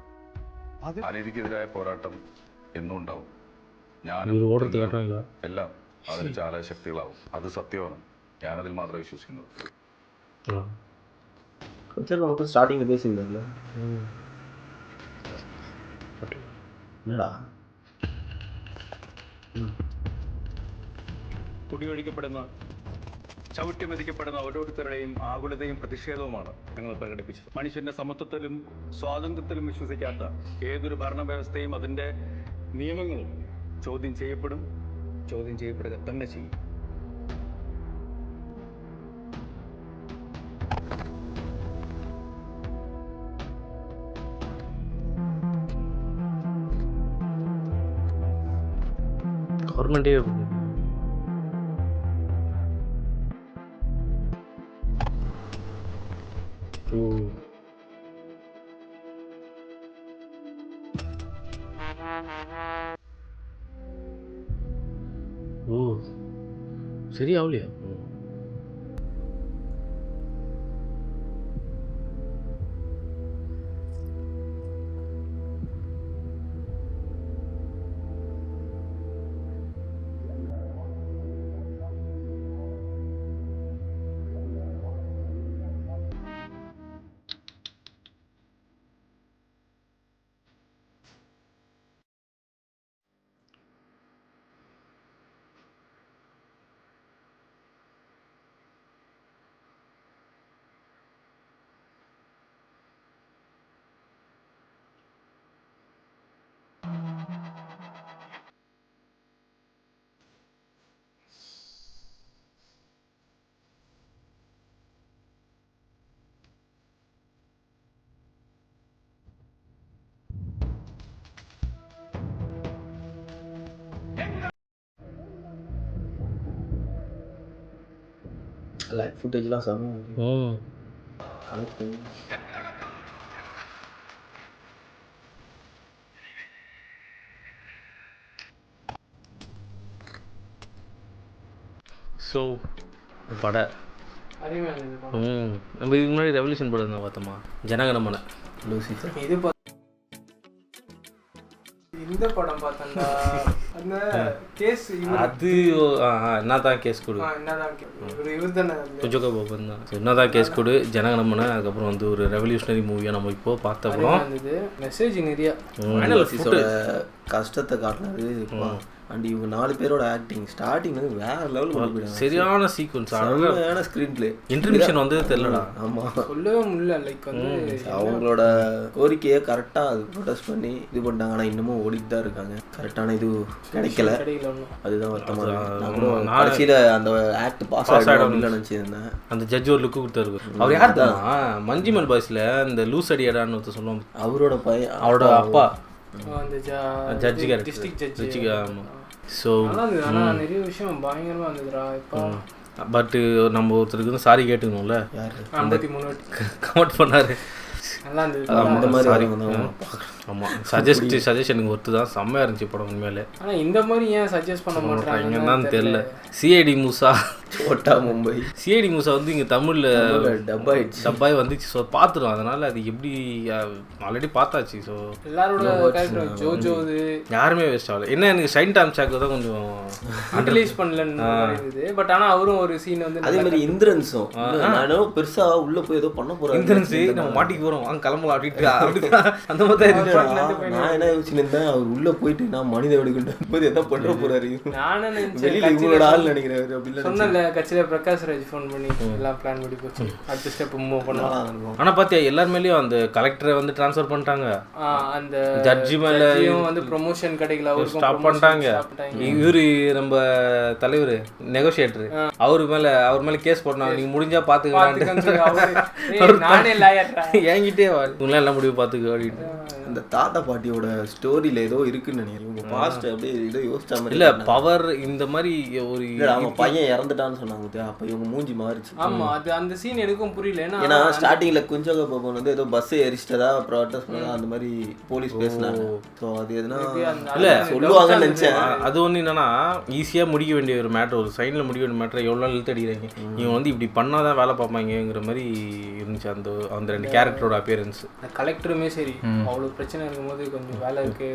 അനീതിക്കെതിരായ പോരാട്ടം എന്നും ഉണ്ടാവും. എല്ലാം അതിന് ചാലശക്തികളാവും. അത് സത്യമാണ്. ഞാനതിൽ മാത്രമേ വിശ്വസിക്കുന്നുള്ളൂ. സ്റ്റാർട്ടിങ് பேசியிருந்தாங்கல்ல. என்னடா കുടിയൊഴിക്കപ്പെടുന്ന ചവിട്ടിമെതിക്കപ്പെടുന്ന ഓരോരുത്തരുടെയും ആകുലതയും പ്രതിഷേധവുമാണ് ഞങ്ങൾ പ്രകടിപ്പിച്ചത്. മനുഷ്യന്റെ സമത്വത്തിലും സ്വാതന്ത്ര്യത്തിലും വിശ്വസിക്കാത്ത ഏതൊരു ഭരണവ്യവസ്ഥയും അതിൻ്റെ നിയമങ്ങളും ചോദ്യം ചെയ്യപ്പെടും, ചോദ്യം ചെയ്യപ്പെടുക തന്നെ ചെയ്യും. ഗവൺമെൻറ് ஓ சரியாகலையா? லைவ் ஃபுட்டேஜ்லாம் செம்ம. ஸோ படம் நம்ம இதுக்கு முன்னாடி ரெவல்யூஷன் படம் தான் பார்த்தோமா, ஜனகணமன லூசிஃபர். இது இந்த படம் பார்த்தா அந்த கேஸ் அது என்னதான் கேஸ் கொடு, இவர் தானே கொஞ்சம் போகும் தான். என்னதான் கேஸ் கொடு, ஜனகணமன. அதுக்கப்புறம் வந்து ஒரு ரெவல்யூஷனரி மூவியாக நம்ம இப்போ பார்த்தப்பறம் மெசேஜ் நிறையா கஷ்டத்தை காட்டினது. அண்ட் இவங்க 4 பேரோட ஆக்டிங் ஸ்டார்டிங் வந்து வேற லெவல், சரியான சீக்வன்ஸ், சரியான ஸ்க்ரீன் பிளே. இன்ட்ரமிஷன் வந்து தெரியலடா. ஆமாம், சொல்லவே முடியல. லைக் வந்து அவங்களோட கோரிக்கையை கரெக்டாக அது ப்ரொடெஸ்ட் பண்ணி இது பண்ணிட்டாங்க. ஆனால் இன்னமும் ஓடிட்டு தான் இருக்காங்க. கரெக்டான இது கிடைக்கல. அதுதான் வருத்தமாக. நான் கூட கடைசியில் அந்த ஆக்ட் பாஸ் ஆகிடும் நினச்சிருந்தேன். அந்த ஜட்ஜ் ஒரு லுக்கு கொடுத்தாரு. அவர் யார் தான் மஞ்சுமல் பாய்ஸில் இந்த லூஸ் அடியாடான்னு ஒருத்தர் சொல்லுவாங்க. அவரோட பையன், அவரோட அப்பா ஜட்ஜி டிஸ்ட்ரிக்ட் ஜட்ஜி. ஆமாம். ஸோ நிறைய விஷயம் பயங்கரமாக இருந்ததுடா. இப்போ பட்டு நம்ம ஒருத்தருக்கு வந்து சாரி கேட்டுக்கணும்ல. 53 கமெண்ட் பண்ணாரு. நல்லா இருந்தது. சாரி. ஆமாம், சஜஷனுக்கு ஒருத்து தான் செம்மையாக இருந்துச்சு படம் உண்மையிலே. ஆனால் இந்த மாதிரி ஏன் சஜஸ்ட் பண்ண மாட்டாங்கன்னு தெரியல. சிஐடி மூசா சோட்டா மும்பை. சிஐடி மூசா வந்து இங்கே தமிழில் டப்பாய் வந்துச்சு. ஸோ பார்த்துடும். அதனால் அது எப்படி ஆல்ரெடி பார்த்தாச்சு. ஸோ எல்லாரோட கேரக்டர் ஜோஜோ யாருமே வேஸ்ட் ஆகல. என்ன எனக்கு ஷைன் டாம் சாக்கு தான் கொஞ்சம் ரிலீஸ் பண்ணலன்னு இருந்தது. பட் ஆனால் அவரும் ஒரு சீன் வந்து அதே மாதிரி இந்திரன்ஸும் நானும் பெருசாக உள்ளே போய் ஏதோ பண்ண போகிறேன். இந்திரன்ஸு நம்ம மாட்டிக்கு போகிறோம், வாங்க கிளம்பலாம் அப்படின்ட்டு அந்த மாதிரி தான். நான் என்ன யோசிச்சுருந்தேன், அவர் உள்ளே போயிட்டு நான் மனித வெடிக்கின்ற போது எதாவது பண்ணுற போகிறாரு. வெளியில் இவங்களோட ஆள் நினைக்கிறாரு அப்படின்னு சொன்னல. கட்சியில் பிரகாஷ் ராஜ் ஃபோன் பண்ணி எல்லாம் பிளான் பண்ணி போச்சு. அடுத்த ஸ்டெப் மூவ் பண்ணலாம். ஆனால் பார்த்தியா எல்லாருமேலேயும் அந்த கலெக்டரை வந்து ட்ரான்ஸ்ஃபர் பண்ணிட்டாங்க. அந்த ஜட்ஜி மேலே வந்து ப்ரொமோஷன் கிடைக்கல, அவருக்கு ஸ்டாப் பண்ணிட்டாங்க. இவரு நம்ம தலைவர் நெகோசியேட்டர் அவர் மேலே கேஸ் போட்டாங்க. நீங்கள் முடிஞ்சா பார்த்துக்கலாம். நானே லாயர் என்கிட்டே உங்களாம் எல்லாம் முடிவு பார்த்துக்க அப்படின்னு. அந்த தாத்தா பாட்டியோட ஸ்டோரியில் ஏதோ இருக்குன்னு நினைக்கிறேன். உங்கள் பாஸ்ட் அப்படியே ஏதோ யோசிச்சா மாதிரி இல்லை. பவர் இந்த மாதிரி ஒரு அவன் பையன் இறந்துட்டான்னு சொன்னாங்க. அப்போ இவங்க மூஞ்சி மாறிச்சு. ஆமாம், அது அந்த சீன் எனக்கும் புரியல. ஏன்னா ஸ்டார்டிங்கில் குஞ்சக பாபன் வந்து ஏதோ பஸ் எரிச்சிட்டதா ப்ராட்டஸ்ட் பண்ணதா அந்த மாதிரி போலீஸ் பேசினாங்க. ஸோ அது எதுனா இல்லை சொல்லுவாங்கன்னு நினச்சேன். அது ஒன்று என்னன்னா ஈஸியாக முடிக்க வேண்டிய ஒரு மேட்ரு, ஒரு சைனில் முடிக்க வேண்டிய மேட்ரை எவ்வளோ நாள் இழுத்து அடிக்கிறாங்க. இவங்க வந்து இப்படி பண்ணாதான் வேலை பார்ப்பாங்கிற மாதிரி இருந்துச்சு அந்த 2 கேரக்டரோட அப்பியரன்ஸ். கலெக்டருமே சரி, அவ்வளோ பிரச்சனை இருக்கும்போது கொஞ்சம் வேலை இருக்கு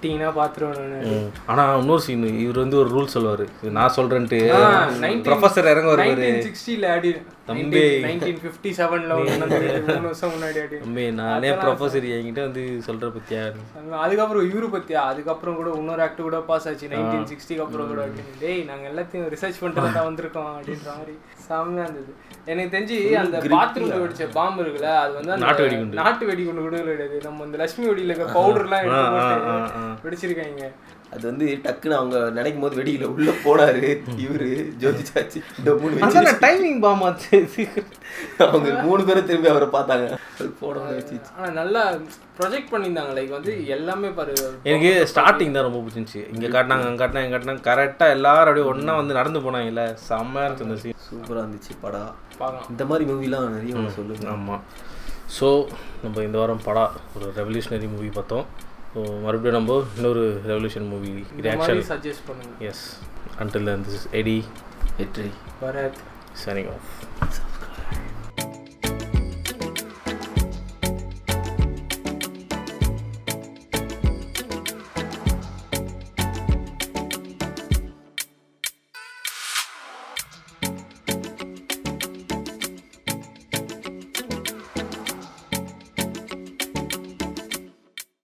டீனா பார்த்துருவேன். ஆனால் இன்னொரு சீன் இவர் வந்து ஒரு ரூல் சொல்லுவார், நான் சொல்கிறேன்ட்டு ப்ரொஃபஸர் இறங்க வருவார். 1960 ஆடி தம்பி 1957 3 வருஷம் முன்னாடி ஆடி தம்பி நானே ப்ரொஃபஸர் என்கிட்ட வந்து சொல்கிற பற்றியா. அதுக்கப்புறம் இவரு பற்றியா அதுக்கப்புறம் கூட இன்னொரு ஆக்ட் கூட பாஸ் ஆச்சு 1960 அப்புறம் கூட. டேய் நாங்கள் எல்லாத்தையும் ரிசர்ச் பண்ணிட்டு தான் வந்திருக்கோம் அப்படின்ற மாதிரி செம்மையாக இருந்தது. எனக்கு தெரிஞ்சு அந்த பாத்ரூம்ல வெடிச்ச பாம்பு இருக்குல்ல, அது வந்து நாட்டு வெடிகுண்டு கூட கிடையாது. நம்ம இந்த லட்சுமி வெடியில் இருக்க பவுடர்லாம் எடுத்து வெடிச்சிருக்காங்க. அது வந்து டக்குன்னு அவங்க நினைக்கும் போது வெடியில் உள்ள போனாரு இவரு ஜோதி சாச்சி. டைமிங் பாமாச்சு. அவங்க 3 பேரும் திரும்பி அவரை பார்த்தாங்க. போட வச்சு ஆனால் நல்லா ப்ரொஜெக்ட் பண்ணியிருந்தாங்க. லைக் வந்து எல்லாமே பாரு. எனக்கு ஸ்டார்டிங் தான் ரொம்ப பிடிச்சிருந்துச்சு. இங்கே காட்டினாங்க அங்கே காட்டினாங்க இங்கே காட்டினாங்க கரெக்டாக எல்லாரும் அப்படியே ஒன்றா வந்து நடந்து போனாங்கல்ல, செம்மையாக இருந்துச்சு அந்த சீன். சூப்பராக இருந்துச்சு படம். இந்த மாதிரி மூவிலாம் நிறைய சொல்லுங்க. ஆமாம். ஸோ நம்ம இந்த வாரம் படம் ஒரு ரெவல்யூஷனரி மூவி பார்த்தோம். ஸோ மறுபடியும் நம்ம இன்னொரு ரெவல்யூஷன் மூவி ரியாக்ஷன் சஜஸ்ட் பண்ணுங்க. எஸ். அன்டில் திஸ் இஸ் எடி வெற்றி பரத் signing off.